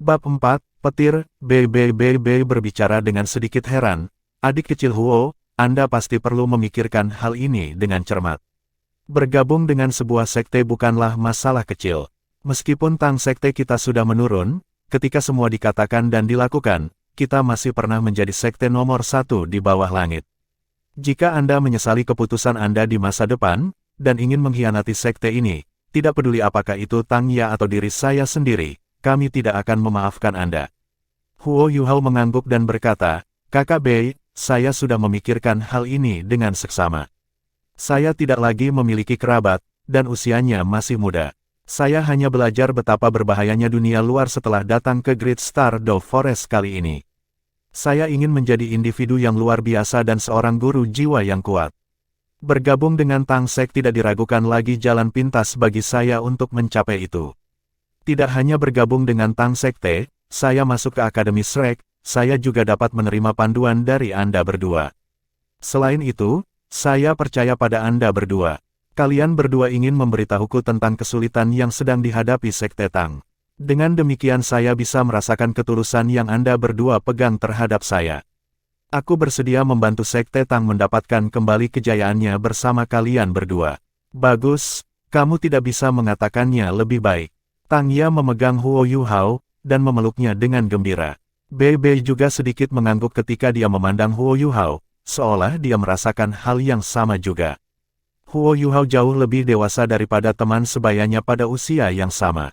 Bab 4, Petir, BBBB berbicara dengan sedikit heran. Adik kecil Huo, Anda pasti perlu memikirkan hal ini dengan cermat. Bergabung dengan sebuah sekte bukanlah masalah kecil. Meskipun tang sekte kita sudah menurun, ketika semua dikatakan dan dilakukan, kita masih pernah menjadi sekte nomor 1 di bawah langit. Jika Anda menyesali keputusan Anda di masa depan, dan ingin mengkhianati sekte ini, tidak peduli apakah itu Tang Ya atau diri saya sendiri, kami tidak akan memaafkan Anda. Huo Yuhao mengangguk dan berkata, Kakak Bei, saya sudah memikirkan hal ini dengan seksama. Saya tidak lagi memiliki kerabat, dan usianya masih muda. Saya hanya belajar betapa berbahayanya dunia luar setelah datang ke Great Star Dove Forest kali ini. Saya ingin menjadi individu yang luar biasa dan seorang guru jiwa yang kuat. Bergabung dengan Tang Sek tidak diragukan lagi jalan pintas bagi saya untuk mencapai itu. Tidak hanya bergabung dengan Tang Sekte, saya masuk ke Akademi Shrek, saya juga dapat menerima panduan dari Anda berdua. Selain itu, saya percaya pada Anda berdua. Kalian berdua ingin memberitahuku tentang kesulitan yang sedang dihadapi Sekte Tang. Dengan demikian saya bisa merasakan ketulusan yang Anda berdua pegang terhadap saya. Aku bersedia membantu Sekte Tang mendapatkan kembali kejayaannya bersama kalian berdua. Bagus, kamu tidak bisa mengatakannya lebih baik. Tang Ya memegang Huo Yuhao, dan memeluknya dengan gembira. Bei juga sedikit mengangguk ketika dia memandang Huo Yuhao, seolah dia merasakan hal yang sama juga. Huo Yuhao jauh lebih dewasa daripada teman sebayanya pada usia yang sama.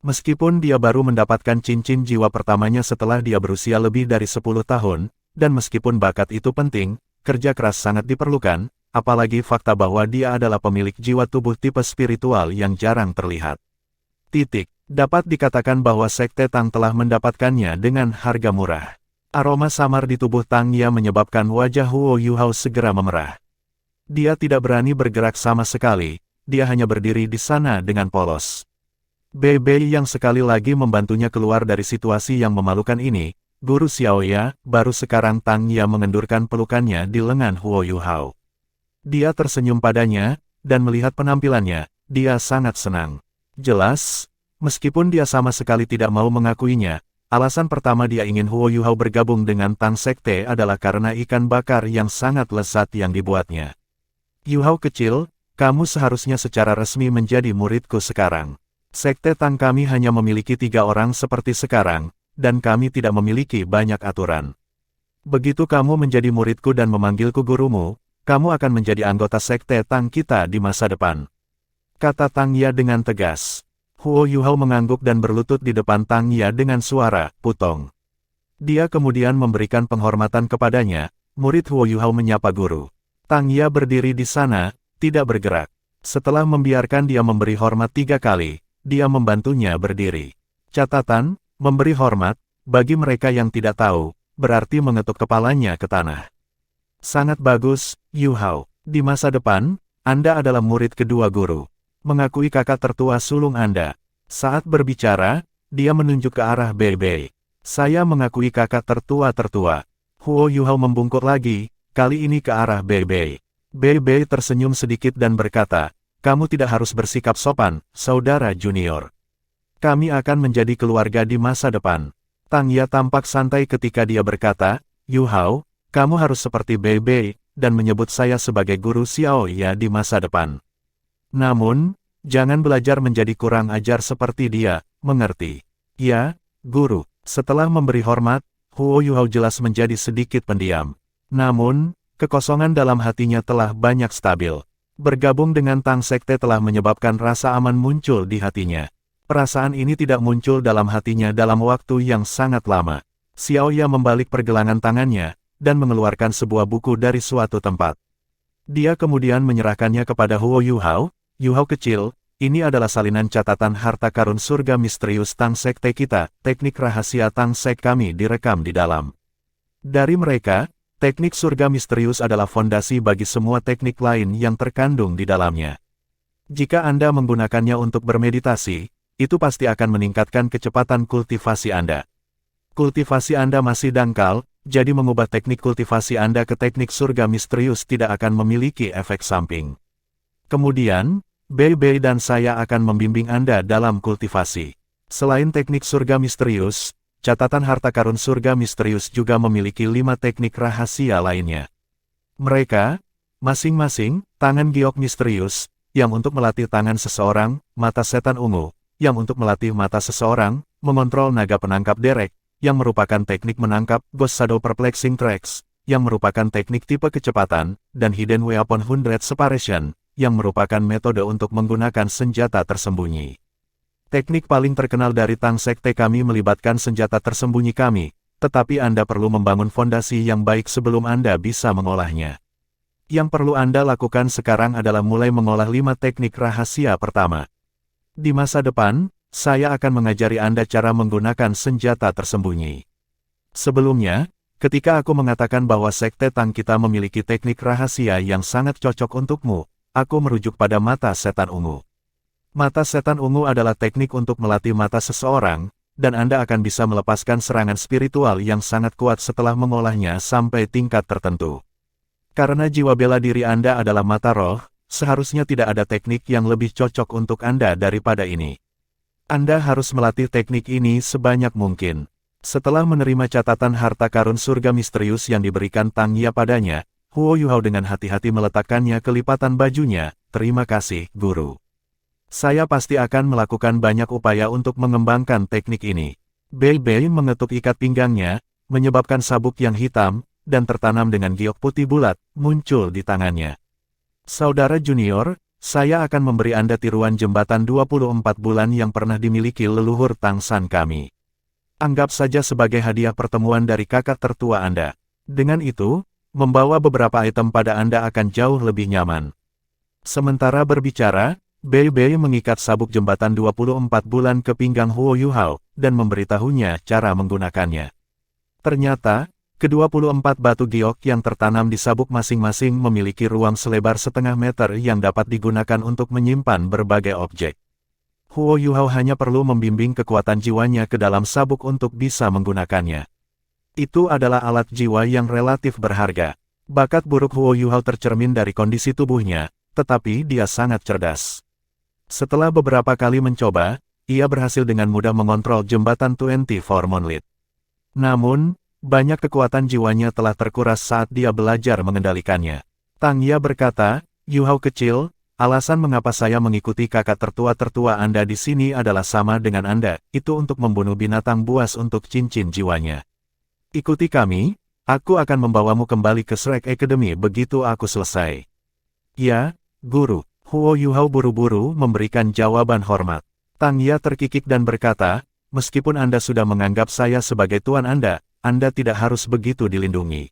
Meskipun dia baru mendapatkan cincin jiwa pertamanya setelah dia berusia lebih dari 10 tahun, dan meskipun bakat itu penting, kerja keras sangat diperlukan, apalagi fakta bahwa dia adalah pemilik jiwa tubuh tipe spiritual yang jarang terlihat. Dapat dikatakan bahwa Sekte Tang telah mendapatkannya dengan harga murah. Aroma samar di tubuh Tang Ya menyebabkan wajah Huo Yuhao segera memerah. Dia tidak berani bergerak sama sekali, dia hanya berdiri di sana dengan polos. Bei yang sekali lagi membantunya keluar dari situasi yang memalukan ini, Guru Xiaoya, baru sekarang Tang Ya mengendurkan pelukannya di lengan Huo Yuhao. Dia tersenyum padanya, dan melihat penampilannya, dia sangat senang. Jelas, meskipun dia sama sekali tidak mau mengakuinya, alasan pertama dia ingin Huo Yuhao bergabung dengan Tang Sekte adalah karena ikan bakar yang sangat lezat yang dibuatnya. Yuhao kecil, kamu seharusnya secara resmi menjadi muridku sekarang. Sekte Tang kami hanya memiliki 3 orang seperti sekarang, dan kami tidak memiliki banyak aturan. Begitu kamu menjadi muridku dan memanggilku gurumu, kamu akan menjadi anggota Sekte Tang kita di masa depan. Kata Tang Ya dengan tegas. Huo Yuhao mengangguk dan berlutut di depan Tang Ya dengan suara putong. Dia kemudian memberikan penghormatan kepadanya, murid Huo Yuhao menyapa guru. Tang Ya berdiri di sana, tidak bergerak. Setelah membiarkan dia memberi hormat 3 kali, dia membantunya berdiri. Catatan, memberi hormat, bagi mereka yang tidak tahu, berarti mengetuk kepalanya ke tanah. Sangat bagus, Yuhao. Di masa depan, Anda adalah murid kedua guru. Mengakui kakak tertua sulung Anda. Saat berbicara, dia menunjuk ke arah Bei. Saya mengakui kakak tertua-tertua. Huo Yuhao membungkuk lagi, kali ini ke arah Bei. Bei tersenyum sedikit dan berkata, kamu tidak harus bersikap sopan, saudara junior. Kami akan menjadi keluarga di masa depan. Tang Ya tampak santai ketika dia berkata, Yuhao, kamu harus seperti Bei, dan menyebut saya sebagai guru Xiaoya di masa depan. Namun, jangan belajar menjadi kurang ajar seperti dia, mengerti? Ya, guru. Setelah memberi hormat, Huo Yuhao jelas menjadi sedikit pendiam. Namun, kekosongan dalam hatinya telah banyak stabil. Bergabung dengan Tang Sekte telah menyebabkan rasa aman muncul di hatinya. Perasaan ini tidak muncul dalam hatinya dalam waktu yang sangat lama. Xiaoya membalik pergelangan tangannya, dan mengeluarkan sebuah buku dari suatu tempat. Dia kemudian menyerahkannya kepada Huo Yuhao. Yuhao kecil, ini adalah salinan catatan harta karun surga misterius Tang Sekte kita, teknik rahasia Tang Sek kami direkam di dalam. Dari mereka, teknik surga misterius adalah fondasi bagi semua teknik lain yang terkandung di dalamnya. Jika Anda menggunakannya untuk bermeditasi, itu pasti akan meningkatkan kecepatan kultivasi Anda. Kultivasi Anda masih dangkal, jadi mengubah teknik kultivasi Anda ke teknik surga misterius tidak akan memiliki efek samping. Kemudian, Bei dan saya akan membimbing Anda dalam kultivasi. Selain teknik surga misterius, catatan harta karun surga misterius juga memiliki 5 teknik rahasia lainnya. Mereka, masing-masing, tangan giok misterius, yang untuk melatih tangan seseorang, mata setan ungu, yang untuk melatih mata seseorang, mengontrol naga penangkap derek, yang merupakan teknik menangkap Ghost Shadow Perplexing Tracks, yang merupakan teknik tipe kecepatan, dan Hidden Weapon 100 Separation, yang merupakan metode untuk menggunakan senjata tersembunyi. Teknik paling terkenal dari Tang Sekte kami melibatkan senjata tersembunyi kami, tetapi Anda perlu membangun fondasi yang baik sebelum Anda bisa mengolahnya. Yang perlu Anda lakukan sekarang adalah mulai mengolah 5 teknik rahasia pertama. Di masa depan, saya akan mengajari Anda cara menggunakan senjata tersembunyi. Sebelumnya, ketika aku mengatakan bahwa Sekte Tang kita memiliki teknik rahasia yang sangat cocok untukmu, aku merujuk pada mata setan ungu. Mata setan ungu adalah teknik untuk melatih mata seseorang, dan Anda akan bisa melepaskan serangan spiritual yang sangat kuat setelah mengolahnya sampai tingkat tertentu. Karena jiwa bela diri Anda adalah mata roh, seharusnya tidak ada teknik yang lebih cocok untuk Anda daripada ini. Anda harus melatih teknik ini sebanyak mungkin. Setelah menerima catatan harta karun surga misterius yang diberikan Tang Ya padanya, Huo Yuhao dengan hati-hati meletakkannya ke lipatan bajunya. Terima kasih, Guru. Saya pasti akan melakukan banyak upaya untuk mengembangkan teknik ini. Bei Bei mengetuk ikat pinggangnya, menyebabkan sabuk yang hitam, dan tertanam dengan giok putih bulat, muncul di tangannya. Saudara junior, saya akan memberi Anda tiruan jembatan 24 bulan yang pernah dimiliki leluhur Tang San kami. Anggap saja sebagai hadiah pertemuan dari kakak tertua Anda. Dengan itu, membawa beberapa item pada Anda akan jauh lebih nyaman. Sementara berbicara, Bei Bei mengikat sabuk jembatan 24 bulan ke pinggang Huo Yuhao, dan memberitahunya cara menggunakannya. Ternyata, ke-24 batu giok yang tertanam di sabuk masing-masing memiliki ruang selebar setengah meter yang dapat digunakan untuk menyimpan berbagai objek. Huo Yuhao hanya perlu membimbing kekuatan jiwanya ke dalam sabuk untuk bisa menggunakannya. Itu adalah alat jiwa yang relatif berharga. Bakat buruk Huo Yuhao tercermin dari kondisi tubuhnya, tetapi dia sangat cerdas. Setelah beberapa kali mencoba, ia berhasil dengan mudah mengontrol jembatan 24 Monlit. Namun, banyak kekuatan jiwanya telah terkuras saat dia belajar mengendalikannya. Tang Ya berkata, Yuhao kecil, alasan mengapa saya mengikuti kakak tertua-tertua Anda di sini adalah sama dengan Anda, itu untuk membunuh binatang buas untuk cincin jiwanya. Ikuti kami, aku akan membawamu kembali ke Shrek Academy begitu aku selesai. Ya, Guru. Huo Yuhao buru-buru memberikan jawaban hormat. Tang Ya terkikik dan berkata, meskipun Anda sudah menganggap saya sebagai tuan Anda tidak harus begitu dilindungi.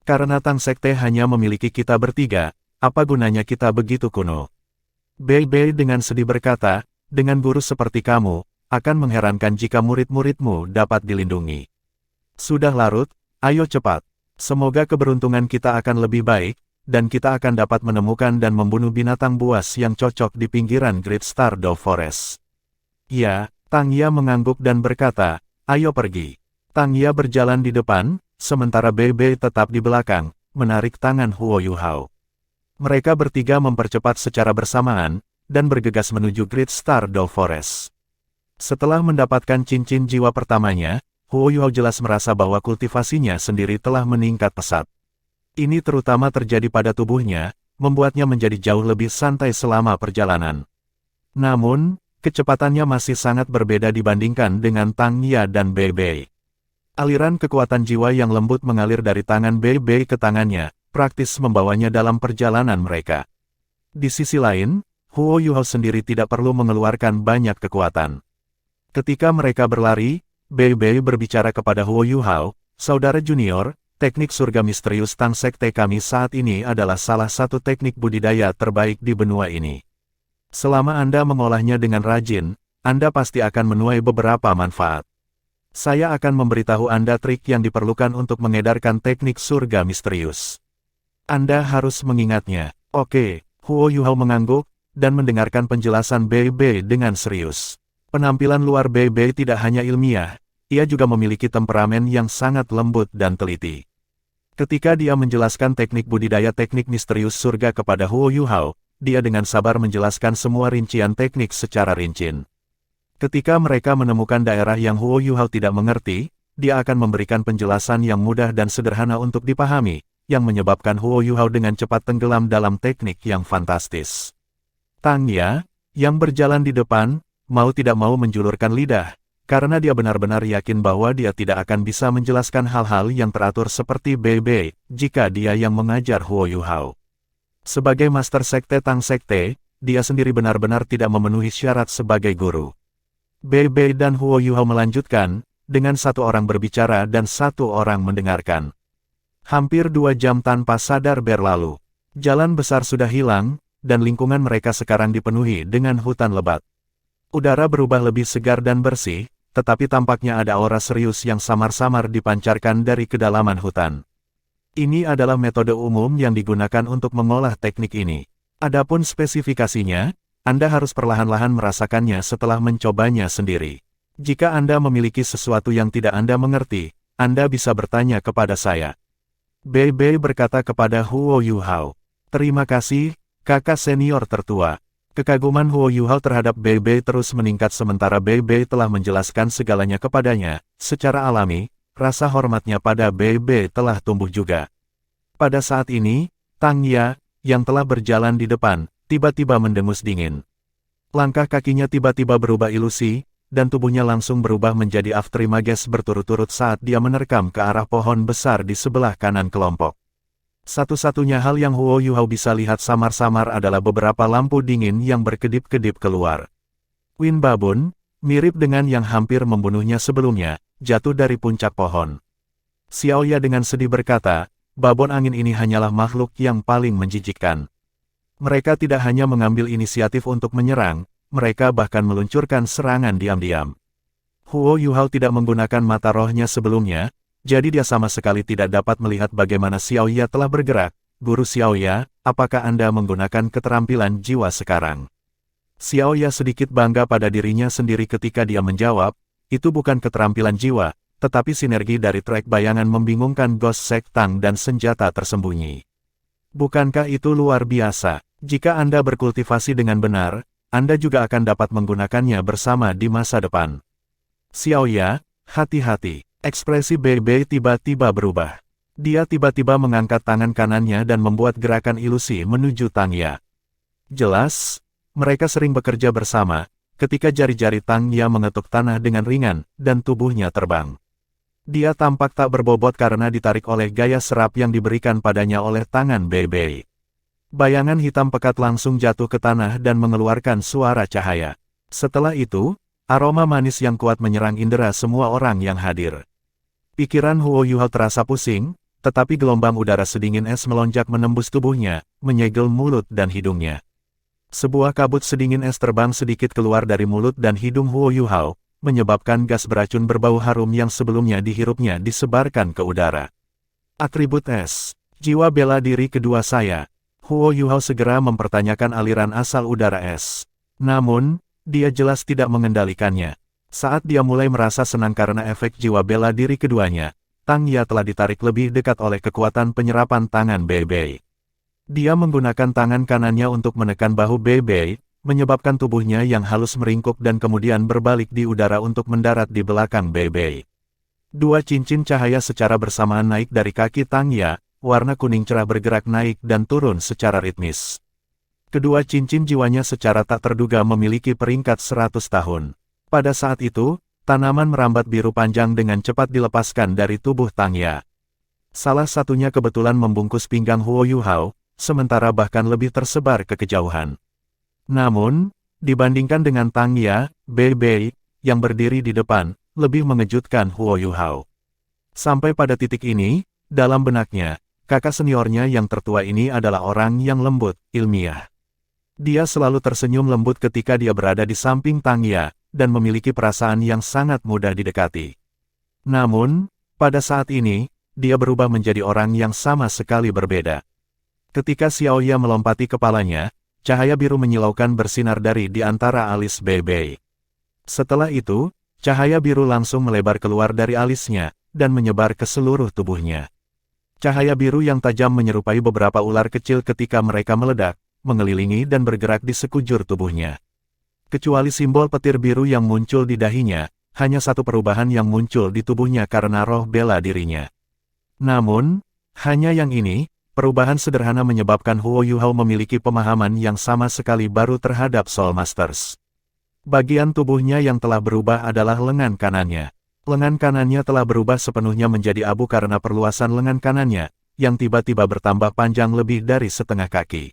Karena Tang Sekte hanya memiliki kita bertiga, apa gunanya kita begitu kuno? Bei Bei dengan sedih berkata, dengan guru seperti kamu, akan mengherankan jika murid-muridmu dapat dilindungi. Sudah larut, ayo cepat. Semoga keberuntungan kita akan lebih baik, dan kita akan dapat menemukan dan membunuh binatang buas yang cocok di pinggiran Great Stardew Forest. Ya, Tang Ya mengangguk dan berkata, ayo pergi. Tang Ya berjalan di depan, sementara Bei Bei tetap di belakang, menarik tangan Huo Yuhao. Mereka bertiga mempercepat secara bersamaan, dan bergegas menuju Great Stardew Forest. Setelah mendapatkan cincin jiwa pertamanya, Huo Yuhao jelas merasa bahwa kultivasinya sendiri telah meningkat pesat. Ini terutama terjadi pada tubuhnya, membuatnya menjadi jauh lebih santai selama perjalanan. Namun, kecepatannya masih sangat berbeda dibandingkan dengan Tang Ya dan Bei Bei. Aliran kekuatan jiwa yang lembut mengalir dari tangan Bei Bei ke tangannya, praktis membawanya dalam perjalanan mereka. Di sisi lain, Huo Yuhao sendiri tidak perlu mengeluarkan banyak kekuatan. Ketika mereka berlari, Bei Bei berbicara kepada Huo Yuhao, saudara junior, teknik surga misterius Tang Sekte kami saat ini adalah salah satu teknik budidaya terbaik di benua ini. Selama Anda mengolahnya dengan rajin, Anda pasti akan menuai beberapa manfaat. Saya akan memberitahu Anda trik yang diperlukan untuk mengedarkan teknik surga misterius. Anda harus mengingatnya. Oke, Huo Yuhao mengangguk, dan mendengarkan penjelasan Bei Bei dengan serius. Penampilan luar Bei Bei tidak hanya ilmiah, ia juga memiliki temperamen yang sangat lembut dan teliti. Ketika dia menjelaskan teknik budidaya teknik misterius surga kepada Huo Yuhao, dia dengan sabar menjelaskan semua rincian teknik secara rinci. Ketika mereka menemukan daerah yang Huo Yuhao tidak mengerti, dia akan memberikan penjelasan yang mudah dan sederhana untuk dipahami, yang menyebabkan Huo Yuhao dengan cepat tenggelam dalam teknik yang fantastis. Tang Ya, yang berjalan di depan, mau tidak mau menjulurkan lidah, karena dia benar-benar yakin bahwa dia tidak akan bisa menjelaskan hal-hal yang teratur seperti Bei Bei, jika dia yang mengajar Huo Yuhao. Sebagai Master Sekte Tang Sekte, dia sendiri benar-benar tidak memenuhi syarat sebagai guru. Bei Bei dan Huo Yuhao melanjutkan, dengan satu orang berbicara dan satu orang mendengarkan. Hampir 2 jam tanpa sadar berlalu. Jalan besar sudah hilang, dan lingkungan mereka sekarang dipenuhi dengan hutan lebat. Udara berubah lebih segar dan bersih, tetapi tampaknya ada aura serius yang samar-samar dipancarkan dari kedalaman hutan. Ini adalah metode umum yang digunakan untuk mengolah teknik ini. Adapun spesifikasinya, Anda harus perlahan-lahan merasakannya setelah mencobanya sendiri. Jika Anda memiliki sesuatu yang tidak Anda mengerti, Anda bisa bertanya kepada saya. Bei Bei berkata kepada Huo Yuhao. Terima kasih, kakak senior tertua. Kekaguman Huo Yuhao terhadap Bei Bei terus meningkat sementara Bei Bei telah menjelaskan segalanya kepadanya. Secara alami, rasa hormatnya pada Bei Bei telah tumbuh juga. Pada saat ini, Tang Ya, yang telah berjalan di depan, tiba-tiba mendengus dingin. Langkah kakinya tiba-tiba berubah ilusi, dan tubuhnya langsung berubah menjadi afterimages berturut-turut saat dia menerkam ke arah pohon besar di sebelah kanan kelompok. Satu-satunya hal yang Huo Yuhao bisa lihat samar-samar adalah beberapa lampu dingin yang berkedip-kedip keluar. Win Babun, mirip dengan yang hampir membunuhnya sebelumnya, jatuh dari puncak pohon. Xiao Ya dengan sedih berkata, babon angin ini hanyalah makhluk yang paling menjijikkan. Mereka tidak hanya mengambil inisiatif untuk menyerang, mereka bahkan meluncurkan serangan diam-diam. Huo Yuhao tidak menggunakan mata rohnya sebelumnya, jadi dia sama sekali tidak dapat melihat bagaimana Xiao Ya telah bergerak. Guru Xiao Ya, apakah Anda menggunakan keterampilan jiwa sekarang? Xiao Ya sedikit bangga pada dirinya sendiri ketika dia menjawab, itu bukan keterampilan jiwa, tetapi sinergi dari trek bayangan membingungkan Ghost Sect Tang dan senjata tersembunyi. Bukankah itu luar biasa? Jika Anda berkultivasi dengan benar, Anda juga akan dapat menggunakannya bersama di masa depan. Xiao Ya, hati-hati. Ekspresi Bei Bei tiba-tiba berubah. Dia tiba-tiba mengangkat tangan kanannya dan membuat gerakan ilusi menuju Tang Ya. Jelas, mereka sering bekerja bersama, ketika jari-jari Tang Ya mengetuk tanah dengan ringan, dan tubuhnya terbang. Dia tampak tak berbobot karena ditarik oleh gaya serap yang diberikan padanya oleh tangan Bei Bei. Bayangan hitam pekat langsung jatuh ke tanah dan mengeluarkan suara cahaya. Setelah itu, aroma manis yang kuat menyerang indera semua orang yang hadir. Pikiran Huo Yuhao terasa pusing, tetapi gelombang udara sedingin es melonjak menembus tubuhnya, menyegel mulut dan hidungnya. Sebuah kabut sedingin es terbang sedikit keluar dari mulut dan hidung Huo Yuhao, menyebabkan gas beracun berbau harum yang sebelumnya dihirupnya disebarkan ke udara. Atribut es, jiwa bela diri kedua saya. Huo Yuhao segera mempertanyakan aliran asal udara es. Namun, dia jelas tidak mengendalikannya. Saat dia mulai merasa senang karena efek jiwa bela diri keduanya, Tang Ya telah ditarik lebih dekat oleh kekuatan penyerapan tangan Bei Bei. Dia menggunakan tangan kanannya untuk menekan bahu Bei Bei, menyebabkan tubuhnya yang halus meringkuk dan kemudian berbalik di udara untuk mendarat di belakang Bei Bei. Dua cincin cahaya secara bersamaan naik dari kaki Tang Ya, warna kuning cerah bergerak naik dan turun secara ritmis. Kedua cincin jiwanya secara tak terduga memiliki peringkat 100 tahun. Pada saat itu, tanaman merambat biru panjang dengan cepat dilepaskan dari tubuh Tang Ya. Salah satunya kebetulan membungkus pinggang Huo Yuhao, sementara bahkan lebih tersebar ke kejauhan. Namun, dibandingkan dengan Tang Ya, Bei Bei, yang berdiri di depan, lebih mengejutkan Huo Yuhao. Sampai pada titik ini, dalam benaknya, kakak seniornya yang tertua ini adalah orang yang lembut, ilmiah. Dia selalu tersenyum lembut ketika dia berada di samping Tang Ya, dan memiliki perasaan yang sangat mudah didekati. Namun, pada saat ini, dia berubah menjadi orang yang sama sekali berbeda. Ketika Xiao Ya melompati kepalanya, cahaya biru menyilaukan bersinar dari di antara alis Bei Bei. Setelah itu, cahaya biru langsung melebar keluar dari alisnya, dan menyebar ke seluruh tubuhnya. Cahaya biru yang tajam menyerupai beberapa ular kecil ketika mereka meledak, mengelilingi dan bergerak di sekujur tubuhnya. Kecuali simbol petir biru yang muncul di dahinya, hanya satu perubahan yang muncul di tubuhnya karena roh bela dirinya. Namun, hanya yang ini, perubahan sederhana menyebabkan Huo Yuhao memiliki pemahaman yang sama sekali baru terhadap Soul Masters. Bagian tubuhnya yang telah berubah adalah lengan kanannya. Lengan kanannya telah berubah sepenuhnya menjadi abu karena perluasan lengan kanannya, yang tiba-tiba bertambah panjang lebih dari setengah kaki.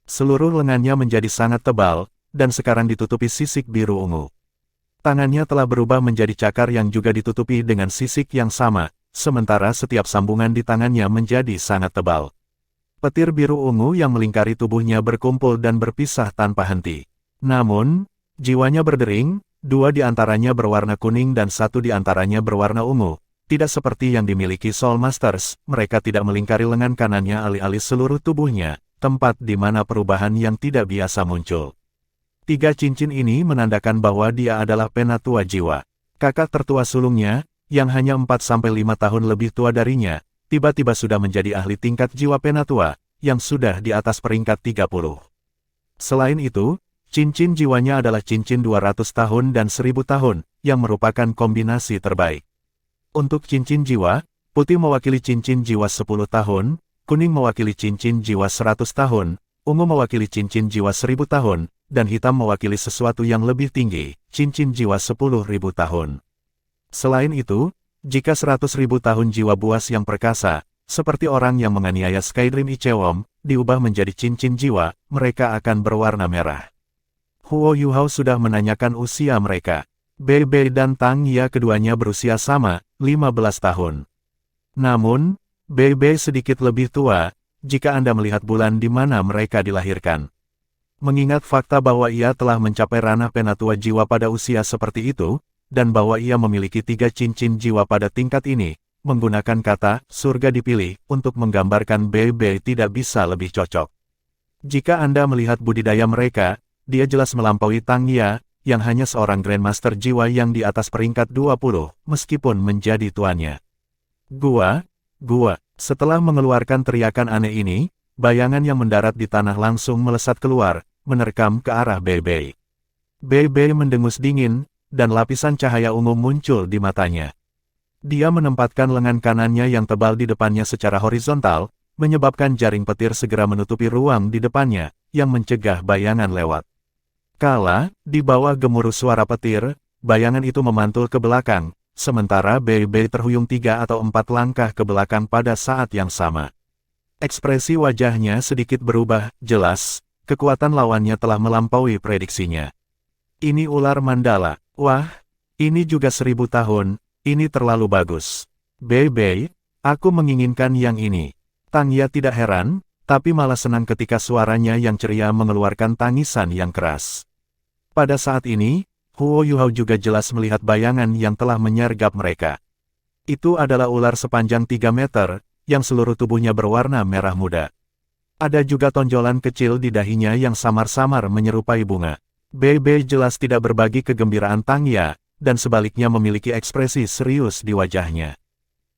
Seluruh lengannya menjadi sangat tebal, dan sekarang ditutupi sisik biru ungu. Tangannya telah berubah menjadi cakar yang juga ditutupi dengan sisik yang sama, sementara setiap sambungan di tangannya menjadi sangat tebal. Petir biru ungu yang melingkari tubuhnya berkumpul dan berpisah tanpa henti. Namun, jiwanya berdering, dua di antaranya berwarna kuning dan satu di antaranya berwarna ungu. Tidak seperti yang dimiliki Soul Masters, mereka tidak melingkari lengan kanannya alih-alih seluruh tubuhnya, tempat di mana perubahan yang tidak biasa muncul. 3 cincin ini menandakan bahwa dia adalah penatua jiwa. Kakak tertua sulungnya, yang hanya 4-5 tahun lebih tua darinya, tiba-tiba sudah menjadi ahli tingkat jiwa penatua, yang sudah di atas peringkat 30. Selain itu, cincin jiwanya adalah cincin 200 tahun dan 1000 tahun, yang merupakan kombinasi terbaik. Untuk cincin jiwa, putih mewakili cincin jiwa 10 tahun, kuning mewakili cincin jiwa 100 tahun, ungu mewakili cincin jiwa 1000 tahun, dan hitam mewakili sesuatu yang lebih tinggi, cincin jiwa 10.000 tahun. Selain itu, jika 100.000 tahun jiwa buas yang perkasa, seperti orang yang menganiaya Skydream Ichewom, diubah menjadi cincin jiwa, mereka akan berwarna merah. Huo Yuhao sudah menanyakan usia mereka. Bei Bei dan Tang Ya keduanya berusia sama, 15 tahun. Namun, Bei Bei sedikit lebih tua, jika Anda melihat bulan di mana mereka dilahirkan. Mengingat fakta bahwa ia telah mencapai ranah penatua jiwa pada usia seperti itu, dan bahwa ia memiliki 3 cincin jiwa pada tingkat ini, menggunakan kata surga dipilih untuk menggambarkan Bei Bei tidak bisa lebih cocok. Jika Anda melihat budidaya mereka, dia jelas melampaui Tang Ya, yang hanya seorang Grandmaster jiwa yang di atas peringkat 20, meskipun menjadi tuannya. Gua. Setelah mengeluarkan teriakan aneh ini, bayangan yang mendarat di tanah langsung melesat keluar, menerkam ke arah Bei Bei. Bei Bei mendengus dingin, dan lapisan cahaya ungu muncul di matanya. Dia menempatkan lengan kanannya yang tebal di depannya secara horizontal, menyebabkan jaring petir segera menutupi ruang di depannya, yang mencegah bayangan lewat. Kala, di bawah gemuruh suara petir, bayangan itu memantul ke belakang, sementara Bei Bei terhuyung 3 atau 4 langkah ke belakang pada saat yang sama. Ekspresi wajahnya sedikit berubah, jelas, kekuatan lawannya telah melampaui prediksinya. Ini ular mandala. Wah, ini juga 1000 tahun, ini terlalu bagus. Bei Bei, aku menginginkan yang ini. Tang Ya tidak heran, tapi malah senang ketika suaranya yang ceria mengeluarkan tangisan yang keras. Pada saat ini, Huo Yuhao juga jelas melihat bayangan yang telah menyergap mereka. Itu adalah ular sepanjang 3 meter, yang seluruh tubuhnya berwarna merah muda. Ada juga tonjolan kecil di dahinya yang samar-samar menyerupai bunga. Bei Bei jelas tidak berbagi kegembiraan Tang Ya, dan sebaliknya memiliki ekspresi serius di wajahnya.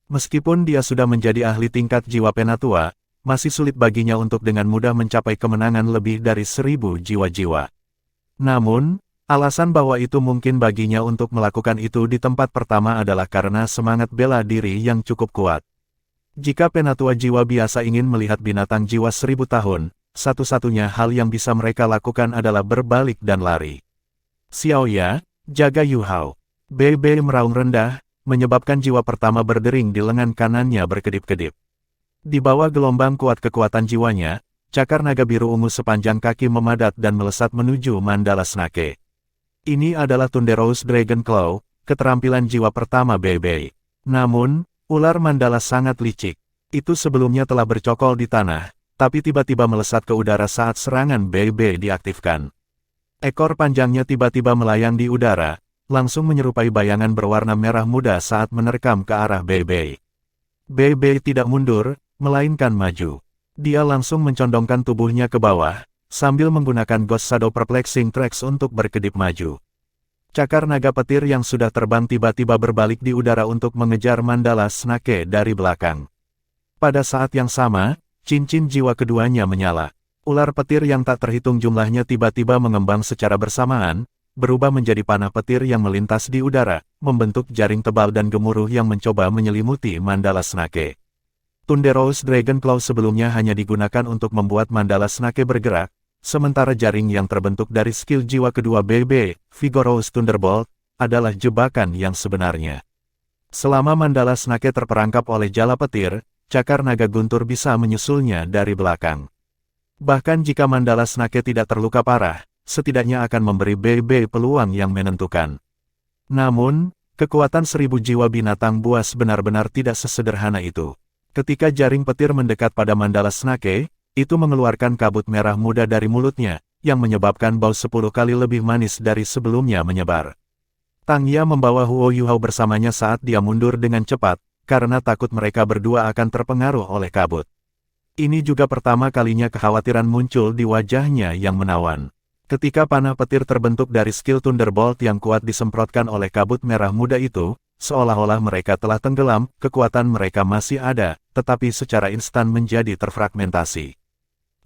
Meskipun dia sudah menjadi ahli tingkat jiwa penatua, masih sulit baginya untuk dengan mudah mencapai kemenangan lebih dari 1000 jiwa-jiwa. Namun, alasan bahwa itu mungkin baginya untuk melakukan itu di tempat pertama adalah karena semangat bela diri yang cukup kuat. Jika penatua jiwa biasa ingin melihat binatang jiwa 1000 tahun, satu-satunya hal yang bisa mereka lakukan adalah berbalik dan lari. Xiao Ya, jaga Yuhao. Bei Bei meraung rendah, menyebabkan jiwa pertama berdering di lengan kanannya berkedip-kedip. Di bawah gelombang kuat kekuatan jiwanya, cakar naga biru ungu sepanjang kaki memadat dan melesat menuju Mandala Snake. Ini adalah Thunderous Dragon Claw, keterampilan jiwa pertama Bei Bei. Namun, ular Mandala sangat licik. Itu sebelumnya telah bercokol di tanah, tapi tiba-tiba melesat ke udara saat serangan Bei Bei diaktifkan. Ekor panjangnya tiba-tiba melayang di udara, langsung menyerupai bayangan berwarna merah muda saat menerkam ke arah Bei Bei. Bei Bei tidak mundur, melainkan maju. Dia langsung mencondongkan tubuhnya ke bawah, sambil menggunakan Ghost Shadow Perplexing Tracks untuk berkedip maju. Cakar naga petir yang sudah terbang tiba-tiba berbalik di udara untuk mengejar Mandala Snake dari belakang. Pada saat yang sama, cincin jiwa keduanya menyala. Ular petir yang tak terhitung jumlahnya tiba-tiba mengembang secara bersamaan, berubah menjadi panah petir yang melintas di udara, membentuk jaring tebal dan gemuruh yang mencoba menyelimuti Mandala Snake. Thunderous Dragonclaw sebelumnya hanya digunakan untuk membuat Mandala Snake bergerak, sementara jaring yang terbentuk dari skill jiwa kedua BB, Vigorous Thunderbolt, adalah jebakan yang sebenarnya. Selama Mandala Snake terperangkap oleh jala petir, cakar naga guntur bisa menyusulnya dari belakang. Bahkan jika Mandala Snake tidak terluka parah, setidaknya akan memberi BB peluang yang menentukan. Namun, kekuatan 1000 jiwa binatang buas benar-benar tidak sesederhana itu. Ketika jaring petir mendekat pada Mandala Snake, itu mengeluarkan kabut merah muda dari mulutnya, yang menyebabkan bau 10 kali lebih manis dari sebelumnya menyebar. Tang Ya membawa Huo Yuhao bersamanya saat dia mundur dengan cepat, karena takut mereka berdua akan terpengaruh oleh kabut. Ini juga pertama kalinya kekhawatiran muncul di wajahnya yang menawan. Ketika panah petir terbentuk dari skill Thunderbolt yang kuat disemprotkan oleh kabut merah muda itu, seolah-olah mereka telah tenggelam, kekuatan mereka masih ada, tetapi secara instan menjadi terfragmentasi.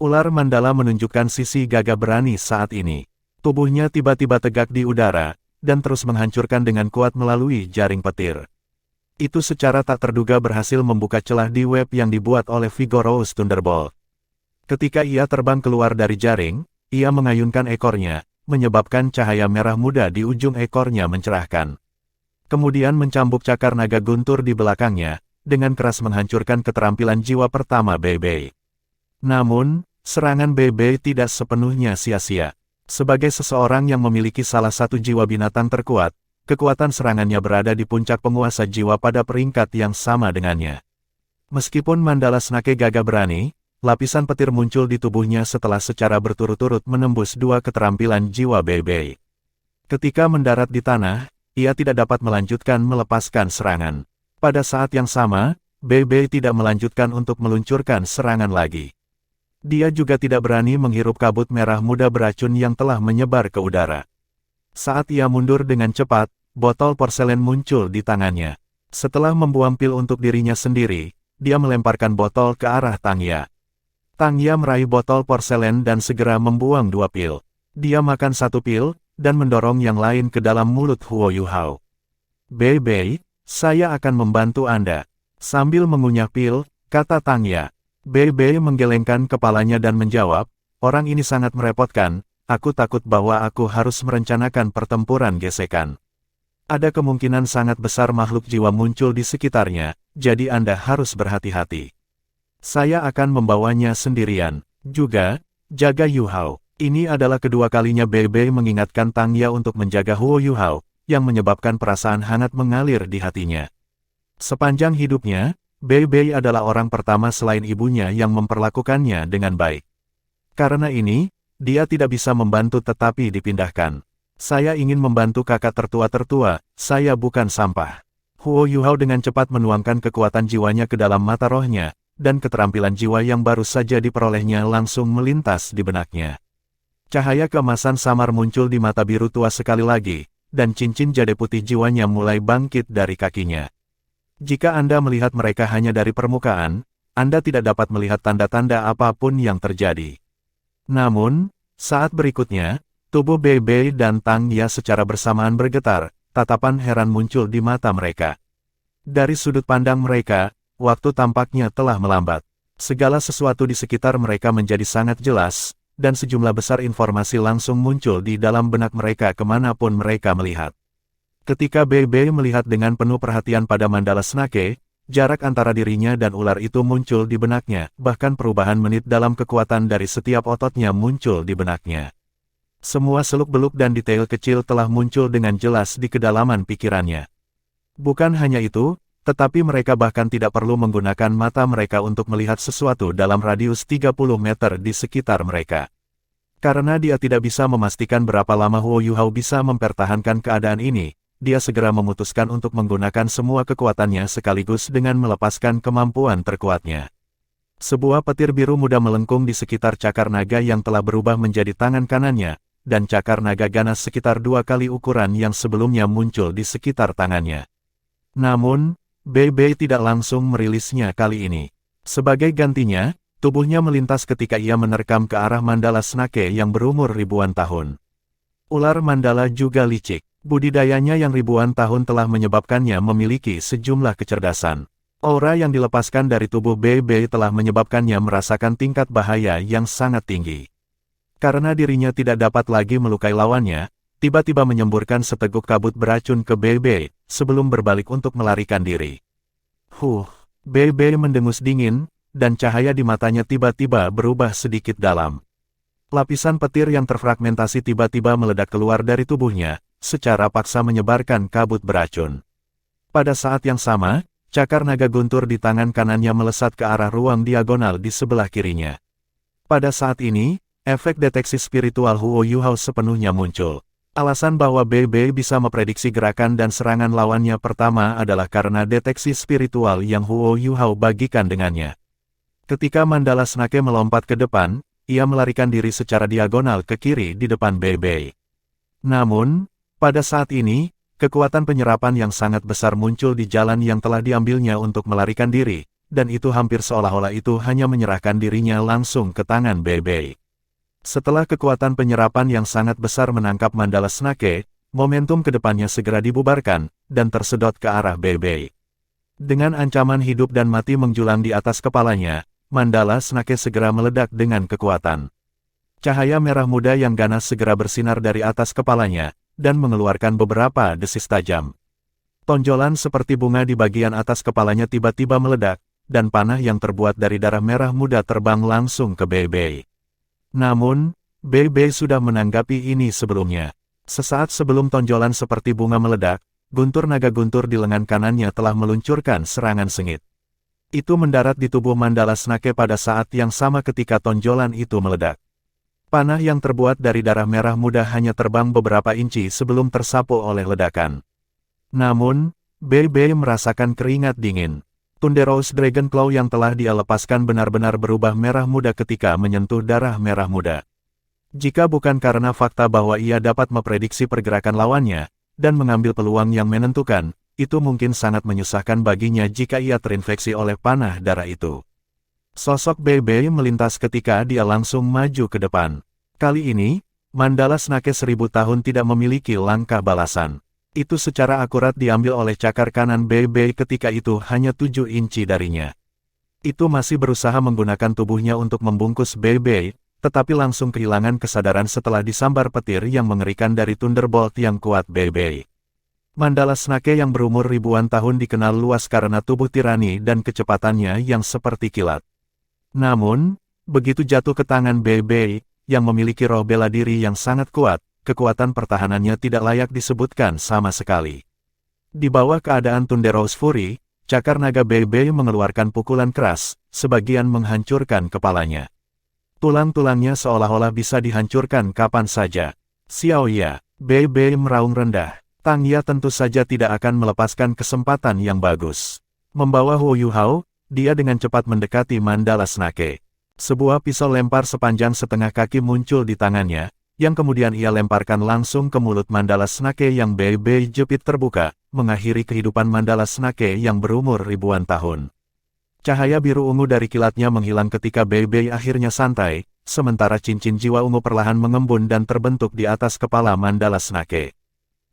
Ular Mandala menunjukkan sisi gagah berani saat ini. Tubuhnya tiba-tiba tegak di udara, dan terus menghancurkan dengan kuat melalui jaring petir. Itu secara tak terduga berhasil membuka celah di web yang dibuat oleh Vigorous Thunderbolt. Ketika ia terbang keluar dari jaring, ia mengayunkan ekornya, menyebabkan cahaya merah muda di ujung ekornya mencerahkan. Kemudian mencambuk cakar naga guntur di belakangnya, dengan keras menghancurkan keterampilan jiwa pertama BB. Namun, serangan BB tidak sepenuhnya sia-sia. Sebagai seseorang yang memiliki salah satu jiwa binatang terkuat, kekuatan serangannya berada di puncak penguasa jiwa pada peringkat yang sama dengannya. Meskipun Mandala Snake gagah berani, lapisan petir muncul di tubuhnya setelah secara berturut-turut menembus 2 keterampilan jiwa BB. Ketika mendarat di tanah, ia tidak dapat melanjutkan melepaskan serangan. Pada saat yang sama, BB tidak melanjutkan untuk meluncurkan serangan lagi. Dia juga tidak berani menghirup kabut merah muda beracun yang telah menyebar ke udara. Saat ia mundur dengan cepat, botol porselen muncul di tangannya. Setelah membuang pil untuk dirinya sendiri, dia melemparkan botol ke arah Tang Ya. Tang Ya meraih botol porselen dan segera membuang 2 pil. Dia makan 1 pil, dan mendorong yang lain ke dalam mulut Huo Yuhao. "BB, saya akan membantu Anda." Sambil mengunyah pil, kata Tang Ya. BB menggelengkan kepalanya dan menjawab, "Orang ini sangat merepotkan. Aku takut bahwa aku harus merencanakan pertempuran gesekan. Ada kemungkinan sangat besar makhluk jiwa muncul di sekitarnya, jadi Anda harus berhati-hati. Saya akan membawanya sendirian. Juga, jaga Yuhao." Ini adalah kedua kalinya BB mengingatkan Tang Ya untuk menjaga Huo Yuhao, yang menyebabkan perasaan hangat mengalir di hatinya. Sepanjang hidupnya, BB adalah orang pertama selain ibunya yang memperlakukannya dengan baik. Karena ini, dia tidak bisa membantu tetapi dipindahkan. "Saya ingin membantu kakak tertua-tertua, saya bukan sampah." Huo Yuhao dengan cepat menuangkan kekuatan jiwanya ke dalam mata rohnya, dan keterampilan jiwa yang baru saja diperolehnya langsung melintas di benaknya. Cahaya keemasan samar muncul di mata biru tua sekali lagi, dan cincin jade putih jiwanya mulai bangkit dari kakinya. Jika Anda melihat mereka hanya dari permukaan, Anda tidak dapat melihat tanda-tanda apapun yang terjadi. Namun, saat berikutnya, tubuh BB dan Tang Ya secara bersamaan bergetar, tatapan heran muncul di mata mereka. Dari sudut pandang mereka, waktu tampaknya telah melambat. Segala sesuatu di sekitar mereka menjadi sangat jelas, dan sejumlah besar informasi langsung muncul di dalam benak mereka kemanapun mereka melihat. Ketika BB melihat dengan penuh perhatian pada Mandala Snake, jarak antara dirinya dan ular itu muncul di benaknya, bahkan perubahan menit dalam kekuatan dari setiap ototnya muncul di benaknya. Semua seluk-beluk dan detail kecil telah muncul dengan jelas di kedalaman pikirannya. Bukan hanya itu, tetapi mereka bahkan tidak perlu menggunakan mata mereka untuk melihat sesuatu dalam radius 30 meter di sekitar mereka. Karena dia tidak bisa memastikan berapa lama Huo Yuhao bisa mempertahankan keadaan ini, dia segera memutuskan untuk menggunakan semua kekuatannya sekaligus dengan melepaskan kemampuan terkuatnya. Sebuah petir biru muda melengkung di sekitar cakar naga yang telah berubah menjadi tangan kanannya, dan cakar naga ganas sekitar 2 kali ukuran yang sebelumnya muncul di sekitar tangannya. Namun, BB tidak langsung merilisnya kali ini. Sebagai gantinya, tubuhnya melintas ketika ia menerkam ke arah mandala snake yang berumur ribuan tahun. Ular mandala juga licik. Budidayanya yang ribuan tahun telah menyebabkannya memiliki sejumlah kecerdasan. Aura yang dilepaskan dari tubuh BB telah menyebabkannya merasakan tingkat bahaya yang sangat tinggi. Karena dirinya tidak dapat lagi melukai lawannya, tiba-tiba menyemburkan seteguk kabut beracun ke BB, sebelum berbalik untuk melarikan diri. BB mendengus dingin, dan cahaya di matanya tiba-tiba berubah sedikit dalam. Lapisan petir yang terfragmentasi tiba-tiba meledak keluar dari tubuhnya, secara paksa menyebarkan kabut beracun. Pada saat yang sama, cakar naga guntur di tangan kanannya melesat ke arah ruang diagonal di sebelah kirinya. Pada saat ini, efek deteksi spiritual Huo Yuhao sepenuhnya muncul. Alasan bahwa BB bisa memprediksi gerakan dan serangan lawannya pertama adalah karena deteksi spiritual yang Huo Yuhao bagikan dengannya. Ketika mandala snake melompat ke depan, ia melarikan diri secara diagonal ke kiri di depan BB. Namun, pada saat ini, kekuatan penyerapan yang sangat besar muncul di jalan yang telah diambilnya untuk melarikan diri, dan itu hampir seolah-olah itu hanya menyerahkan dirinya langsung ke tangan BB. Setelah kekuatan penyerapan yang sangat besar menangkap mandala snake, momentum ke depannya segera dibubarkan, dan tersedot ke arah BB. Dengan ancaman hidup dan mati menjulang di atas kepalanya, mandala snake segera meledak dengan kekuatan. Cahaya merah muda yang ganas segera bersinar dari atas kepalanya, dan mengeluarkan beberapa desis tajam. Tonjolan seperti bunga di bagian atas kepalanya tiba-tiba meledak, dan panah yang terbuat dari darah merah muda terbang langsung ke BB. Namun, BB sudah menanggapi ini sebelumnya. Sesaat sebelum tonjolan seperti bunga meledak, guntur naga guntur di lengan kanannya telah meluncurkan serangan sengit. Itu mendarat di tubuh mandala snake pada saat yang sama ketika tonjolan itu meledak. Panah yang terbuat dari darah merah muda hanya terbang beberapa inci sebelum tersapu oleh ledakan. Namun, BB merasakan keringat dingin. Thunderous Dragon Claw yang telah dia lepaskan benar-benar berubah merah muda ketika menyentuh darah merah muda. Jika bukan karena fakta bahwa ia dapat memprediksi pergerakan lawannya, dan mengambil peluang yang menentukan, itu mungkin sangat menyusahkan baginya jika ia terinfeksi oleh panah darah itu. Sosok BB melintas ketika dia langsung maju ke depan. Kali ini, mandala snake 1000 tahun tidak memiliki langkah balasan. Itu secara akurat diambil oleh cakar kanan BB ketika itu hanya 7 inci darinya. Itu masih berusaha menggunakan tubuhnya untuk membungkus BB, tetapi langsung kehilangan kesadaran setelah disambar petir yang mengerikan dari Thunderbolt yang kuat BB. Mandala snake yang berumur ribuan tahun dikenal luas karena tubuh tirani dan kecepatannya yang seperti kilat. Namun, begitu jatuh ke tangan BB, yang memiliki roh bela diri yang sangat kuat, kekuatan pertahanannya tidak layak disebutkan sama sekali. Di bawah keadaan Thunderous Fury, cakar naga BB mengeluarkan pukulan keras, sebagian menghancurkan kepalanya. Tulang-tulangnya seolah-olah bisa dihancurkan kapan saja. Xiaoya, BB meraung rendah. Tang Ya tentu saja tidak akan melepaskan kesempatan yang bagus. Membawa Huo Yuhao, dia dengan cepat mendekati mandala snake. Sebuah pisau lempar sepanjang setengah kaki muncul di tangannya, yang kemudian ia lemparkan langsung ke mulut mandala snake yang BB jepit terbuka, mengakhiri kehidupan mandala snake yang berumur ribuan tahun. Cahaya biru ungu dari kilatnya menghilang ketika BB akhirnya santai, sementara cincin jiwa ungu perlahan mengembun dan terbentuk di atas kepala mandala snake.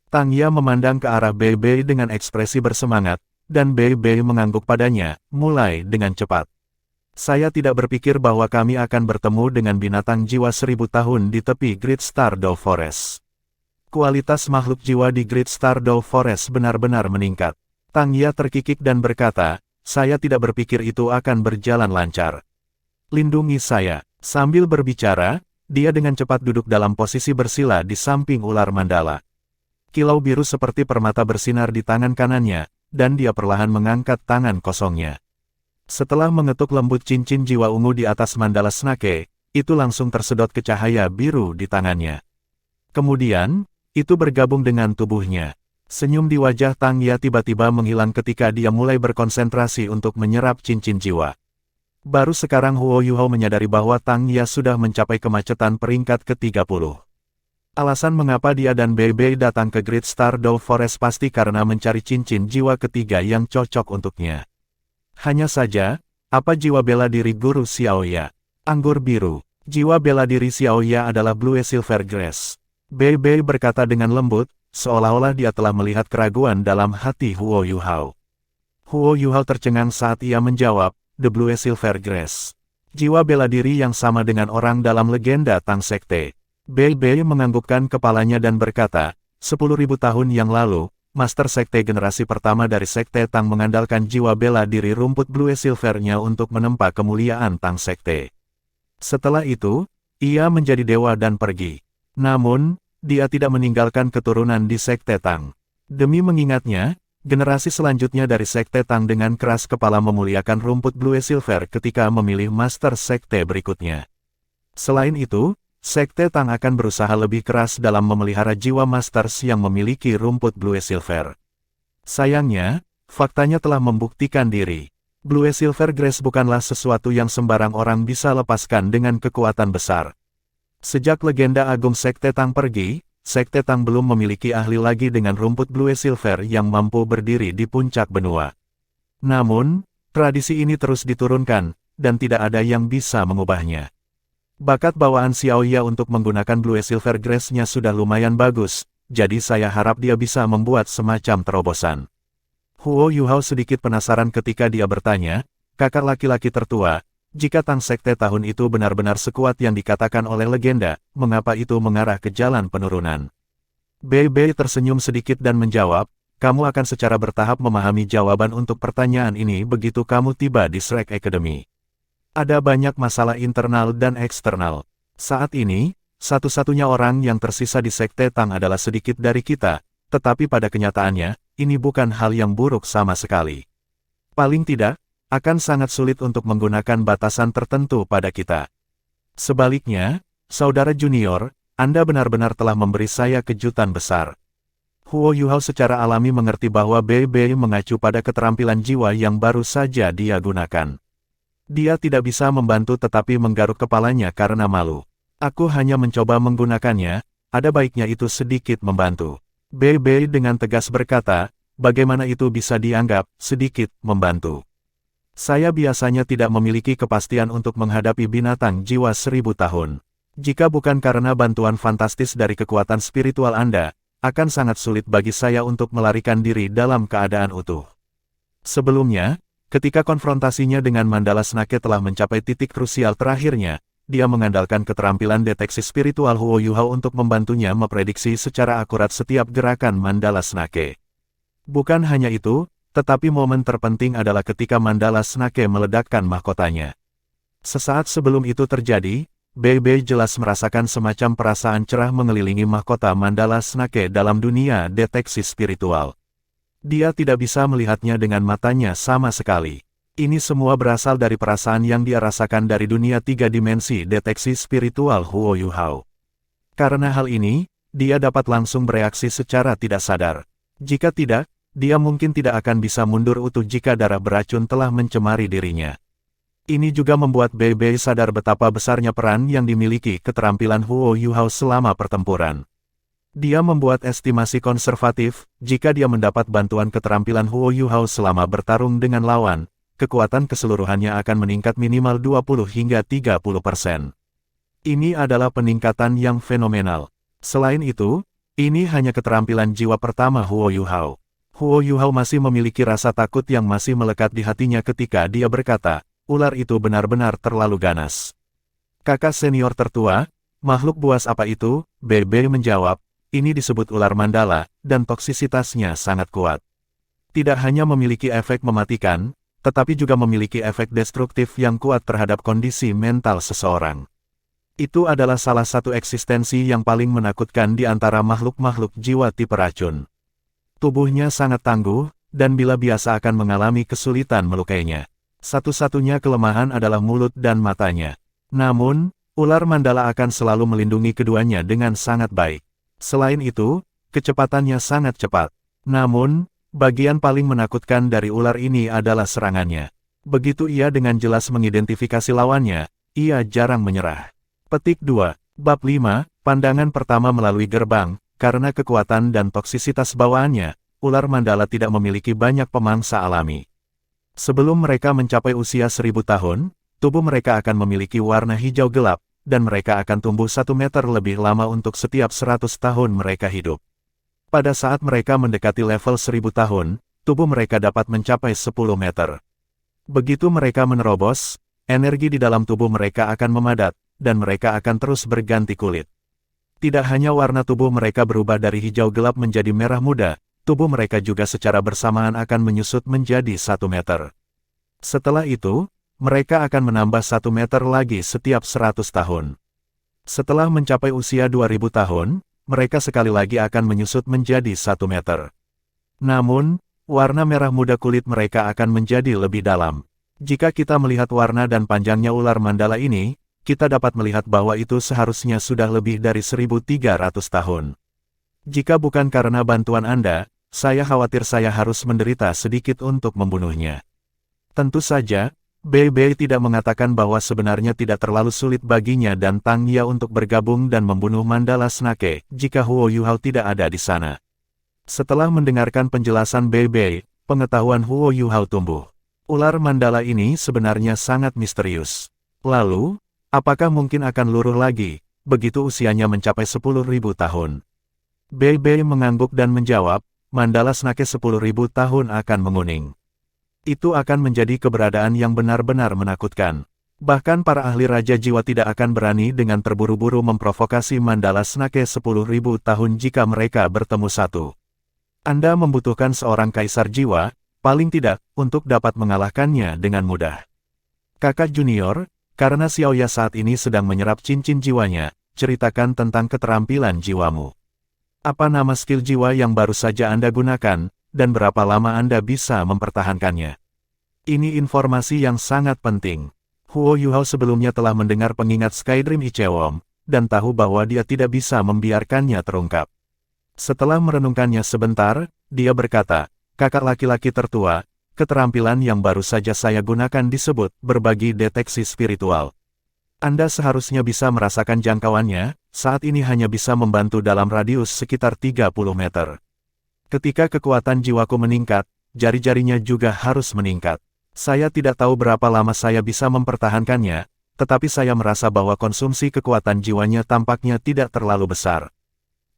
Tang Ya memandang ke arah BB dengan ekspresi bersemangat, dan BB mengangguk padanya, mulai dengan cepat. Saya tidak berpikir bahwa kami akan bertemu dengan binatang jiwa 1000 tahun di tepi Great Stardew Forest. Kualitas makhluk jiwa di Great Stardew Forest benar-benar meningkat. Tang Ya terkikik dan berkata, saya tidak berpikir itu akan berjalan lancar. Lindungi saya. Sambil berbicara, dia dengan cepat duduk dalam posisi bersila di samping ular mandala. Kilau biru seperti permata bersinar di tangan kanannya, dan dia perlahan mengangkat tangan kosongnya. Setelah mengetuk lembut cincin jiwa ungu di atas mandala snake, itu langsung tersedot ke cahaya biru di tangannya. Kemudian, itu bergabung dengan tubuhnya. Senyum di wajah Tang Ya tiba-tiba menghilang ketika dia mulai berkonsentrasi untuk menyerap cincin jiwa. Baru sekarang Huo Yuhao menyadari bahwa Tang Ya sudah mencapai kemacetan peringkat ke-30. Alasan mengapa dia dan BB datang ke Great Stardew Forest pasti karena mencari cincin jiwa ketiga yang cocok untuknya. Hanya saja, Apa jiwa bela diri Guru Xiaoya? Anggur biru. Jiwa bela diri Xiaoya adalah Blue Silver Grass. Bei Bei berkata dengan lembut, seolah-olah dia telah melihat keraguan dalam hati Huo Yuhao. Huo Yuhao tercengang saat ia menjawab, The Blue Silver Grass. Jiwa bela diri yang sama dengan orang dalam legenda Tang Sekte. Bei Bei menganggukkan kepalanya dan berkata, 10.000 tahun yang lalu, Master Sekte generasi pertama dari Sekte Tang mengandalkan jiwa bela diri rumput Blue Silver-nya untuk menempa kemuliaan Tang Sekte. Setelah itu, ia menjadi dewa dan pergi. Namun, dia tidak meninggalkan keturunan di Sekte Tang. Demi mengingatnya, generasi selanjutnya dari Sekte Tang dengan keras kepala memuliakan rumput Blue Silver ketika memilih Master Sekte berikutnya. Selain itu, Sekte Tang akan berusaha lebih keras dalam memelihara jiwa Masters yang memiliki rumput Blue Silver. Sayangnya, faktanya telah membuktikan diri. Blue Silver Grass bukanlah sesuatu yang sembarang orang bisa lepaskan dengan kekuatan besar. Sejak legenda agung Sekte Tang pergi, Sekte Tang belum memiliki ahli lagi dengan rumput Blue Silver yang mampu berdiri di puncak benua. Namun, tradisi ini terus diturunkan, dan tidak ada yang bisa mengubahnya. Bakat bawaan Xiaoya untuk menggunakan Blue Silver Grass-nya sudah lumayan bagus, jadi saya harap dia bisa membuat semacam terobosan. Huo Yuhao sedikit penasaran ketika dia bertanya, kakak laki-laki tertua, jika Tang Sekte tahun itu benar-benar sekuat yang dikatakan oleh legenda, mengapa itu mengarah ke jalan penurunan? Bei Bei tersenyum sedikit dan menjawab, kamu akan secara bertahap memahami jawaban untuk pertanyaan ini begitu kamu tiba di Shrek Academy. Ada banyak masalah internal dan eksternal. Saat ini, satu-satunya orang yang tersisa di Sekte Tang adalah sedikit dari kita, tetapi pada kenyataannya, ini bukan hal yang buruk sama sekali. Paling tidak, akan sangat sulit untuk menggunakan batasan tertentu pada kita. Sebaliknya, saudara junior, Anda benar-benar telah memberi saya kejutan besar. Huo Yuhao secara alami mengerti bahwa Bei Bei mengacu pada keterampilan jiwa yang baru saja dia gunakan. Dia tidak bisa membantu tetapi menggaruk kepalanya karena malu. Aku hanya mencoba menggunakannya, ada baiknya itu sedikit membantu. Bei Bei dengan tegas berkata, bagaimana itu bisa dianggap sedikit membantu? Saya biasanya tidak memiliki kepastian untuk menghadapi binatang jiwa 1000 tahun. Jika bukan karena bantuan fantastis dari kekuatan spiritual Anda, akan sangat sulit bagi saya untuk melarikan diri dalam keadaan utuh. Sebelumnya, ketika konfrontasinya dengan Mandala Snake telah mencapai titik krusial terakhirnya, dia mengandalkan keterampilan deteksi spiritual Huo Yuhao untuk membantunya memprediksi secara akurat setiap gerakan Mandala Snake. Bukan hanya itu, tetapi momen terpenting adalah ketika Mandala Snake meledakkan mahkotanya. Sesaat sebelum itu terjadi, Bei Bei jelas merasakan semacam perasaan cerah mengelilingi mahkota Mandala Snake dalam dunia deteksi spiritual. Dia tidak bisa melihatnya dengan matanya sama sekali. Ini semua berasal dari perasaan yang dia rasakan dari dunia 3 dimensi deteksi spiritual Huo Yuhao. Karena hal ini, dia dapat langsung bereaksi secara tidak sadar. Jika tidak, dia mungkin tidak akan bisa mundur utuh jika darah beracun telah mencemari dirinya. Ini juga membuat Bei Bei sadar betapa besarnya peran yang dimiliki keterampilan Huo Yuhao selama pertempuran. Dia membuat estimasi konservatif, jika dia mendapat bantuan keterampilan Huo Yuhao selama bertarung dengan lawan, kekuatan keseluruhannya akan meningkat minimal 20 hingga 30%. Ini adalah peningkatan yang fenomenal. Selain itu, ini hanya keterampilan jiwa pertama Huo Yuhao. Huo Yuhao masih memiliki rasa takut yang masih melekat di hatinya ketika dia berkata, ular itu benar-benar terlalu ganas. Kakak senior tertua, makhluk buas apa itu? Bei Bei menjawab, ini disebut ular mandala, dan toksisitasnya sangat kuat. Tidak hanya memiliki efek mematikan, tetapi juga memiliki efek destruktif yang kuat terhadap kondisi mental seseorang. Itu adalah salah satu eksistensi yang paling menakutkan di antara makhluk-makhluk jiwa tipe racun. Tubuhnya sangat tangguh, dan bila biasa akan mengalami kesulitan melukainya. Satu-satunya kelemahan adalah mulut dan matanya. Namun, ular mandala akan selalu melindungi keduanya dengan sangat baik. Selain itu, kecepatannya sangat cepat. Namun, bagian paling menakutkan dari ular ini adalah serangannya. Begitu ia dengan jelas mengidentifikasi lawannya, ia jarang menyerah. Petik 2. Bab 5, pandangan pertama melalui gerbang. Karena kekuatan dan toksisitas bawaannya, ular mandala tidak memiliki banyak pemangsa alami. Sebelum mereka mencapai usia 1000 tahun, tubuh mereka akan memiliki warna hijau gelap, dan mereka akan tumbuh 1 meter lebih lama untuk setiap 100 tahun mereka hidup. Pada saat mereka mendekati level 1000 tahun, tubuh mereka dapat mencapai 10 meter. Begitu mereka menerobos, energi di dalam tubuh mereka akan memadat, dan mereka akan terus berganti kulit. Tidak hanya warna tubuh mereka berubah dari hijau gelap menjadi merah muda, tubuh mereka juga secara bersamaan akan menyusut menjadi 1 meter. Setelah itu, mereka akan menambah 1 meter lagi setiap 100 tahun. Setelah mencapai usia 2000 tahun, mereka sekali lagi akan menyusut menjadi 1 meter. Namun, warna merah muda kulit mereka akan menjadi lebih dalam. Jika kita melihat warna dan panjangnya ular mandala ini, kita dapat melihat bahwa itu seharusnya sudah lebih dari 1300 tahun. Jika bukan karena bantuan Anda, saya khawatir saya harus menderita sedikit untuk membunuhnya. Tentu saja, Bei tidak mengatakan bahwa sebenarnya tidak terlalu sulit baginya dan Tang Ye untuk bergabung dan membunuh Mandala Snake jika Huo Yuhao tidak ada di sana. Setelah mendengarkan penjelasan Bei, pengetahuan Huo Yuhao tumbuh. Ular mandala ini sebenarnya sangat misterius. Lalu, apakah mungkin akan luruh lagi, begitu usianya mencapai 10.000 tahun? Bei mengangguk dan menjawab, Mandala Snake 10.000 tahun akan menguning. Itu akan menjadi keberadaan yang benar-benar menakutkan. Bahkan para ahli Raja Jiwa tidak akan berani dengan terburu-buru memprovokasi Mandala Snake 10.000 tahun jika mereka bertemu satu. Anda membutuhkan seorang kaisar jiwa, paling tidak, untuk dapat mengalahkannya dengan mudah. Kakak junior, karena Xiaoya saat ini sedang menyerap cincin jiwanya, ceritakan tentang keterampilan jiwamu. Apa nama skill jiwa yang baru saja Anda gunakan, dan berapa lama Anda bisa mempertahankannya? Ini informasi yang sangat penting. Huo Yuhao sebelumnya telah mendengar pengingat Skydream Ichewom, dan tahu bahwa dia tidak bisa membiarkannya terungkap. Setelah merenungkannya sebentar, dia berkata, kakak laki-laki tertua, keterampilan yang baru saja saya gunakan disebut berbagi deteksi spiritual. Anda seharusnya bisa merasakan jangkauannya, saat ini hanya bisa membantu dalam radius sekitar 30 meter. Ketika kekuatan jiwaku meningkat, jari-jarinya juga harus meningkat. Saya tidak tahu berapa lama saya bisa mempertahankannya, tetapi saya merasa bahwa konsumsi kekuatan jiwanya tampaknya tidak terlalu besar.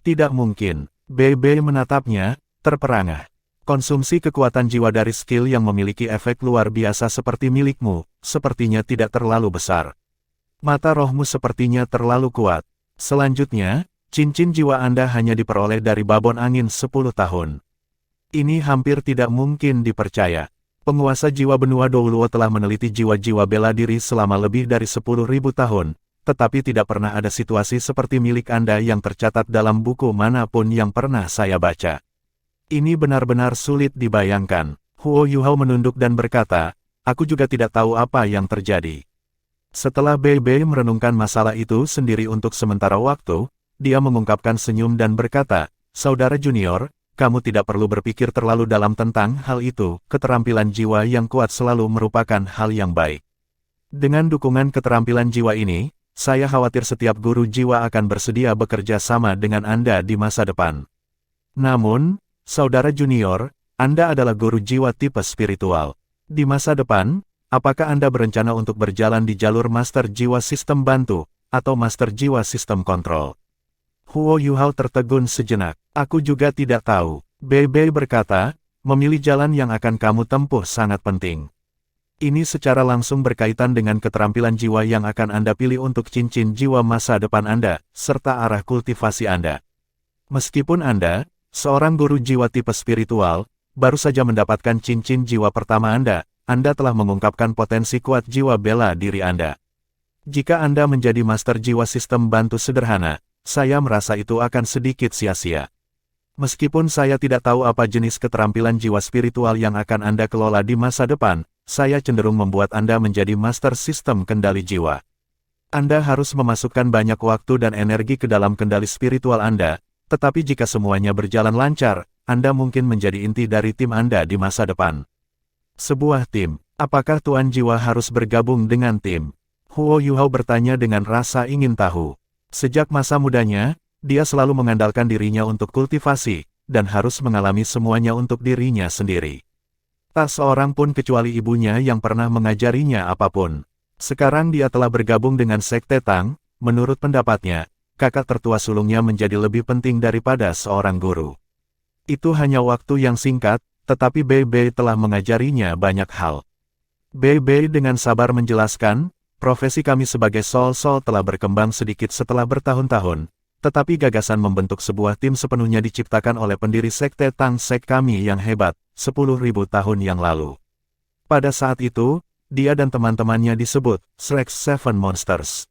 Tidak mungkin, Bei menatapnya, terperangah. Konsumsi kekuatan jiwa dari skill yang memiliki efek luar biasa seperti milikmu, sepertinya tidak terlalu besar. Mata rohmu sepertinya terlalu kuat. Selanjutnya, cincin jiwa Anda hanya diperoleh dari babon angin 10 tahun. Ini hampir tidak mungkin dipercaya. Penguasa jiwa benua Douluo telah meneliti jiwa-jiwa bela diri selama lebih dari 10.000 tahun, tetapi tidak pernah ada situasi seperti milik Anda yang tercatat dalam buku manapun yang pernah saya baca. Ini benar-benar sulit dibayangkan. Huo Yuhao menunduk dan berkata, aku juga tidak tahu apa yang terjadi. Setelah Bei merenungkan masalah itu sendiri untuk sementara waktu, dia mengungkapkan senyum dan berkata, saudara junior, kamu tidak perlu berpikir terlalu dalam tentang hal itu, keterampilan jiwa yang kuat selalu merupakan hal yang baik. Dengan dukungan keterampilan jiwa ini, saya khawatir setiap guru jiwa akan bersedia bekerja sama dengan Anda di masa depan. Namun, saudara junior, Anda adalah guru jiwa tipe spiritual. Di masa depan, apakah Anda berencana untuk berjalan di jalur Master Jiwa Sistem Bantu, atau Master Jiwa Sistem Kontrol? Huo Yuhao tertegun sejenak. Aku juga tidak tahu. Bei berkata, memilih jalan yang akan kamu tempuh sangat penting. Ini secara langsung berkaitan dengan keterampilan jiwa yang akan Anda pilih untuk cincin jiwa masa depan Anda, serta arah kultivasi Anda. Meskipun Anda, seorang guru jiwa tipe spiritual, baru saja mendapatkan cincin jiwa pertama Anda telah mengungkapkan potensi kuat jiwa bela diri Anda. Jika Anda menjadi master jiwa sistem bantu sederhana, saya merasa itu akan sedikit sia-sia. Meskipun saya tidak tahu apa jenis keterampilan jiwa spiritual yang akan Anda kelola di masa depan, saya cenderung membuat Anda menjadi master sistem kendali jiwa. Anda harus memasukkan banyak waktu dan energi ke dalam kendali spiritual Anda, tetapi jika semuanya berjalan lancar, Anda mungkin menjadi inti dari tim Anda di masa depan. Sebuah tim. Apakah Tuan Jiwa harus bergabung dengan tim? Huo Yuhao bertanya dengan rasa ingin tahu. Sejak masa mudanya, dia selalu mengandalkan dirinya untuk kultivasi, dan harus mengalami semuanya untuk dirinya sendiri. Tak seorang pun kecuali ibunya yang pernah mengajarinya apapun. Sekarang dia telah bergabung dengan Sekte Tang, menurut pendapatnya, kakak tertua sulungnya menjadi lebih penting daripada seorang guru. Itu hanya waktu yang singkat, tetapi Bei Bei telah mengajarinya banyak hal. Bei Bei dengan sabar menjelaskan, profesi kami sebagai Sol-Sol telah berkembang sedikit setelah bertahun-tahun, tetapi gagasan membentuk sebuah tim sepenuhnya diciptakan oleh pendiri Sekte Tang Sek kami yang hebat, 10.000 tahun yang lalu. Pada saat itu, dia dan teman-temannya disebut Shrek Seven Monsters.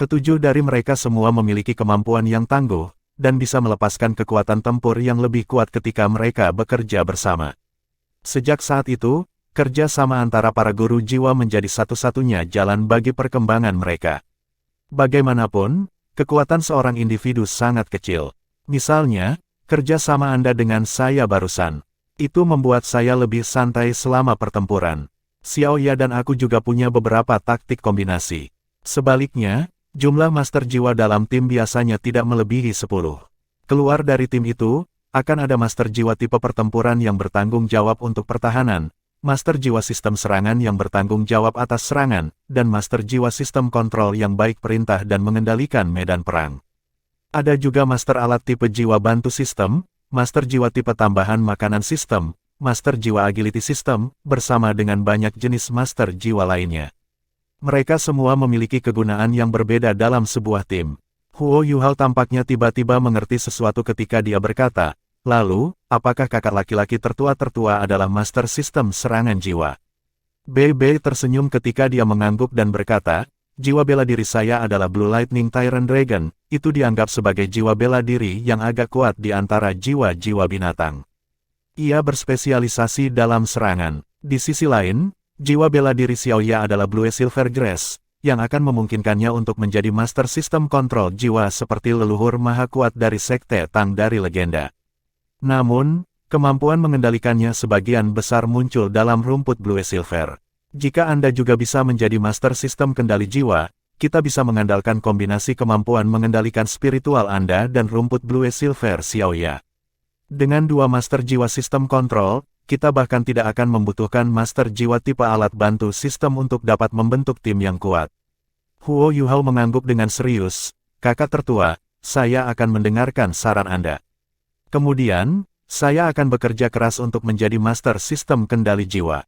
Ketujuh dari mereka semua memiliki kemampuan yang tangguh, dan bisa melepaskan kekuatan tempur yang lebih kuat ketika mereka bekerja bersama. Sejak saat itu, kerja sama antara para guru jiwa menjadi satu-satunya jalan bagi perkembangan mereka. Bagaimanapun, kekuatan seorang individu sangat kecil. Misalnya, kerja sama Anda dengan saya barusan. Itu membuat saya lebih santai selama pertempuran. Xiao Ya dan aku juga punya beberapa taktik kombinasi. Sebaliknya, jumlah master jiwa dalam tim biasanya tidak melebihi 10. Keluar dari tim itu, akan ada master jiwa tipe pertempuran yang bertanggung jawab untuk pertahanan, master jiwa sistem serangan yang bertanggung jawab atas serangan, dan master jiwa sistem kontrol yang baik perintah dan mengendalikan medan perang. Ada juga master alat tipe jiwa bantu sistem, master jiwa tipe tambahan makanan sistem, master jiwa agility sistem, bersama dengan banyak jenis master jiwa lainnya. Mereka semua memiliki kegunaan yang berbeda dalam sebuah tim. Huo Yuhao tampaknya tiba-tiba mengerti sesuatu ketika dia berkata, lalu, apakah kakak laki-laki tertua-tertua adalah master sistem serangan jiwa? Bei Bei tersenyum ketika dia mengangguk dan berkata, jiwa bela diri saya adalah Blue Lightning Tyrant Dragon, itu dianggap sebagai jiwa bela diri yang agak kuat di antara jiwa-jiwa binatang. Ia berspesialisasi dalam serangan. Di sisi lain, jiwa bela diri Xiao Ya adalah Blue Silver Grass, yang akan memungkinkannya untuk menjadi master sistem kontrol jiwa seperti leluhur maha kuat dari Sekte Tang dari legenda. Namun, kemampuan mengendalikannya sebagian besar muncul dalam rumput Blue Silver. Jika Anda juga bisa menjadi master sistem kendali jiwa, kita bisa mengandalkan kombinasi kemampuan mengendalikan spiritual Anda dan rumput Blue Silver Xiao Ya. Dengan dua master jiwa sistem kontrol, kita bahkan tidak akan membutuhkan master jiwa tipe alat bantu sistem untuk dapat membentuk tim yang kuat. Huo Yuhao mengangguk dengan serius, kakak tertua, saya akan mendengarkan saran Anda. Kemudian, saya akan bekerja keras untuk menjadi master sistem kendali jiwa.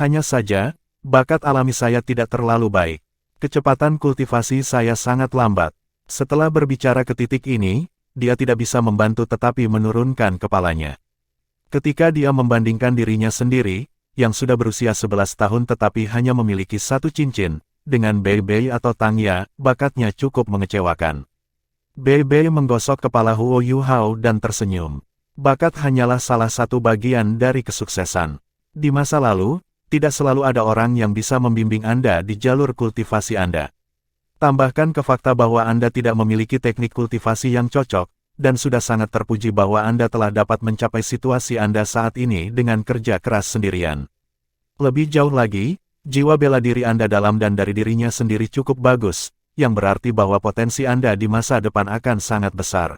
Hanya saja, bakat alami saya tidak terlalu baik. Kecepatan kultivasi saya sangat lambat. Setelah berbicara ke titik ini, dia tidak bisa membantu tetapi menurunkan kepalanya. Ketika dia membandingkan dirinya sendiri, yang sudah berusia 11 tahun tetapi hanya memiliki satu cincin, dengan Bei Bei atau Tang Ya, bakatnya cukup mengecewakan. Bei Bei menggosok kepala Huo Yuhao dan tersenyum. Bakat hanyalah salah satu bagian dari kesuksesan. Di masa lalu, tidak selalu ada orang yang bisa membimbing Anda di jalur kultivasi Anda. Tambahkan ke fakta bahwa Anda tidak memiliki teknik kultivasi yang cocok, dan sudah sangat terpuji bahwa Anda telah dapat mencapai situasi Anda saat ini dengan kerja keras sendirian. Lebih jauh lagi, jiwa bela diri Anda dalam dan dari dirinya sendiri cukup bagus, yang berarti bahwa potensi Anda di masa depan akan sangat besar.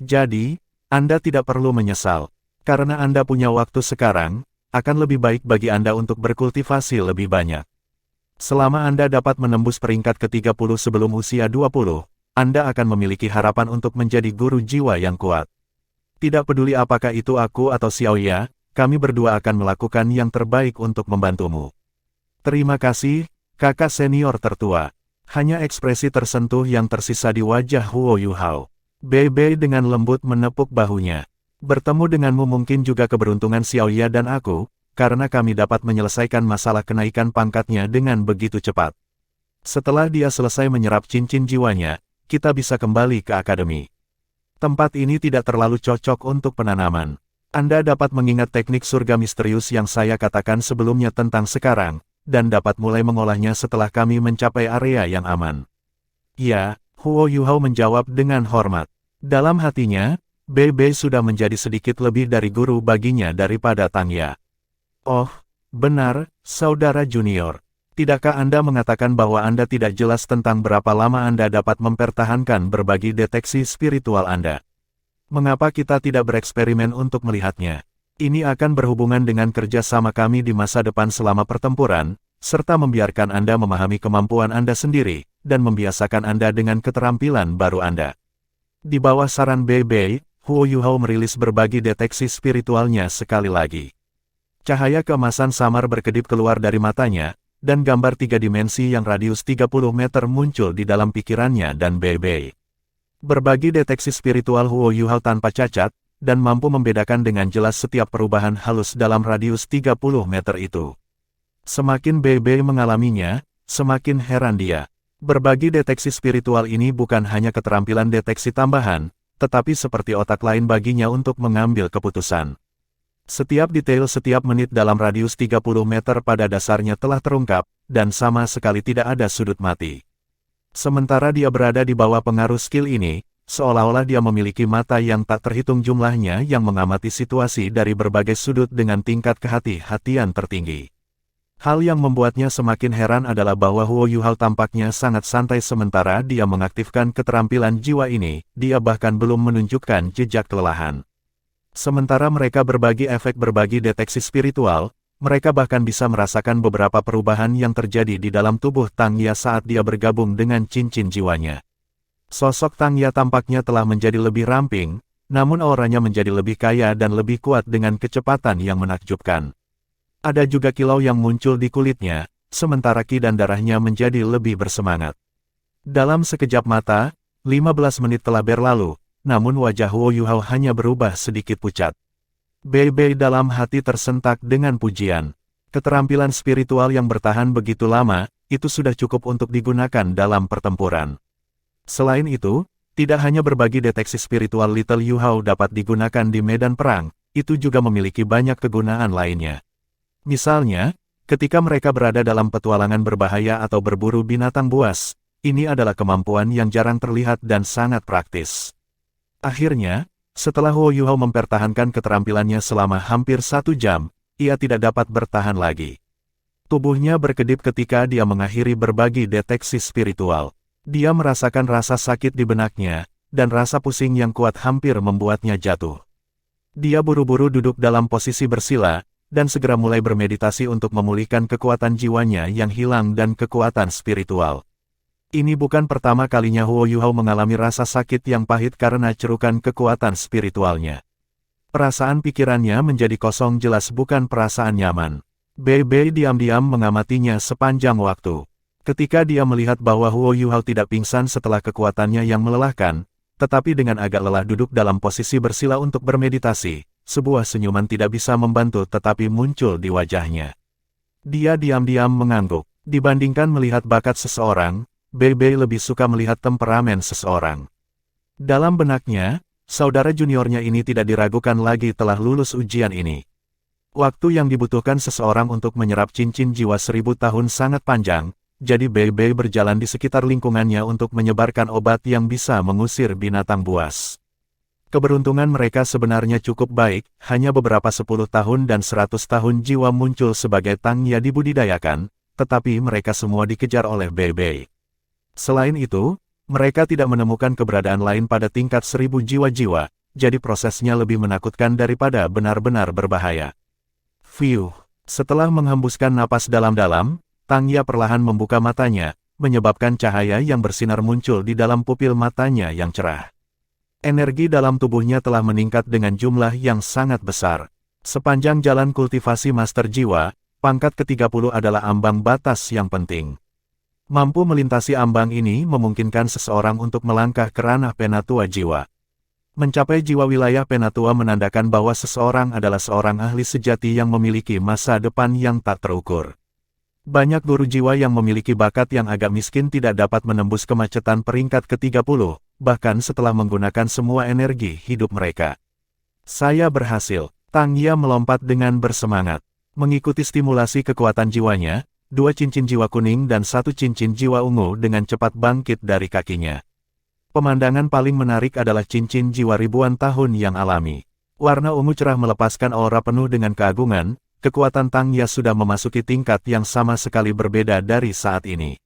Jadi, Anda tidak perlu menyesal. Karena Anda punya waktu sekarang, akan lebih baik bagi Anda untuk berkultivasi lebih banyak. Selama Anda dapat menembus peringkat ke-30 sebelum usia 20, Anda akan memiliki harapan untuk menjadi guru jiwa yang kuat. Tidak peduli apakah itu aku atau Xiao Ya, kami berdua akan melakukan yang terbaik untuk membantumu. Terima kasih, kakak senior tertua. Hanya ekspresi tersentuh yang tersisa di wajah Huo Yuhao. Bei Bei dengan lembut menepuk bahunya. Bertemu denganmu mungkin juga keberuntungan Xiao Ya dan aku, karena kami dapat menyelesaikan masalah kenaikan pangkatnya dengan begitu cepat. Setelah dia selesai menyerap cincin jiwanya, kita bisa kembali ke akademi. Tempat ini tidak terlalu cocok untuk penanaman. Anda dapat mengingat teknik surga misterius yang saya katakan sebelumnya tentang sekarang, dan dapat mulai mengolahnya setelah kami mencapai area yang aman. Ya, Huo Yuhao menjawab dengan hormat. Dalam hatinya, Bei Bei sudah menjadi sedikit lebih dari guru baginya daripada Tang Ya. Oh, benar, saudara junior. Tidakkah Anda mengatakan bahwa Anda tidak jelas tentang berapa lama Anda dapat mempertahankan berbagi deteksi spiritual Anda? Mengapa kita tidak bereksperimen untuk melihatnya? Ini akan berhubungan dengan kerja sama kami di masa depan selama pertempuran, serta membiarkan Anda memahami kemampuan Anda sendiri, dan membiasakan Anda dengan keterampilan baru Anda. Di bawah saran Bei, Huo Yuhao merilis berbagi deteksi spiritualnya sekali lagi. Cahaya keemasan samar berkedip keluar dari matanya, dan gambar 3 dimensi yang radius 30 meter muncul di dalam pikirannya dan Bei. Berbagi deteksi spiritual Huo Yuhao tanpa cacat, dan mampu membedakan dengan jelas setiap perubahan halus dalam radius 30 meter itu. Semakin Bei mengalaminya, semakin heran dia. Berbagi deteksi spiritual ini bukan hanya keterampilan deteksi tambahan, tetapi seperti otak lain baginya untuk mengambil keputusan. Setiap detail setiap menit dalam radius 30 meter pada dasarnya telah terungkap, dan sama sekali tidak ada sudut mati. Sementara dia berada di bawah pengaruh skill ini, seolah-olah dia memiliki mata yang tak terhitung jumlahnya yang mengamati situasi dari berbagai sudut dengan tingkat kehati-hatian tertinggi. Hal yang membuatnya semakin heran adalah bahwa Huo Yuhao tampaknya sangat santai sementara dia mengaktifkan keterampilan jiwa ini, dia bahkan belum menunjukkan jejak kelelahan. Sementara mereka berbagi efek berbagi deteksi spiritual, mereka bahkan bisa merasakan beberapa perubahan yang terjadi di dalam tubuh Tang Ya saat dia bergabung dengan cincin jiwanya. Sosok Tang Ya tampaknya telah menjadi lebih ramping, namun auranya menjadi lebih kaya dan lebih kuat dengan kecepatan yang menakjubkan. Ada juga kilau yang muncul di kulitnya, sementara ki dan darahnya menjadi lebih bersemangat. Dalam sekejap mata, 15 menit telah berlalu, namun wajah Huo Yuhao hanya berubah sedikit pucat. Bei dalam hati tersentak dengan pujian. Keterampilan spiritual yang bertahan begitu lama, itu sudah cukup untuk digunakan dalam pertempuran. Selain itu, tidak hanya berbagi deteksi spiritual Little Yuhao dapat digunakan di medan perang, itu juga memiliki banyak kegunaan lainnya. Misalnya, ketika mereka berada dalam petualangan berbahaya atau berburu binatang buas, ini adalah kemampuan yang jarang terlihat dan sangat praktis. Akhirnya, setelah Huo Yuhao mempertahankan keterampilannya selama hampir 1 jam, ia tidak dapat bertahan lagi. Tubuhnya berkedip ketika dia mengakhiri berbagi deteksi spiritual. Dia merasakan rasa sakit di benaknya, dan rasa pusing yang kuat hampir membuatnya jatuh. Dia buru-buru duduk dalam posisi bersila, dan segera mulai bermeditasi untuk memulihkan kekuatan jiwanya yang hilang dan kekuatan spiritual. Ini bukan pertama kalinya Huo Yuhao mengalami rasa sakit yang pahit karena cerukan kekuatan spiritualnya. Perasaan pikirannya menjadi kosong jelas bukan perasaan nyaman. Bei diam-diam mengamatinya sepanjang waktu. Ketika dia melihat bahwa Huo Yuhao tidak pingsan setelah kekuatannya yang melelahkan, tetapi dengan agak lelah duduk dalam posisi bersila untuk bermeditasi, sebuah senyuman tidak bisa membantu tetapi muncul di wajahnya. Dia diam-diam mengangguk. Dibandingkan melihat bakat seseorang, Bei lebih suka melihat temperamen seseorang. Dalam benaknya, saudara juniornya ini tidak diragukan lagi telah lulus ujian ini. Waktu yang dibutuhkan seseorang untuk menyerap cincin jiwa 1000 tahun sangat panjang, jadi Bei berjalan di sekitar lingkungannya untuk menyebarkan obat yang bisa mengusir binatang buas. Keberuntungan mereka sebenarnya cukup baik, hanya beberapa 10 tahun dan 100 tahun jiwa muncul sebagai Tang Ya dibudidayakan, tetapi mereka semua dikejar oleh Bei. Selain itu, mereka tidak menemukan keberadaan lain pada tingkat 1000 jiwa-jiwa, jadi prosesnya lebih menakutkan daripada benar-benar berbahaya. Fiuh, setelah menghembuskan napas dalam-dalam, Tang Ya perlahan membuka matanya, menyebabkan cahaya yang bersinar muncul di dalam pupil matanya yang cerah. Energi dalam tubuhnya telah meningkat dengan jumlah yang sangat besar. Sepanjang jalan kultivasi Master Jiwa, pangkat ke-30 adalah ambang batas yang penting. Mampu melintasi ambang ini memungkinkan seseorang untuk melangkah ke ranah penatua jiwa. Mencapai jiwa wilayah penatua menandakan bahwa seseorang adalah seorang ahli sejati yang memiliki masa depan yang tak terukur. Banyak guru jiwa yang memiliki bakat yang agak miskin tidak dapat menembus kemacetan peringkat ke-30, bahkan setelah menggunakan semua energi hidup mereka. Saya berhasil. Tang Ya melompat dengan bersemangat. Mengikuti stimulasi kekuatan jiwanya, 2 cincin jiwa kuning dan 1 cincin jiwa ungu dengan cepat bangkit dari kakinya. Pemandangan paling menarik adalah cincin jiwa ribuan tahun yang alami. Warna ungu cerah melepaskan aura penuh dengan keagungan, kekuatan Tang Ya sudah memasuki tingkat yang sama sekali berbeda dari saat ini.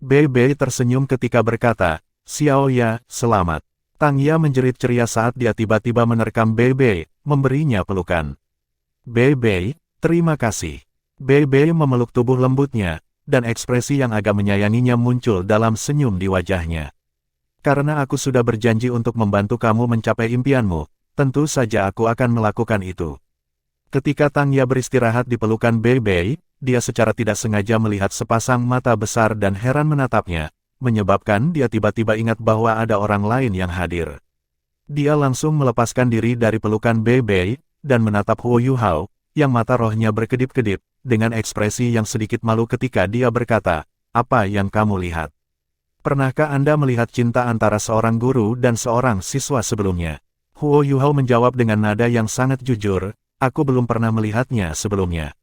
Bei tersenyum ketika berkata, "Xiao Ya, selamat." Tang Ya menjerit ceria saat dia tiba-tiba menerkam Bei, memberinya pelukan. Bei, terima kasih. Bei memeluk tubuh lembutnya, dan ekspresi yang agak menyayanginya muncul dalam senyum di wajahnya. Karena aku sudah berjanji untuk membantu kamu mencapai impianmu, tentu saja aku akan melakukan itu. Ketika Tang Ya beristirahat di pelukan Bei, dia secara tidak sengaja melihat sepasang mata besar dan heran menatapnya, menyebabkan dia tiba-tiba ingat bahwa ada orang lain yang hadir. Dia langsung melepaskan diri dari pelukan Bei, dan menatap Huo Yuhao, yang mata rohnya berkedip-kedip, dengan ekspresi yang sedikit malu ketika dia berkata, "Apa yang kamu lihat? Pernahkah Anda melihat cinta antara seorang guru dan seorang siswa sebelumnya?" Huo Yuhao menjawab dengan nada yang sangat jujur, "Aku belum pernah melihatnya sebelumnya."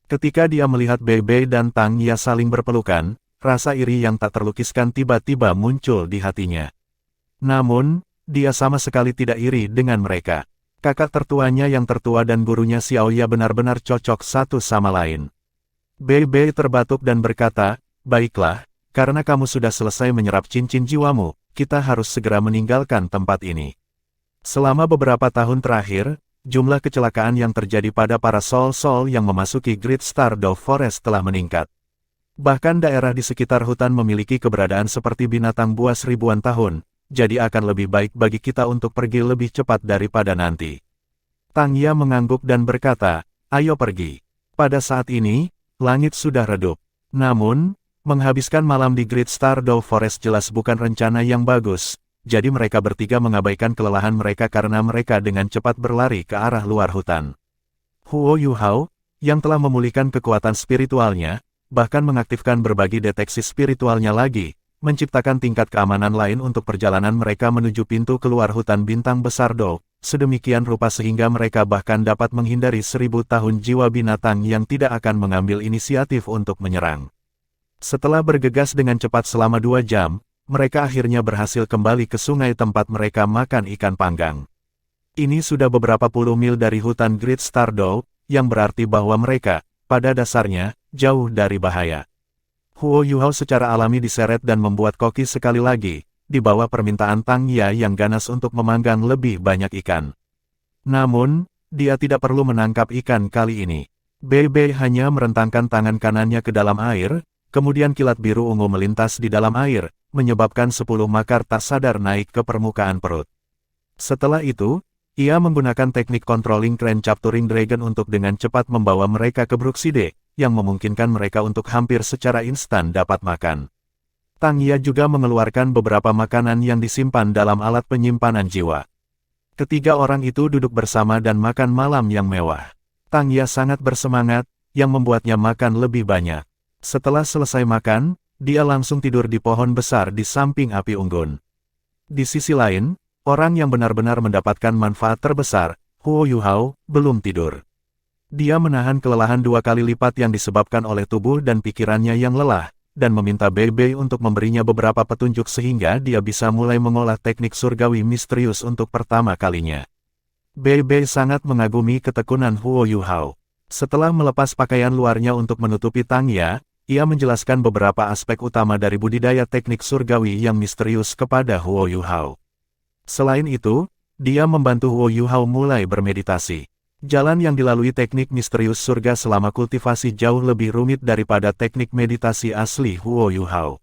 Ketika dia melihat Bei dan Tang Ya saling berpelukan, rasa iri yang tak terlukiskan tiba-tiba muncul di hatinya. Namun, dia sama sekali tidak iri dengan mereka. Kakak tertuanya yang tertua dan gurunya Xiaoya benar-benar cocok satu sama lain. Bei terbatuk dan berkata, "Baiklah, karena kamu sudah selesai menyerap cincin jiwamu, kita harus segera meninggalkan tempat ini." Selama beberapa tahun terakhir, jumlah kecelakaan yang terjadi pada para Soul yang memasuki Great Stardow Forest telah meningkat. Bahkan daerah di sekitar hutan memiliki keberadaan seperti binatang buas ribuan tahun, jadi akan lebih baik bagi kita untuk pergi lebih cepat daripada nanti. Tang Ya mengangguk dan berkata, "Ayo pergi." Pada saat ini, langit sudah redup. Namun, menghabiskan malam di Great Stardow Forest jelas bukan rencana yang bagus, jadi mereka bertiga mengabaikan kelelahan mereka karena mereka dengan cepat berlari ke arah luar hutan. Huo Yuhao, yang telah memulihkan kekuatan spiritualnya, bahkan mengaktifkan berbagai deteksi spiritualnya lagi, menciptakan tingkat keamanan lain untuk perjalanan mereka menuju pintu keluar hutan bintang besar Do, sedemikian rupa sehingga mereka bahkan dapat menghindari 1000 tahun jiwa binatang yang tidak akan mengambil inisiatif untuk menyerang. Setelah bergegas dengan cepat selama 2 jam, mereka akhirnya berhasil kembali ke sungai tempat mereka makan ikan panggang. Ini sudah beberapa puluh mil dari hutan Great Stardow, yang berarti bahwa mereka, pada dasarnya, jauh dari bahaya. Huo Yuhao secara alami diseret dan membuat koki sekali lagi, di bawah permintaan Tang Ya yang ganas untuk memanggang lebih banyak ikan. Namun, dia tidak perlu menangkap ikan kali ini. Bei hanya merentangkan tangan kanannya ke dalam air, kemudian kilat biru ungu melintas di dalam air, menyebabkan 10 makar tak sadar naik ke permukaan perut. Setelah itu, ia menggunakan teknik controlling crane capturing dragon untuk dengan cepat membawa mereka ke Brookside, yang memungkinkan mereka untuk hampir secara instan dapat makan. Tang Ya juga mengeluarkan beberapa makanan yang disimpan dalam alat penyimpanan jiwa. Ketiga orang itu duduk bersama dan makan malam yang mewah. Tang Ya sangat bersemangat, yang membuatnya makan lebih banyak. Setelah selesai makan, dia langsung tidur di pohon besar di samping api unggun. Di sisi lain, orang yang benar-benar mendapatkan manfaat terbesar, Huo Yuhao, belum tidur. Dia menahan kelelahan 2 kali lipat yang disebabkan oleh tubuh dan pikirannya yang lelah, dan meminta Bei untuk memberinya beberapa petunjuk sehingga dia bisa mulai mengolah teknik surgawi misterius untuk pertama kalinya. Bei sangat mengagumi ketekunan Huo Yuhao. Setelah melepas pakaian luarnya untuk menutupi Tang Ya, ia menjelaskan beberapa aspek utama dari budidaya teknik surgawi yang misterius kepada Huo Yuhao. Selain itu, dia membantu Huo Yuhao mulai bermeditasi. Jalan yang dilalui teknik misterius surga selama kultivasi jauh lebih rumit daripada teknik meditasi asli Huo Yuhao.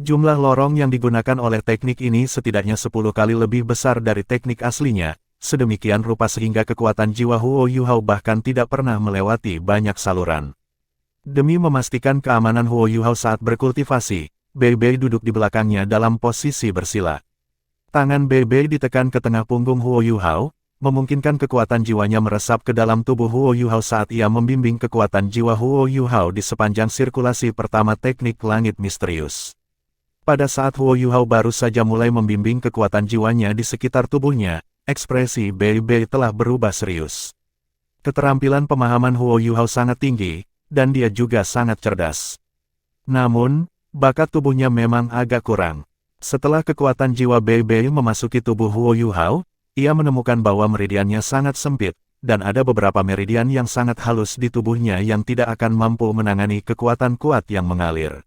Jumlah lorong yang digunakan oleh teknik ini setidaknya 10 kali lebih besar dari teknik aslinya, sedemikian rupa sehingga kekuatan jiwa Huo Yuhao bahkan tidak pernah melewati banyak saluran. Demi memastikan keamanan Huo Yuhao saat berkultivasi, Bei duduk di belakangnya dalam posisi bersila. Tangan Bei ditekan ke tengah punggung Huo Yuhao, memungkinkan kekuatan jiwanya meresap ke dalam tubuh Huo Yuhao saat ia membimbing kekuatan jiwa Huo Yuhao di sepanjang sirkulasi pertama teknik langit misterius. Pada saat Huo Yuhao baru saja mulai membimbing kekuatan jiwanya di sekitar tubuhnya, ekspresi Bei telah berubah serius. Keterampilan pemahaman Huo Yuhao sangat tinggi, dan dia juga sangat cerdas. Namun, bakat tubuhnya memang agak kurang. Setelah kekuatan jiwa Bei memasuki tubuh Huo Yuhao, ia menemukan bahwa meridiannya sangat sempit, dan ada beberapa meridian yang sangat halus di tubuhnya yang tidak akan mampu menangani kekuatan kuat yang mengalir.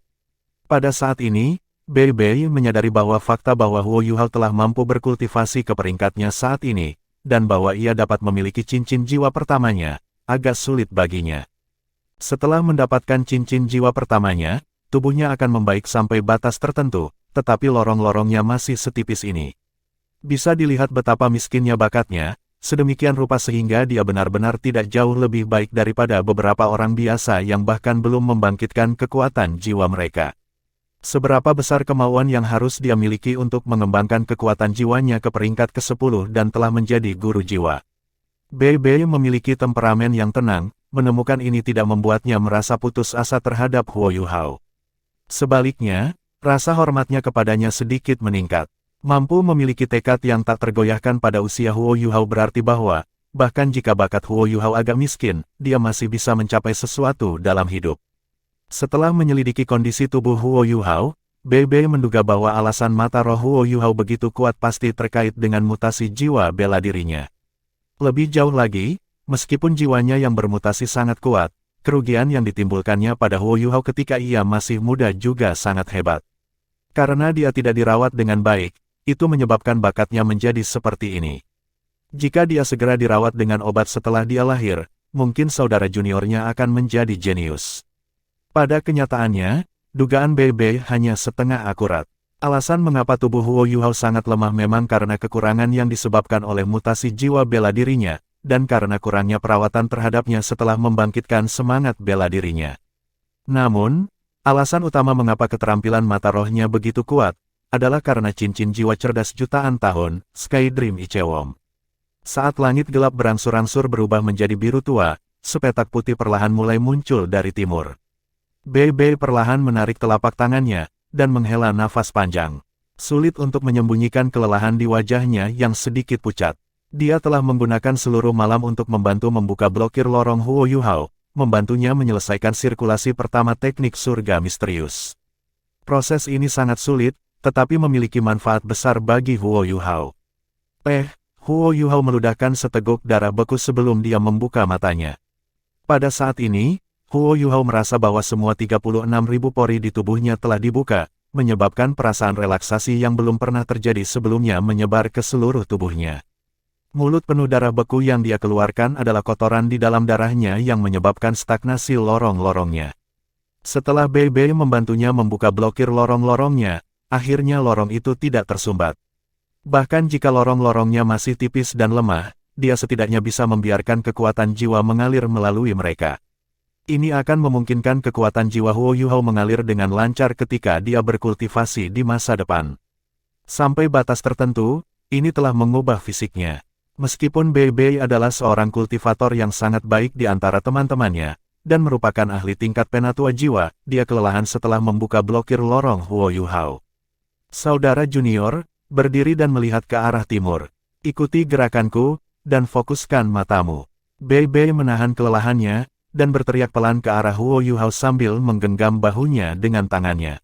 Pada saat ini, Bei menyadari bahwa fakta bahwa Huo Yuhao telah mampu berkultivasi ke peringkatnya saat ini, dan bahwa ia dapat memiliki cincin jiwa pertamanya, agak sulit baginya. Setelah mendapatkan cincin jiwa pertamanya, tubuhnya akan membaik sampai batas tertentu, tetapi lorong-lorongnya masih setipis ini. Bisa dilihat betapa miskinnya bakatnya, sedemikian rupa sehingga dia benar-benar tidak jauh lebih baik daripada beberapa orang biasa yang bahkan belum membangkitkan kekuatan jiwa mereka. Seberapa besar kemauan yang harus dia miliki untuk mengembangkan kekuatan jiwanya ke peringkat ke-10 dan telah menjadi guru jiwa. Bei memiliki temperamen yang tenang, menemukan ini tidak membuatnya merasa putus asa terhadap Huo Yuhao. Sebaliknya, rasa hormatnya kepadanya sedikit meningkat. Mampu memiliki tekad yang tak tergoyahkan pada usia Huo Yuhao berarti bahwa, bahkan jika bakat Huo Yuhao agak miskin, dia masih bisa mencapai sesuatu dalam hidup. Setelah menyelidiki kondisi tubuh Huo Yuhao, Bei menduga bahwa alasan mata roh Huo Yuhao begitu kuat pasti terkait dengan mutasi jiwa bela dirinya. Lebih jauh lagi, meskipun jiwanya yang bermutasi sangat kuat, kerugian yang ditimbulkannya pada Huo Yuhao ketika ia masih muda juga sangat hebat. Karena dia tidak dirawat dengan baik, itu menyebabkan bakatnya menjadi seperti ini. Jika dia segera dirawat dengan obat setelah dia lahir, mungkin saudara juniornya akan menjadi jenius. Pada kenyataannya, dugaan Bei hanya setengah akurat. Alasan mengapa tubuh Huo Yuhao sangat lemah memang karena kekurangan yang disebabkan oleh mutasi jiwa bela dirinya, dan karena kurangnya perawatan terhadapnya setelah membangkitkan semangat bela dirinya. Namun, alasan utama mengapa keterampilan mata rohnya begitu kuat, adalah karena cincin jiwa cerdas jutaan tahun, Sky Dream Ichewom. Saat langit gelap berangsur-angsur berubah menjadi biru tua, sepetak putih perlahan mulai muncul dari timur. Bei perlahan menarik telapak tangannya, dan menghela nafas panjang. Sulit untuk menyembunyikan kelelahan di wajahnya yang sedikit pucat. Dia telah menggunakan seluruh malam untuk membantu membuka blokir lorong Huo Yuhao, membantunya menyelesaikan sirkulasi pertama teknik surga misterius. Proses ini sangat sulit, tetapi memiliki manfaat besar bagi Huo Yuhao. Huo Yuhao meludahkan seteguk darah beku sebelum dia membuka matanya. Pada saat ini, Huo Yuhao merasa bahwa semua 36.000 pori di tubuhnya telah dibuka, menyebabkan perasaan relaksasi yang belum pernah terjadi sebelumnya menyebar ke seluruh tubuhnya. Mulut penuh darah beku yang dia keluarkan adalah kotoran di dalam darahnya yang menyebabkan stagnasi lorong-lorongnya. Setelah Bei membantunya membuka blokir lorong-lorongnya, akhirnya lorong itu tidak tersumbat. Bahkan jika lorong-lorongnya masih tipis dan lemah, dia setidaknya bisa membiarkan kekuatan jiwa mengalir melalui mereka. Ini akan memungkinkan kekuatan jiwa Huo Yuhao mengalir dengan lancar ketika dia berkultivasi di masa depan. Sampai batas tertentu, ini telah mengubah fisiknya. Meskipun Bei adalah seorang kultivator yang sangat baik di antara teman-temannya, dan merupakan ahli tingkat penatua jiwa, dia kelelahan setelah membuka blokir lorong Huo Yuhao. Saudara junior, berdiri dan melihat ke arah timur. Ikuti gerakanku, dan fokuskan matamu. Bei menahan kelelahannya, dan berteriak pelan ke arah Huo Yuhao sambil menggenggam bahunya dengan tangannya.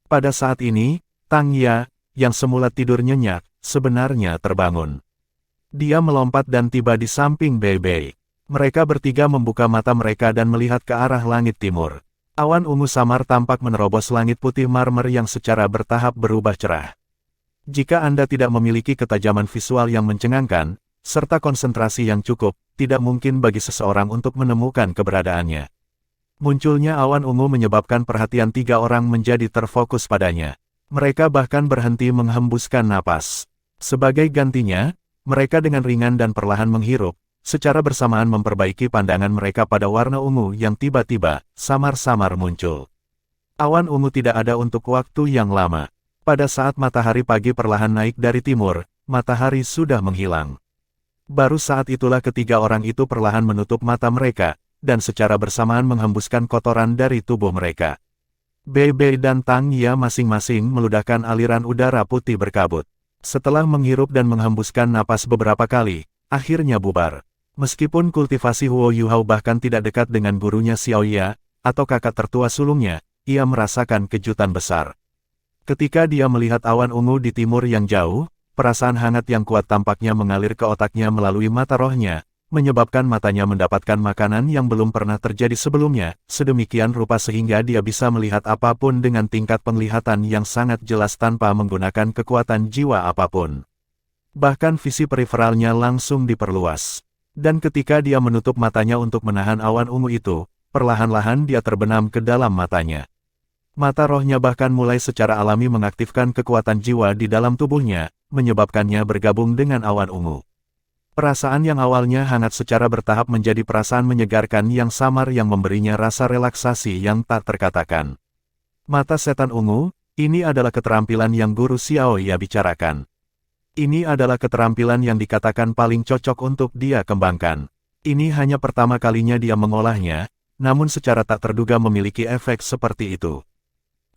Pada saat ini, Tang Ya, yang semula tidur nyenyak, sebenarnya terbangun. Dia melompat dan tiba di samping Bei. Mereka bertiga membuka mata mereka dan melihat ke arah langit timur. Awan ungu samar tampak menerobos langit putih marmer yang secara bertahap berubah cerah. Jika Anda tidak memiliki ketajaman visual yang mencengangkan, serta konsentrasi yang cukup, tidak mungkin bagi seseorang untuk menemukan keberadaannya. Munculnya awan ungu menyebabkan perhatian 3 orang menjadi terfokus padanya. Mereka bahkan berhenti menghembuskan napas. Sebagai gantinya, mereka dengan ringan dan perlahan menghirup, secara bersamaan memperbaiki pandangan mereka pada warna ungu yang tiba-tiba, samar-samar muncul. Awan ungu tidak ada untuk waktu yang lama. Pada saat matahari pagi perlahan naik dari timur, matahari sudah menghilang. Baru saat itulah ketiga orang itu perlahan menutup mata mereka, dan secara bersamaan menghembuskan kotoran dari tubuh mereka. Bei dan Tang Ya masing-masing meludahkan aliran udara putih berkabut. Setelah menghirup dan menghembuskan napas beberapa kali, akhirnya bubar. Meskipun kultivasi Huo Yuhao bahkan tidak dekat dengan gurunya Xiao Ya, atau kakak tertua sulungnya, ia merasakan kejutan besar. Ketika dia melihat awan ungu di timur yang jauh, perasaan hangat yang kuat tampaknya mengalir ke otaknya melalui mata rohnya, menyebabkan matanya mendapatkan makanan yang belum pernah terjadi sebelumnya, sedemikian rupa sehingga dia bisa melihat apapun dengan tingkat penglihatan yang sangat jelas tanpa menggunakan kekuatan jiwa apapun. Bahkan visi periferalnya langsung diperluas. Dan ketika dia menutup matanya untuk menahan awan ungu itu, perlahan-lahan dia terbenam ke dalam matanya. Mata rohnya bahkan mulai secara alami mengaktifkan kekuatan jiwa di dalam tubuhnya, menyebabkannya bergabung dengan awan ungu. Perasaan yang awalnya hangat secara bertahap menjadi perasaan menyegarkan yang samar yang memberinya rasa relaksasi yang tak terkatakan. Mata setan ungu, ini adalah keterampilan yang Guru Xiaoya bicarakan. Ini adalah keterampilan yang dikatakan paling cocok untuk dia kembangkan. Ini hanya pertama kalinya dia mengolahnya, namun secara tak terduga memiliki efek seperti itu.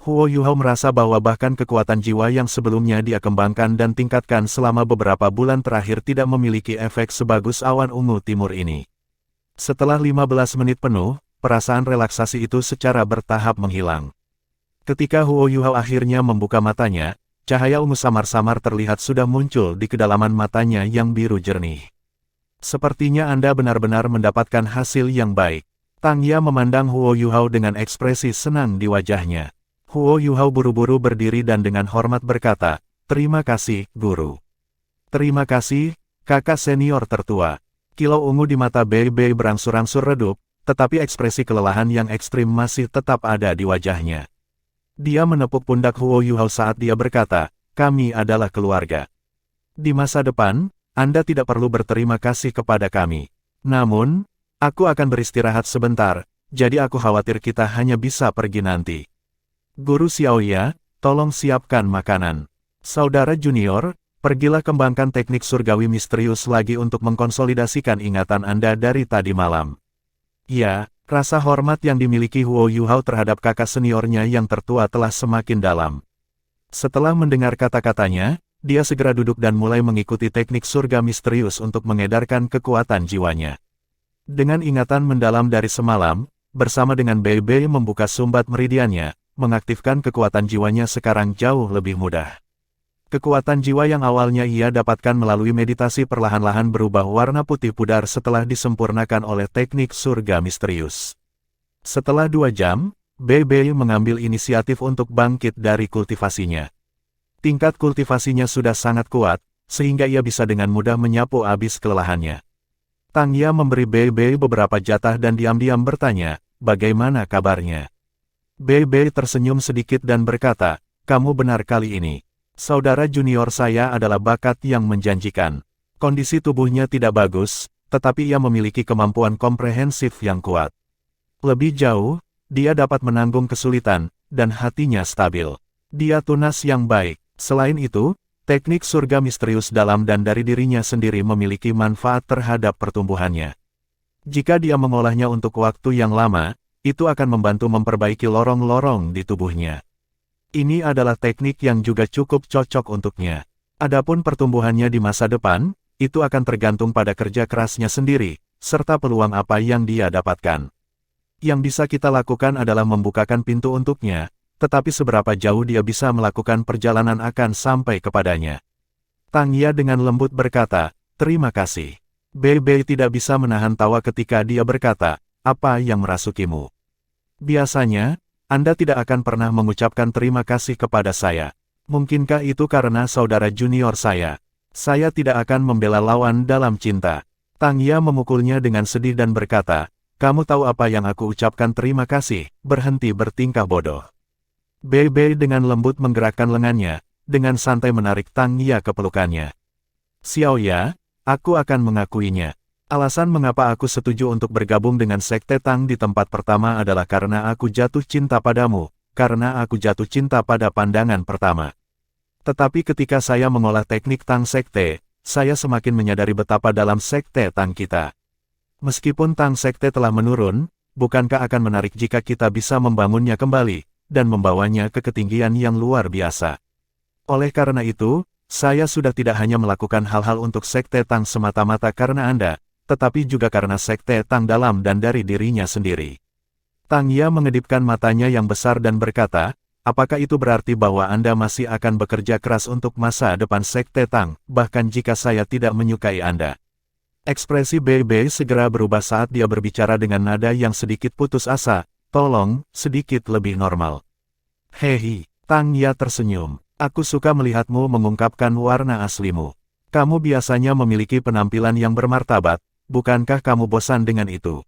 Huo Yuhao merasa bahwa bahkan kekuatan jiwa yang sebelumnya dia kembangkan dan tingkatkan selama beberapa bulan terakhir tidak memiliki efek sebagus awan ungu timur ini. Setelah 15 menit penuh, perasaan relaksasi itu secara bertahap menghilang. Ketika Huo Yuhao akhirnya membuka matanya, cahaya ungu samar-samar terlihat sudah muncul di kedalaman matanya yang biru jernih. Sepertinya Anda benar-benar mendapatkan hasil yang baik. Tang Ya memandang Huo Yuhao dengan ekspresi senang di wajahnya. Huo Yuhao buru-buru berdiri dan dengan hormat berkata, "Terima kasih, Guru." "Terima kasih, kakak senior tertua." Kilau ungu di mata Bei Bei berangsur-angsur redup, tetapi ekspresi kelelahan yang ekstrim masih tetap ada di wajahnya. Dia menepuk pundak Huo Yuhao saat dia berkata, "Kami adalah keluarga. Di masa depan, Anda tidak perlu berterima kasih kepada kami. Namun, aku akan beristirahat sebentar, jadi aku khawatir kita hanya bisa pergi nanti. Guru Xiaoya, tolong siapkan makanan. Saudara junior, pergilah kembangkan teknik surgawi misterius lagi untuk mengkonsolidasikan ingatan Anda dari tadi malam." Ya, rasa hormat yang dimiliki Huo Yuhao terhadap kakak seniornya yang tertua telah semakin dalam. Setelah mendengar kata-katanya, dia segera duduk dan mulai mengikuti teknik surga misterius untuk mengedarkan kekuatan jiwanya. Dengan ingatan mendalam dari semalam, bersama dengan Bei Bei membuka sumbat meridiannya, mengaktifkan kekuatan jiwanya sekarang jauh lebih mudah. Kekuatan jiwa yang awalnya ia dapatkan melalui meditasi perlahan-lahan berubah warna putih pudar setelah disempurnakan oleh teknik surga misterius. Setelah 2 jam, Bei Bei mengambil inisiatif untuk bangkit dari kultivasinya. Tingkat kultivasinya sudah sangat kuat, sehingga ia bisa dengan mudah menyapu habis kelelahannya. Tang Ya memberi Bei Bei beberapa jatah dan diam-diam bertanya, "Bagaimana kabarnya?" Bei Bei tersenyum sedikit dan berkata, "Kamu benar kali ini. Saudara junior saya adalah bakat yang menjanjikan. Kondisi tubuhnya tidak bagus, tetapi ia memiliki kemampuan komprehensif yang kuat. Lebih jauh, dia dapat menanggung kesulitan, dan hatinya stabil. Dia tunas yang baik. Selain itu, teknik surga misterius dalam dan dari dirinya sendiri memiliki manfaat terhadap pertumbuhannya. Jika dia mengolahnya untuk waktu yang lama, itu akan membantu memperbaiki lorong-lorong di tubuhnya. Ini adalah teknik yang juga cukup cocok untuknya. Adapun pertumbuhannya di masa depan, itu akan tergantung pada kerja kerasnya sendiri, serta peluang apa yang dia dapatkan. Yang bisa kita lakukan adalah membukakan pintu untuknya, tetapi seberapa jauh dia bisa melakukan perjalanan akan sampai kepadanya." Tang Ya dengan lembut berkata, "Terima kasih." Bei Bei tidak bisa menahan tawa ketika dia berkata, "Apa yang merasukimu? Biasanya, Anda tidak akan pernah mengucapkan terima kasih kepada saya. Mungkinkah itu karena saudara junior saya? Saya tidak akan membela lawan dalam cinta." Tang Ya memukulnya dengan sedih dan berkata, "Kamu tahu apa yang aku ucapkan terima kasih, berhenti bertingkah bodoh." Bei Bei dengan lembut menggerakkan lengannya, dengan santai menarik Tang Ya ke pelukannya. "Xiaoya, aku akan mengakuinya. Alasan mengapa aku setuju untuk bergabung dengan Sekte Tang di tempat pertama adalah karena aku jatuh cinta padamu, karena aku jatuh cinta pada pandangan pertama. Tetapi ketika saya mengolah teknik Tang Sekte, saya semakin menyadari betapa dalam Sekte Tang kita. Meskipun Tang Sekte telah menurun, bukankah akan menarik jika kita bisa membangunnya kembali, dan membawanya ke ketinggian yang luar biasa. Oleh karena itu, saya sudah tidak hanya melakukan hal-hal untuk Sekte Tang semata-mata karena Anda, tetapi juga karena Sekte Tang dalam dan dari dirinya sendiri." Tang Ya mengedipkan matanya yang besar dan berkata, "Apakah itu berarti bahwa Anda masih akan bekerja keras untuk masa depan Sekte Tang, bahkan jika saya tidak menyukai Anda?" Ekspresi Bei Bei segera berubah saat dia berbicara dengan nada yang sedikit putus asa, "Tolong, sedikit lebih normal." "Hehi," Tang Ya tersenyum, "aku suka melihatmu mengungkapkan warna aslimu. Kamu biasanya memiliki penampilan yang bermartabat, bukankah kamu bosan dengan itu?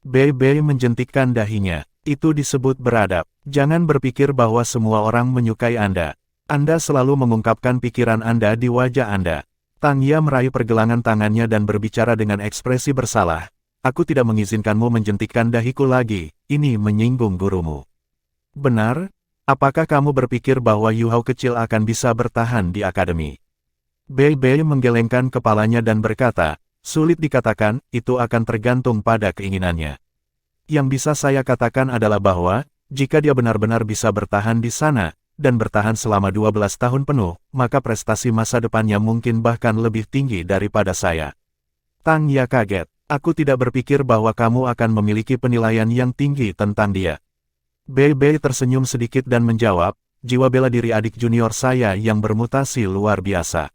Bei menjentikkan dahinya. Itu disebut beradab. Jangan berpikir bahwa semua orang menyukai Anda. Anda selalu mengungkapkan pikiran Anda di wajah Anda. Tang Ya meraih pergelangan tangannya dan berbicara dengan ekspresi bersalah. Aku tidak mengizinkanmu menjentikkan dahiku lagi, ini menyinggung gurumu. Benar? Apakah kamu berpikir bahwa Yu Hao kecil akan bisa bertahan di akademi? Bei menggelengkan kepalanya dan berkata, sulit dikatakan, itu akan tergantung pada keinginannya. Yang bisa saya katakan adalah bahwa, jika dia benar-benar bisa bertahan di sana, dan bertahan selama 12 tahun penuh, maka prestasi masa depannya mungkin bahkan lebih tinggi daripada saya. Tang Ya kaget. Aku tidak berpikir bahwa kamu akan memiliki penilaian yang tinggi tentang dia. Bei tersenyum sedikit dan menjawab, jiwa bela diri adik junior saya yang bermutasi luar biasa.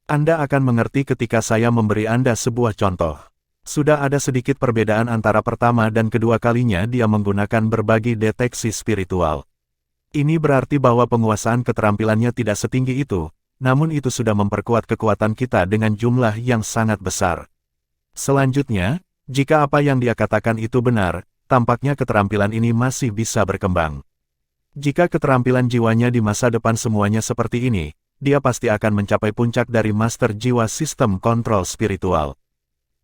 Anda akan mengerti ketika saya memberi Anda sebuah contoh. Sudah ada sedikit perbedaan antara pertama dan kedua kalinya dia menggunakan berbagi deteksi spiritual. Ini berarti bahwa penguasaan keterampilannya tidak setinggi itu, namun itu sudah memperkuat kekuatan kita dengan jumlah yang sangat besar. Selanjutnya, jika apa yang dia katakan itu benar, tampaknya keterampilan ini masih bisa berkembang. Jika keterampilan jiwanya di masa depan semuanya seperti ini, dia pasti akan mencapai puncak dari master jiwa sistem kontrol spiritual.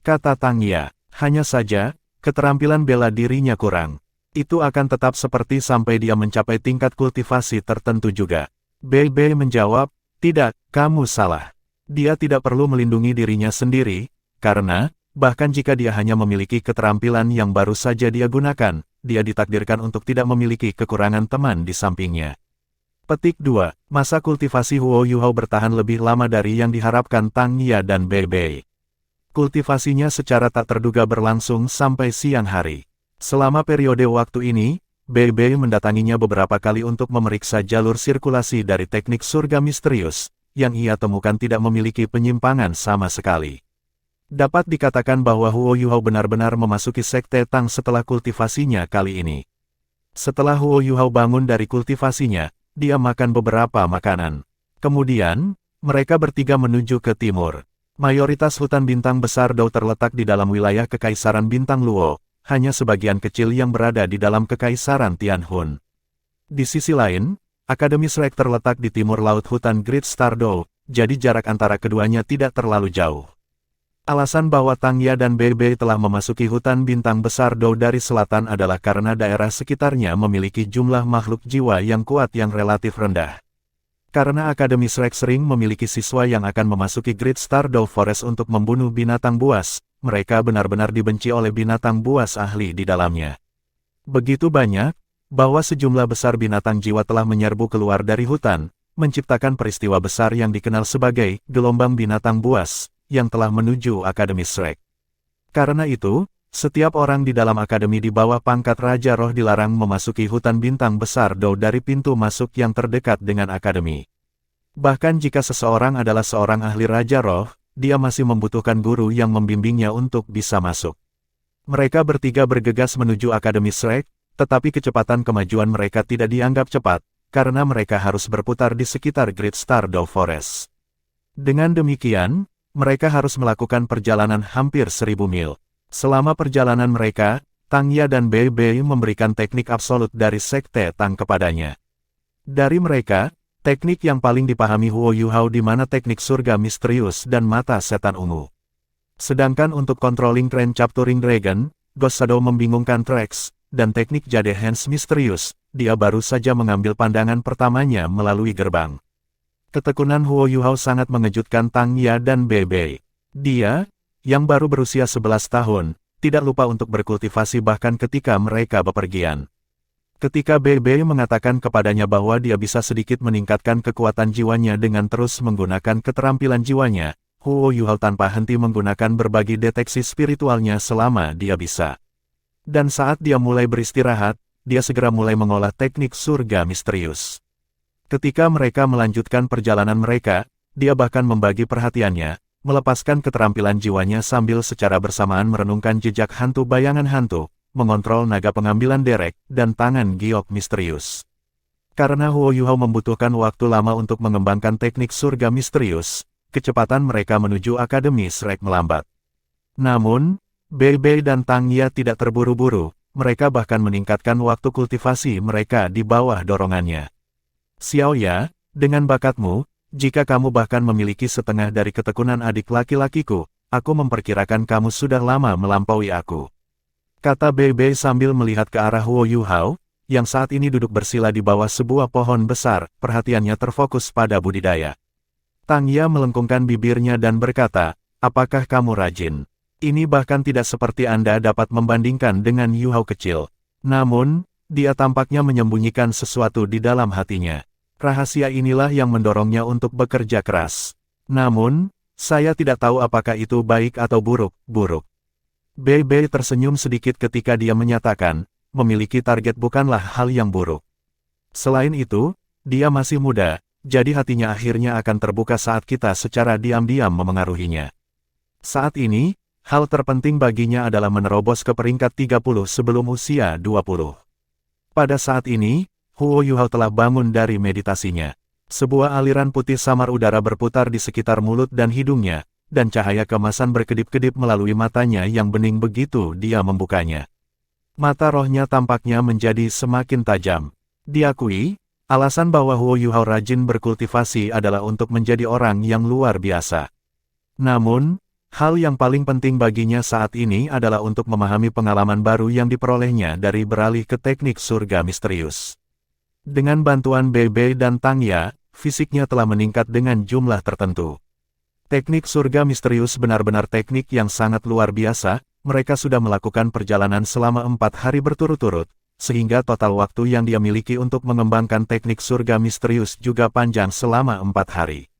Kata Tang Ya, hanya saja, keterampilan bela dirinya kurang. Itu akan tetap seperti sampai dia mencapai tingkat kultivasi tertentu juga. Bei menjawab, tidak, kamu salah. Dia tidak perlu melindungi dirinya sendiri, karena, bahkan jika dia hanya memiliki keterampilan yang baru saja dia gunakan, dia ditakdirkan untuk tidak memiliki kekurangan teman di sampingnya. Petik 2. Masa kultivasi Huo Yu Hao bertahan lebih lama dari yang diharapkan Tang Ya dan Bei. Kultivasinya secara tak terduga berlangsung sampai siang hari. Selama periode waktu ini, Bei mendatanginya beberapa kali untuk memeriksa jalur sirkulasi dari teknik surga misterius, yang ia temukan tidak memiliki penyimpangan sama sekali. Dapat dikatakan bahwa Huo Yu Hao benar-benar memasuki sekte Tang setelah kultivasinya kali ini. Setelah Huo Yu Hao bangun dari kultivasinya, dia makan beberapa makanan. Kemudian, mereka bertiga menuju ke timur. Mayoritas hutan bintang besar Dao terletak di dalam wilayah Kekaisaran Bintang Luo, hanya sebagian kecil yang berada di dalam Kekaisaran Tianhun. Di sisi lain, Akademi Shrek terletak di timur laut hutan Great Star Dao, jadi jarak antara keduanya tidak terlalu jauh. Alasan bahwa Tang Ya dan Bei telah memasuki hutan bintang besar Dao dari selatan adalah karena daerah sekitarnya memiliki jumlah makhluk jiwa yang kuat yang relatif rendah. Karena Akademi Shrek sering memiliki siswa yang akan memasuki Great Star Dao Forest untuk membunuh binatang buas, mereka benar-benar dibenci oleh binatang buas ahli di dalamnya. Begitu banyak, bahwa sejumlah besar binatang jiwa telah menyerbu keluar dari hutan, menciptakan peristiwa besar yang dikenal sebagai gelombang binatang buas, yang telah menuju Akademi Shrek. Karena itu, setiap orang di dalam akademi di bawah pangkat Raja Roh dilarang memasuki hutan bintang besar Dao dari pintu masuk yang terdekat dengan akademi. Bahkan jika seseorang adalah seorang ahli Raja Roh, dia masih membutuhkan guru yang membimbingnya untuk bisa masuk. Mereka bertiga bergegas menuju Akademi Shrek, tetapi kecepatan kemajuan mereka tidak dianggap cepat, karena mereka harus berputar di sekitar Great Star Dao Forest. Dengan demikian, mereka harus melakukan perjalanan hampir 1000 mil. Selama perjalanan mereka, Tang Ya dan Bei memberikan teknik absolut dari Sekte Tang kepadanya. Dari mereka, teknik yang paling dipahami Huo Yu Hao di mana teknik surga misterius dan mata setan ungu. Sedangkan untuk controlling train capturing dragon, Ghost Shadow membingungkan Trex, dan teknik Jade Hands misterius, dia baru saja mengambil pandangan pertamanya melalui gerbang. Ketekunan Huo Yu Hao sangat mengejutkan Tang Ya dan Bei. Dia, yang baru berusia 11 tahun, tidak lupa untuk berkultivasi bahkan ketika mereka bepergian. Ketika Bei mengatakan kepadanya bahwa dia bisa sedikit meningkatkan kekuatan jiwanya dengan terus menggunakan keterampilan jiwanya, Huo Yu Hao tanpa henti menggunakan berbagi deteksi spiritualnya selama dia bisa. Dan saat dia mulai beristirahat, dia segera mulai mengolah teknik surga misterius. Ketika mereka melanjutkan perjalanan mereka, dia bahkan membagi perhatiannya, melepaskan keterampilan jiwanya sambil secara bersamaan merenungkan jejak hantu bayangan hantu, mengontrol naga pengambilan derek, dan tangan giok misterius. Karena Huo Yu Hao membutuhkan waktu lama untuk mengembangkan teknik surga misterius, kecepatan mereka menuju Akademi Shrek melambat. Namun, Bei Bei dan Tang Ya tidak terburu-buru, mereka bahkan meningkatkan waktu kultivasi mereka di bawah dorongannya. Xiao Ya, dengan bakatmu, jika kamu bahkan memiliki setengah dari ketekunan adik laki-lakiku, aku memperkirakan kamu sudah lama melampaui aku. Kata Bei Bei sambil melihat ke arah Huo Yuhao, yang saat ini duduk bersila di bawah sebuah pohon besar, perhatiannya terfokus pada budidaya. Tang Ya melengkungkan bibirnya dan berkata, apakah kamu rajin? Ini bahkan tidak seperti Anda dapat membandingkan dengan Yuhao kecil. Namun, dia tampaknya menyembunyikan sesuatu di dalam hatinya. Rahasia inilah yang mendorongnya untuk bekerja keras. Namun, saya tidak tahu apakah itu baik atau buruk. Bei Bei tersenyum sedikit ketika dia menyatakan, memiliki target bukanlah hal yang buruk. Selain itu, dia masih muda, jadi hatinya akhirnya akan terbuka saat kita secara diam-diam memengaruhinya. Saat ini, hal terpenting baginya adalah menerobos ke peringkat 30 sebelum usia 20. Pada saat ini, Huo Yuhao telah bangun dari meditasinya. Sebuah aliran putih samar udara berputar di sekitar mulut dan hidungnya, dan cahaya keemasan berkedip-kedip melalui matanya yang bening begitu dia membukanya. Mata rohnya tampaknya menjadi semakin tajam. Diakui, alasan bahwa Huo Yuhao rajin berkultivasi adalah untuk menjadi orang yang luar biasa. Namun, hal yang paling penting baginya saat ini adalah untuk memahami pengalaman baru yang diperolehnya dari beralih ke teknik surga misterius. Dengan bantuan Bei Bei dan Tang Ya, fisiknya telah meningkat dengan jumlah tertentu. Teknik surga misterius benar-benar teknik yang sangat luar biasa, mereka sudah melakukan perjalanan selama 4 hari berturut-turut, sehingga total waktu yang dia miliki untuk mengembangkan teknik surga misterius juga panjang selama 4 hari.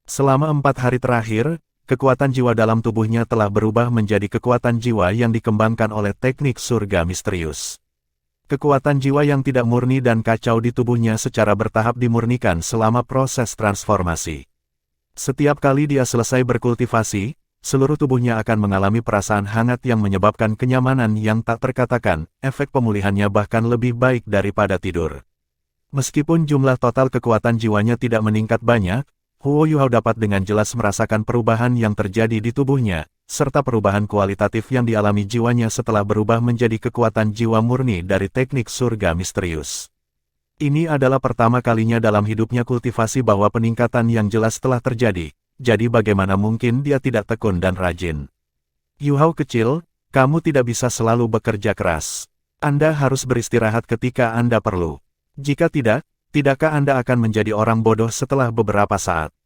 Selama 4 hari terakhir, kekuatan jiwa dalam tubuhnya telah berubah menjadi kekuatan jiwa yang dikembangkan oleh teknik surga misterius. Kekuatan jiwa yang tidak murni dan kacau di tubuhnya secara bertahap dimurnikan selama proses transformasi. Setiap kali dia selesai berkultivasi, seluruh tubuhnya akan mengalami perasaan hangat yang menyebabkan kenyamanan yang tak terkatakan, efek pemulihannya bahkan lebih baik daripada tidur. Meskipun jumlah total kekuatan jiwanya tidak meningkat banyak, Huo Yuhao dapat dengan jelas merasakan perubahan yang terjadi di tubuhnya, serta perubahan kualitatif yang dialami jiwanya setelah berubah menjadi kekuatan jiwa murni dari teknik surga misterius. Ini adalah pertama kalinya dalam hidupnya kultivasi bahwa peningkatan yang jelas telah terjadi, jadi bagaimana mungkin dia tidak tekun dan rajin. Yuhao kecil, kamu tidak bisa selalu bekerja keras. Anda harus beristirahat ketika Anda perlu. Jika tidak, tidakkah Anda akan menjadi orang bodoh setelah beberapa saat?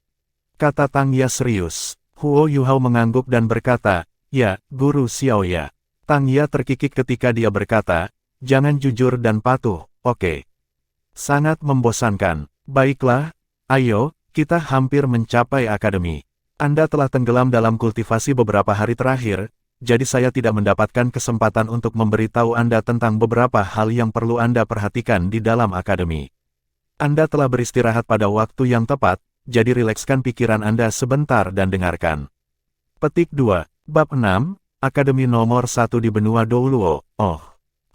Kata Tang Ya serius. Huo Yuhao mengangguk dan berkata, ya, Guru Xiao Ya. Tang Ya terkikik ketika dia berkata, jangan jujur dan patuh, oke. Sangat membosankan. Baiklah, ayo, kita hampir mencapai akademi. Anda telah tenggelam dalam kultivasi beberapa hari terakhir, jadi saya tidak mendapatkan kesempatan untuk memberitahu Anda tentang beberapa hal yang perlu Anda perhatikan di dalam akademi. Anda telah beristirahat pada waktu yang tepat, jadi rilekskan pikiran Anda sebentar dan dengarkan. Petik 2, Bab 6, Akademi nomor 1 di benua Douluo. Oh,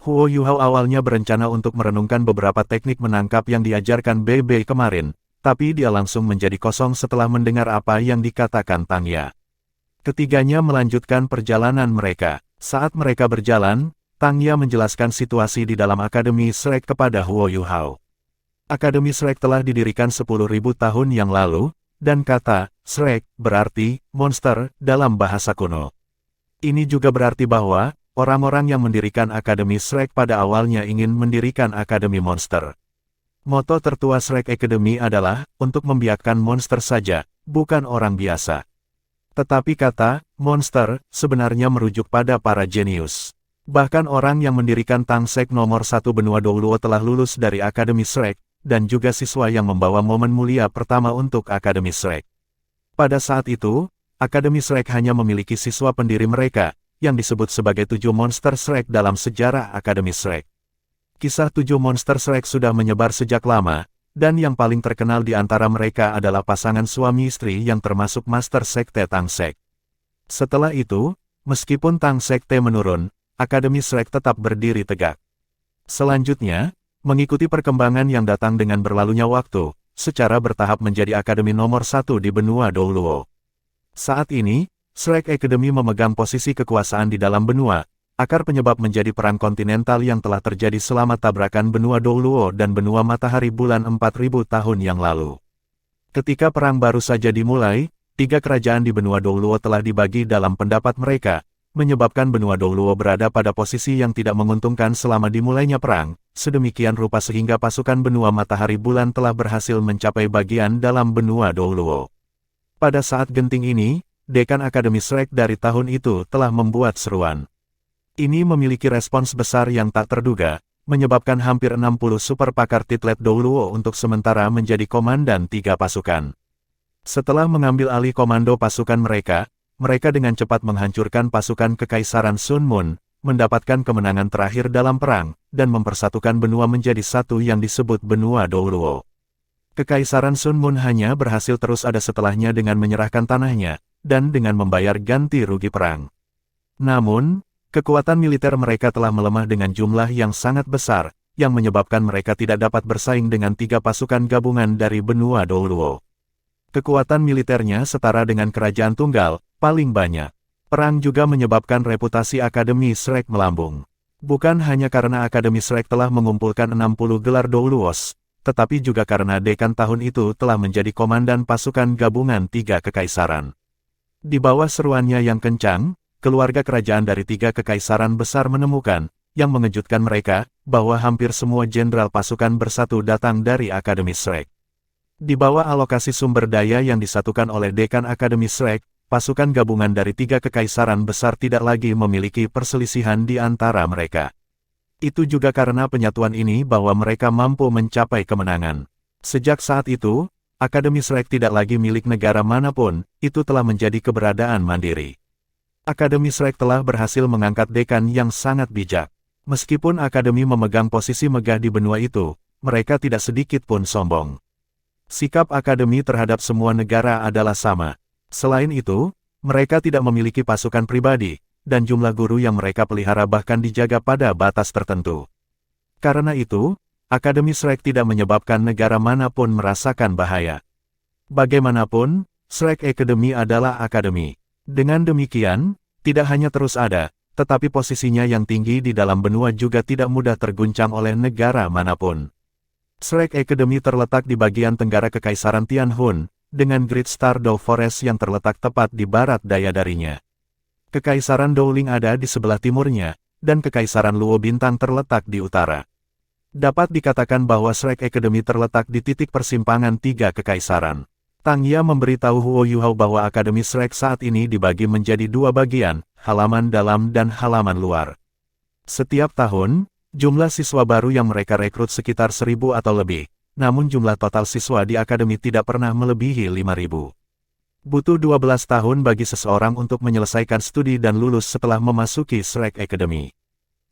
Huo Yuhao awalnya berencana untuk merenungkan beberapa teknik menangkap yang diajarkan Bei Bei kemarin, tapi dia langsung menjadi kosong setelah mendengar apa yang dikatakan Tang Ya. Ketiganya melanjutkan perjalanan mereka. Saat mereka berjalan, Tang Ya menjelaskan situasi di dalam Akademi Shrek kepada Huo Yuhao. Akademi Shrek telah didirikan 10.000 tahun yang lalu, dan kata Shrek berarti monster dalam bahasa kuno. Ini juga berarti bahwa orang-orang yang mendirikan Akademi Shrek pada awalnya ingin mendirikan Akademi Monster. Moto tertua Shrek Academy adalah untuk membiakkan monster saja, bukan orang biasa. Tetapi kata monster sebenarnya merujuk pada para jenius. Bahkan orang yang mendirikan Tangsek nomor 1 benua Douluo telah lulus dari Akademi Shrek, dan juga siswa yang membawa momen mulia pertama untuk Akademi Shrek. Pada saat itu, Akademi Shrek hanya memiliki siswa pendiri mereka, yang disebut sebagai 7 monster Shrek dalam sejarah Akademi Shrek. Kisah 7 monster Shrek sudah menyebar sejak lama, dan yang paling terkenal di antara mereka adalah pasangan suami istri yang termasuk Master Sekte Tangsek. Setelah itu, meskipun Tangsekte menurun, Akademi Shrek tetap berdiri tegak. Selanjutnya, mengikuti perkembangan yang datang dengan berlalunya waktu, secara bertahap menjadi Akademi nomor 1 di benua Douluo. Saat ini, Shrek Academy memegang posisi kekuasaan di dalam benua, akar penyebab menjadi perang kontinental yang telah terjadi selama tabrakan benua Douluo dan benua Matahari Bulan 4000 tahun yang lalu. Ketika perang baru saja dimulai, 3 kerajaan di benua Douluo telah dibagi dalam pendapat mereka, menyebabkan benua Douluo berada pada posisi yang tidak menguntungkan selama dimulainya perang, sedemikian rupa sehingga pasukan benua Matahari Bulan telah berhasil mencapai bagian dalam benua Douluo. Pada saat genting ini, Dekan Akademi Shrek dari tahun itu telah membuat seruan. Ini memiliki respons besar yang tak terduga, menyebabkan hampir 60 super pakar Titlet Douluo untuk sementara menjadi komandan 3 pasukan. Setelah mengambil alih komando pasukan mereka dengan cepat menghancurkan pasukan Kekaisaran Sun Moon, mendapatkan kemenangan terakhir dalam perang, dan mempersatukan benua menjadi satu yang disebut benua Douluo. Kekaisaran Sun Moon hanya berhasil terus ada setelahnya dengan menyerahkan tanahnya, dan dengan membayar ganti rugi perang. Namun, kekuatan militer mereka telah melemah dengan jumlah yang sangat besar, yang menyebabkan mereka tidak dapat bersaing dengan 3 pasukan gabungan dari benua Douluo. Kekuatan militernya setara dengan kerajaan tunggal, paling banyak. Perang juga menyebabkan reputasi Akademi Shrek melambung. Bukan hanya karena Akademi Shrek telah mengumpulkan 60 gelar Douluos, tetapi juga karena dekan tahun itu telah menjadi komandan pasukan gabungan 3 kekaisaran. Di bawah seruannya yang kencang, keluarga kerajaan dari 3 kekaisaran besar menemukan, yang mengejutkan mereka, bahwa hampir semua jenderal pasukan bersatu datang dari Akademi Shrek. Di bawah alokasi sumber daya yang disatukan oleh Dekan Akademi Shrek, pasukan gabungan dari 3 kekaisaran besar tidak lagi memiliki perselisihan di antara mereka. Itu juga karena penyatuan ini bahwa mereka mampu mencapai kemenangan. Sejak saat itu, Akademi Shrek tidak lagi milik negara manapun, itu telah menjadi keberadaan mandiri. Akademi Shrek telah berhasil mengangkat dekan yang sangat bijak. Meskipun Akademi memegang posisi megah di benua itu, mereka tidak sedikit pun sombong. Sikap Akademi terhadap semua negara adalah sama. Selain itu, mereka tidak memiliki pasukan pribadi, dan jumlah guru yang mereka pelihara bahkan dijaga pada batas tertentu. Karena itu, Akademi Shrek tidak menyebabkan negara manapun merasakan bahaya. Bagaimanapun, Shrek Academy adalah akademi. Dengan demikian, tidak hanya terus ada, tetapi posisinya yang tinggi di dalam benua juga tidak mudah terguncang oleh negara manapun. Shrek Academy terletak di bagian tenggara Kekaisaran Tianhun, dengan Great Star Dao Forest yang terletak tepat di barat daya darinya. Kekaisaran Dowling ada di sebelah timurnya, dan Kekaisaran Luo Bintang terletak di utara. Dapat dikatakan bahwa Shrek Academy terletak di titik persimpangan 3 kekaisaran. Tang Ya memberitahu Huo Yuhao bahwa Akademi Shrek saat ini dibagi menjadi 2 bagian, halaman dalam dan halaman luar. Setiap tahun, jumlah siswa baru yang mereka rekrut sekitar 1000 atau lebih, namun jumlah total siswa di Akademi tidak pernah melebihi 5000. Butuh 12 tahun bagi seseorang untuk menyelesaikan studi dan lulus setelah memasuki Shrek Academy.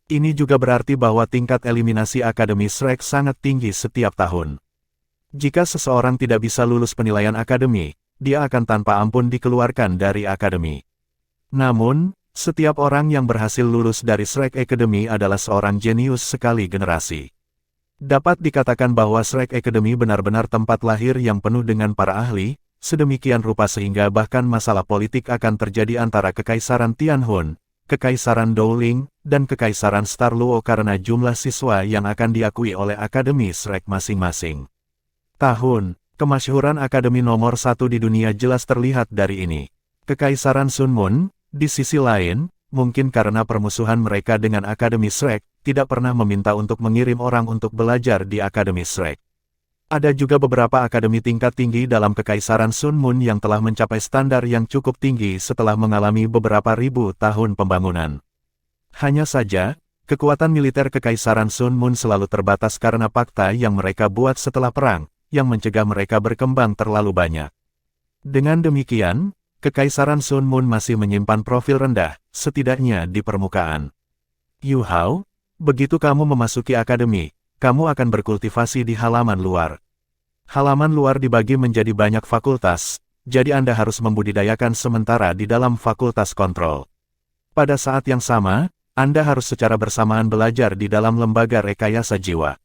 Ini juga berarti bahwa tingkat eliminasi Akademi Shrek sangat tinggi setiap tahun. Jika seseorang tidak bisa lulus penilaian akademi, dia akan tanpa ampun dikeluarkan dari akademi. Namun, setiap orang yang berhasil lulus dari Shrek Academy adalah seorang jenius sekali generasi. Dapat dikatakan bahwa Shrek Academy benar-benar tempat lahir yang penuh dengan para ahli, sedemikian rupa sehingga bahkan masalah politik akan terjadi antara Kekaisaran Tianhun, Kekaisaran Dowling, dan Kekaisaran Star Luo karena jumlah siswa yang akan diakui oleh Akademi Shrek masing-masing. Tahun, kemasyhuran Akademi nomor 1 di dunia jelas terlihat dari ini. Kekaisaran Sun Moon, di sisi lain, mungkin karena permusuhan mereka dengan Akademi Shrek, tidak pernah meminta untuk mengirim orang untuk belajar di Akademi Shrek. Ada juga beberapa akademi tingkat tinggi dalam Kekaisaran Sun Moon yang telah mencapai standar yang cukup tinggi setelah mengalami beberapa ribu tahun pembangunan. Hanya saja, kekuatan militer Kekaisaran Sun Moon selalu terbatas karena fakta yang mereka buat setelah perang, yang mencegah mereka berkembang terlalu banyak. Dengan demikian, Kekaisaran Sun Moon masih menyimpan profil rendah, setidaknya di permukaan. Yu Hao, begitu kamu memasuki akademi, kamu akan berkultivasi di halaman luar. Halaman luar dibagi menjadi banyak fakultas, jadi Anda harus membudidayakan sementara di dalam fakultas kontrol. Pada saat yang sama, Anda harus secara bersamaan belajar di dalam lembaga rekayasa jiwa.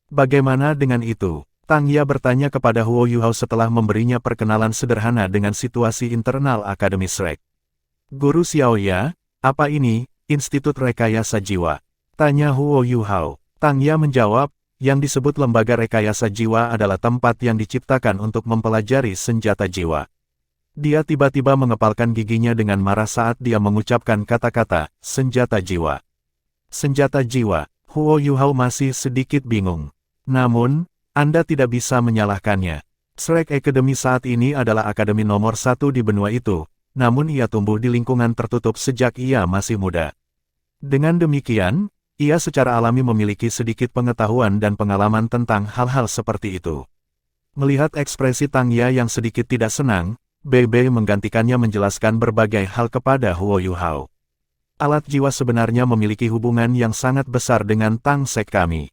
Bagaimana dengan itu? Tang Ya bertanya kepada Huo Yuhao setelah memberinya perkenalan sederhana dengan situasi internal Akademi Shrek. Guru Xiaoya, apa ini, Institut Rekayasa Jiwa? Tanya Huo Yuhao. Tang Ya menjawab, yang disebut lembaga rekayasa jiwa adalah tempat yang diciptakan untuk mempelajari senjata jiwa. Dia tiba-tiba mengepalkan giginya dengan marah saat dia mengucapkan kata-kata, senjata jiwa. Senjata jiwa, Huo Yuhao masih sedikit bingung. Namun, Anda tidak bisa menyalahkannya. Shrek Academy saat ini adalah akademi nomor 1 di benua itu, namun ia tumbuh di lingkungan tertutup sejak ia masih muda. Dengan demikian, ia secara alami memiliki sedikit pengetahuan dan pengalaman tentang hal-hal seperti itu. Melihat ekspresi Tang Ya yang sedikit tidak senang, Bei menggantikannya menjelaskan berbagai hal kepada Huo Yuhao. Alat jiwa sebenarnya memiliki hubungan yang sangat besar dengan Tang Sek kami.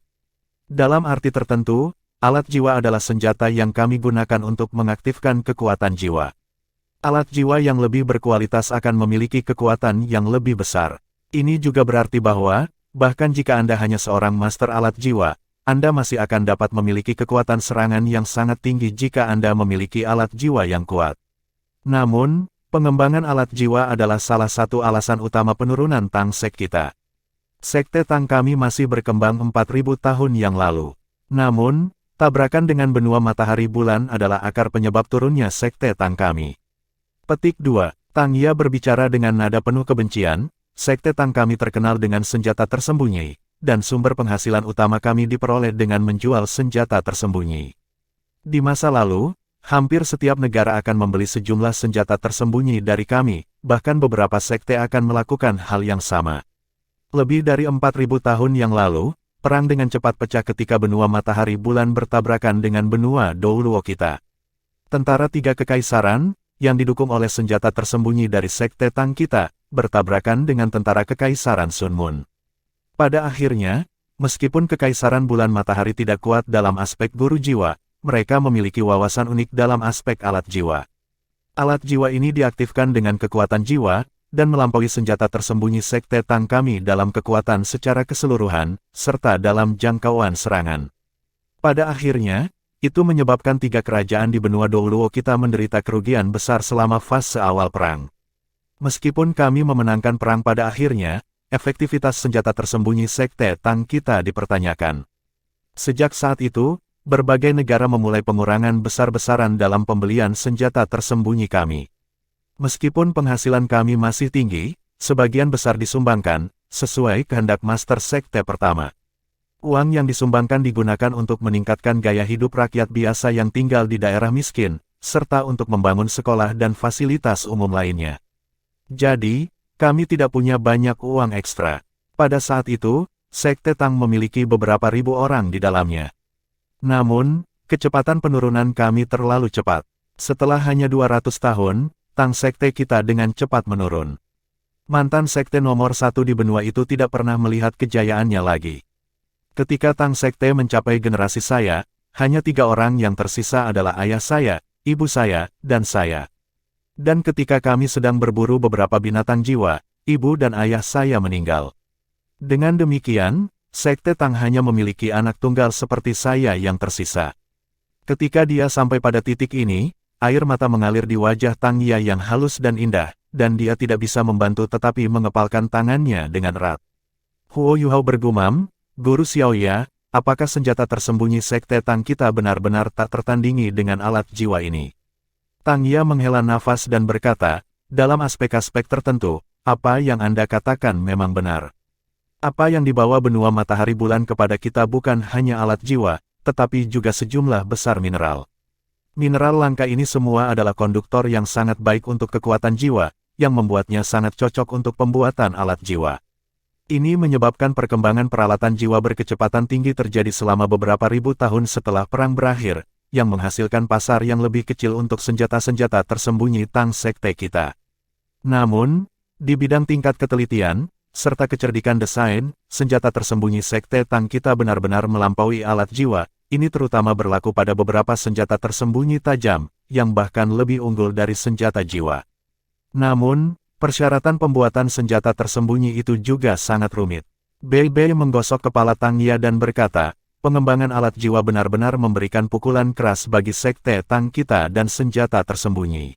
Dalam arti tertentu, alat jiwa adalah senjata yang kami gunakan untuk mengaktifkan kekuatan jiwa. Alat jiwa yang lebih berkualitas akan memiliki kekuatan yang lebih besar. Ini juga berarti bahwa, bahkan jika Anda hanya seorang master alat jiwa, Anda masih akan dapat memiliki kekuatan serangan yang sangat tinggi jika Anda memiliki alat jiwa yang kuat. Namun, pengembangan alat jiwa adalah salah satu alasan utama penurunan Tang Sek kita. Sekte Tang kami masih berkembang 4.000 tahun yang lalu. Namun, tabrakan dengan benua matahari bulan adalah akar penyebab turunnya Sekte Tang kami. Petik 2. Tang Ya berbicara dengan nada penuh kebencian. Sekte Tang kami terkenal dengan senjata tersembunyi, dan sumber penghasilan utama kami diperoleh dengan menjual senjata tersembunyi. Di masa lalu, hampir setiap negara akan membeli sejumlah senjata tersembunyi dari kami, bahkan beberapa sekte akan melakukan hal yang sama. Lebih dari 4.000 tahun yang lalu, perang dengan cepat pecah ketika benua matahari bulan bertabrakan dengan benua Douluo kita. Tentara 3 kekaisaran, yang didukung oleh senjata tersembunyi dari sekte Tang kita, bertabrakan dengan tentara kekaisaran Sun Moon. Pada akhirnya, meskipun kekaisaran bulan matahari tidak kuat dalam aspek guru jiwa, mereka memiliki wawasan unik dalam aspek alat jiwa. Alat jiwa ini diaktifkan dengan kekuatan jiwa, dan melampaui senjata tersembunyi sekte Tang kami dalam kekuatan secara keseluruhan, serta dalam jangkauan serangan. Pada akhirnya, itu menyebabkan 3 kerajaan di benua Douluo kita menderita kerugian besar selama fase awal perang. Meskipun kami memenangkan perang pada akhirnya, efektivitas senjata tersembunyi sekte Tang kita dipertanyakan. Sejak saat itu, berbagai negara memulai pengurangan besar-besaran dalam pembelian senjata tersembunyi kami. Meskipun penghasilan kami masih tinggi, sebagian besar disumbangkan, sesuai kehendak master sekte pertama. Uang yang disumbangkan digunakan untuk meningkatkan gaya hidup rakyat biasa yang tinggal di daerah miskin, serta untuk membangun sekolah dan fasilitas umum lainnya. Jadi, kami tidak punya banyak uang ekstra. Pada saat itu, sekte Tang memiliki beberapa ribu orang di dalamnya. Namun, kecepatan penurunan kami terlalu cepat. Setelah hanya 200 tahun, Tang sekte kita dengan cepat menurun. Mantan sekte nomor 1 di benua itu tidak pernah melihat kejayaannya lagi. Ketika Tang sekte mencapai generasi saya, hanya 3 orang yang tersisa adalah ayah saya, ibu saya, dan saya. Dan ketika kami sedang berburu beberapa binatang jiwa, ibu dan ayah saya meninggal. Dengan demikian, sekte Tang hanya memiliki anak tunggal seperti saya yang tersisa. Ketika dia sampai pada titik ini, air mata mengalir di wajah Tang Ya yang halus dan indah, dan dia tidak bisa membantu tetapi mengepalkan tangannya dengan erat. Huo Yuhao bergumam, Guru Xiaoya, apakah senjata tersembunyi sekte Tang kita benar-benar tak tertandingi dengan alat jiwa ini? Tang Ya menghela nafas dan berkata, dalam aspek-aspek tertentu, apa yang Anda katakan memang benar. Apa yang dibawa benua matahari bulan kepada kita bukan hanya alat jiwa, tetapi juga sejumlah besar mineral. Mineral langka ini semua adalah konduktor yang sangat baik untuk kekuatan jiwa, yang membuatnya sangat cocok untuk pembuatan alat jiwa. Ini menyebabkan perkembangan peralatan jiwa berkecepatan tinggi terjadi selama beberapa ribu tahun setelah perang berakhir, yang menghasilkan pasar yang lebih kecil untuk senjata-senjata tersembunyi Tang sekte kita. Namun, di bidang tingkat ketelitian, serta kecerdikan desain, senjata tersembunyi sekte Tang kita benar-benar melampaui alat jiwa. Ini terutama berlaku pada beberapa senjata tersembunyi tajam, yang bahkan lebih unggul dari senjata jiwa. Namun, persyaratan pembuatan senjata tersembunyi itu juga sangat rumit. Bei menggosok kepala Tang Ya dan berkata, pengembangan alat jiwa benar-benar memberikan pukulan keras bagi sekte Tang kita dan senjata tersembunyi.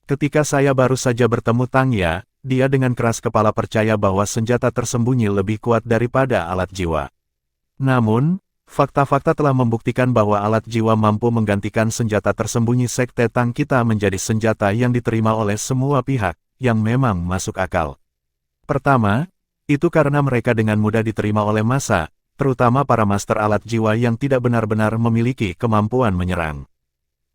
Ketika saya baru saja bertemu Tang Ya, dia dengan keras kepala percaya bahwa senjata tersembunyi lebih kuat daripada alat jiwa. Namun, fakta-fakta telah membuktikan bahwa alat jiwa mampu menggantikan senjata tersembunyi Sekte Tang kita menjadi senjata yang diterima oleh semua pihak, yang memang masuk akal. Pertama, itu karena mereka dengan mudah diterima oleh massa, terutama para master alat jiwa yang tidak benar-benar memiliki kemampuan menyerang.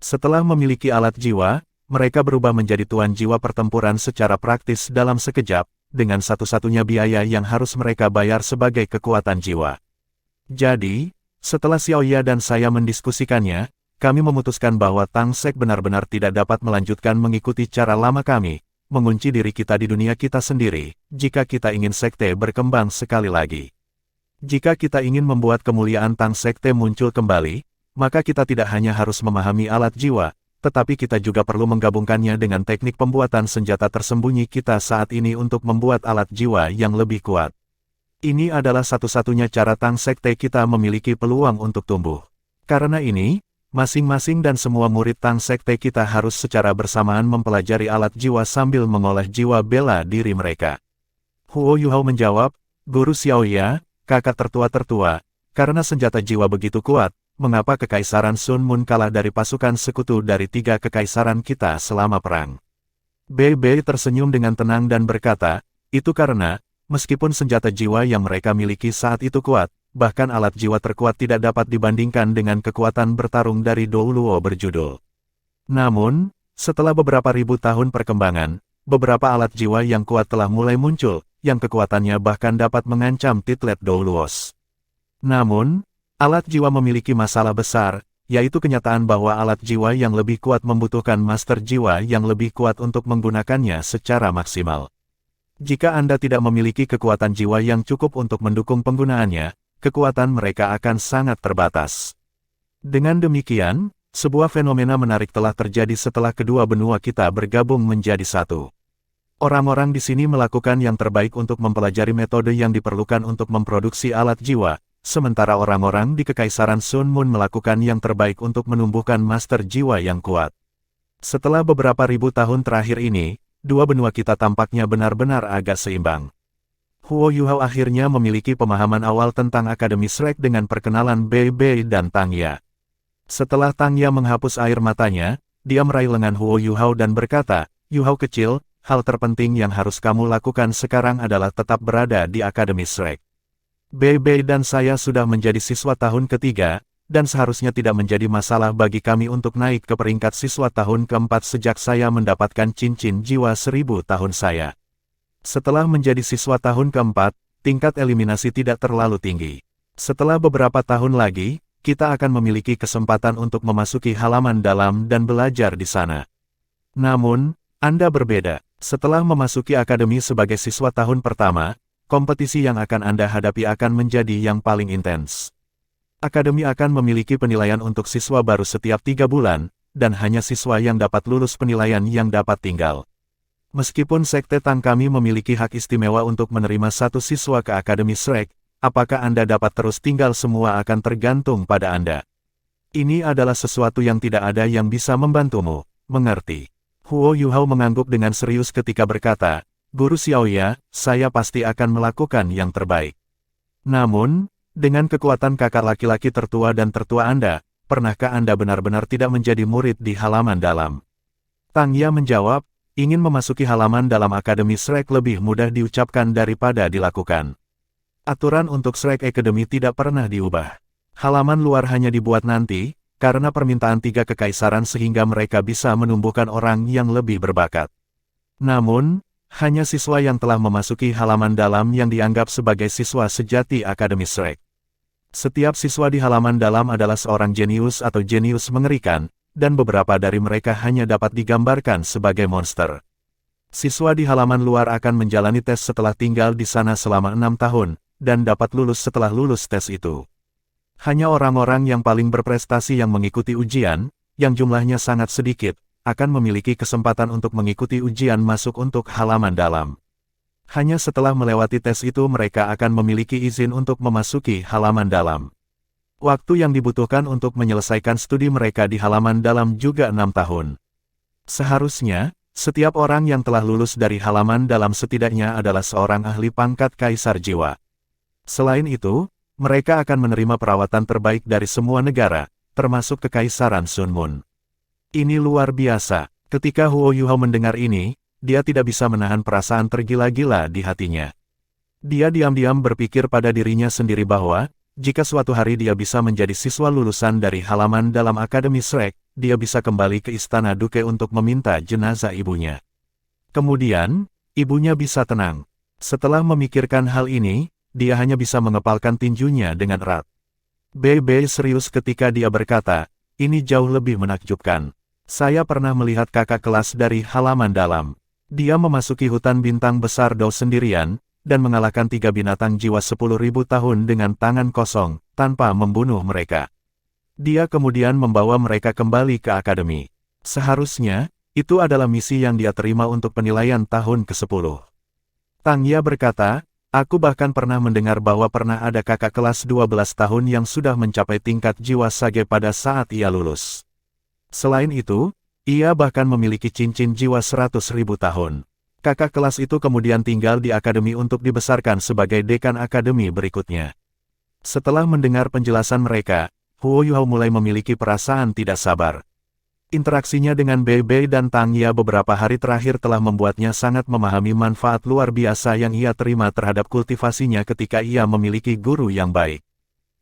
Setelah memiliki alat jiwa, mereka berubah menjadi tuan jiwa pertempuran secara praktis dalam sekejap, dengan satu-satunya biaya yang harus mereka bayar sebagai kekuatan jiwa. Jadi, setelah Xiaoya dan saya mendiskusikannya, kami memutuskan bahwa Tang Sek benar-benar tidak dapat melanjutkan mengikuti cara lama kami, mengunci diri kita di dunia kita sendiri, jika kita ingin sekte berkembang sekali lagi. Jika kita ingin membuat kemuliaan Tang Sekte muncul kembali, maka kita tidak hanya harus memahami alat jiwa, tetapi kita juga perlu menggabungkannya dengan teknik pembuatan senjata tersembunyi kita saat ini untuk membuat alat jiwa yang lebih kuat. Ini adalah satu-satunya cara Tang Sekte kita memiliki peluang untuk tumbuh. Karena ini, masing-masing dan semua murid Tang Sekte kita harus secara bersamaan mempelajari alat jiwa sambil mengolah jiwa bela diri mereka. Huo Yuhao menjawab, Guru Xiaoya, kakak tertua-tertua, karena senjata jiwa begitu kuat, mengapa Kekaisaran Sun Mun kalah dari pasukan sekutu dari 3 kekaisaran kita selama perang? Bei tersenyum dengan tenang dan berkata, itu karena, meskipun senjata jiwa yang mereka miliki saat itu kuat, bahkan alat jiwa terkuat tidak dapat dibandingkan dengan kekuatan bertarung dari Dou Luo berjudul. Namun, setelah beberapa ribu tahun perkembangan, beberapa alat jiwa yang kuat telah mulai muncul, yang kekuatannya bahkan dapat mengancam titlet Dou Luos. Namun, alat jiwa memiliki masalah besar, yaitu kenyataan bahwa alat jiwa yang lebih kuat membutuhkan master jiwa yang lebih kuat untuk menggunakannya secara maksimal. Jika Anda tidak memiliki kekuatan jiwa yang cukup untuk mendukung penggunaannya, kekuatan mereka akan sangat terbatas. Dengan demikian, sebuah fenomena menarik telah terjadi setelah kedua benua kita bergabung menjadi satu. Orang-orang di sini melakukan yang terbaik untuk mempelajari metode yang diperlukan untuk memproduksi alat jiwa, sementara orang-orang di Kekaisaran Sun Mun melakukan yang terbaik untuk menumbuhkan master jiwa yang kuat. Setelah beberapa ribu tahun terakhir ini, dua benua kita tampaknya benar-benar agak seimbang. Huo Yuhao akhirnya memiliki pemahaman awal tentang Akademi Shrek dengan perkenalan Bei dan Tang Ya. Setelah Tang Ya menghapus air matanya, dia meraih lengan Huo Yuhao dan berkata, Yuhao kecil, hal terpenting yang harus kamu lakukan sekarang adalah tetap berada di Akademi Shrek. Bei dan saya sudah menjadi siswa tahun ketiga, dan seharusnya tidak menjadi masalah bagi kami untuk naik ke peringkat siswa tahun keempat sejak saya mendapatkan cincin jiwa 1000 tahun saya. Setelah menjadi siswa tahun keempat, tingkat eliminasi tidak terlalu tinggi. Setelah beberapa tahun lagi, kita akan memiliki kesempatan untuk memasuki halaman dalam dan belajar di sana. Namun, Anda berbeda. Setelah memasuki akademi sebagai siswa tahun pertama, kompetisi yang akan Anda hadapi akan menjadi yang paling intens. Akademi akan memiliki penilaian untuk siswa baru setiap 3 bulan, dan hanya siswa yang dapat lulus penilaian yang dapat tinggal. Meskipun Sekte Tang kami memiliki hak istimewa untuk menerima satu siswa ke Akademi Shrek, apakah Anda dapat terus tinggal semua akan tergantung pada Anda. Ini adalah sesuatu yang tidak ada yang bisa membantumu, mengerti? Huo Yuhao mengangguk dengan serius ketika berkata, Guru Xiaoya, saya pasti akan melakukan yang terbaik. Namun, dengan kekuatan kakak laki-laki tertua dan tertua Anda, pernahkah Anda benar-benar tidak menjadi murid di halaman dalam? Tang Ya menjawab, ingin memasuki halaman dalam Akademi Shrek lebih mudah diucapkan daripada dilakukan. Aturan untuk Shrek Academy tidak pernah diubah. Halaman luar hanya dibuat nanti, karena permintaan 3 kekaisaran sehingga mereka bisa menumbuhkan orang yang lebih berbakat. Namun, hanya siswa yang telah memasuki halaman dalam yang dianggap sebagai siswa sejati Akademi Shrek. Setiap siswa di halaman dalam adalah seorang jenius atau jenius mengerikan, dan beberapa dari mereka hanya dapat digambarkan sebagai monster. Siswa di halaman luar akan menjalani tes setelah tinggal di sana selama 6 tahun, dan dapat lulus setelah lulus tes itu. Hanya orang-orang yang paling berprestasi yang mengikuti ujian, yang jumlahnya sangat sedikit, akan memiliki kesempatan untuk mengikuti ujian masuk untuk halaman dalam. Hanya setelah melewati tes itu mereka akan memiliki izin untuk memasuki halaman dalam. Waktu yang dibutuhkan untuk menyelesaikan studi mereka di halaman dalam juga 6 tahun. Seharusnya, Setiap orang yang telah lulus dari halaman dalam setidaknya adalah seorang ahli pangkat kaisar jiwa. Selain itu, mereka akan menerima perawatan terbaik dari semua negara, termasuk Kekaisaran Sunmun. Ini luar biasa. Ketika Huo Yuhao mendengar ini, dia tidak bisa menahan perasaan tergila-gila di hatinya. Dia diam-diam berpikir pada dirinya sendiri bahwa, jika suatu hari dia bisa menjadi siswa lulusan dari halaman dalam Akademi Shrek, dia bisa kembali ke Istana Duke untuk meminta jenazah ibunya. Kemudian, ibunya bisa tenang. Setelah memikirkan hal ini, dia hanya bisa mengepalkan tinjunya dengan erat. Bei serius ketika dia berkata, ini jauh lebih menakjubkan. Saya pernah melihat kakak kelas dari halaman dalam. Dia memasuki hutan bintang besar Dao sendirian, dan mengalahkan 3 binatang jiwa 10.000 tahun dengan tangan kosong, tanpa membunuh mereka. Dia kemudian membawa mereka kembali ke akademi. Seharusnya, itu adalah misi yang dia terima untuk penilaian tahun ke-10. Tang Ya berkata, aku bahkan pernah mendengar bahwa pernah ada kakak kelas 12 tahun yang sudah mencapai tingkat jiwa sage pada saat ia lulus. Selain itu, ia bahkan memiliki cincin jiwa 100.000 tahun. Kakak kelas itu kemudian tinggal di akademi untuk dibesarkan sebagai dekan akademi berikutnya. Setelah mendengar penjelasan mereka, Huo Yuhao mulai memiliki perasaan tidak sabar. Interaksinya dengan Bei dan Tang Ya beberapa hari terakhir telah membuatnya sangat memahami manfaat luar biasa yang ia terima terhadap kultivasinya ketika ia memiliki guru yang baik.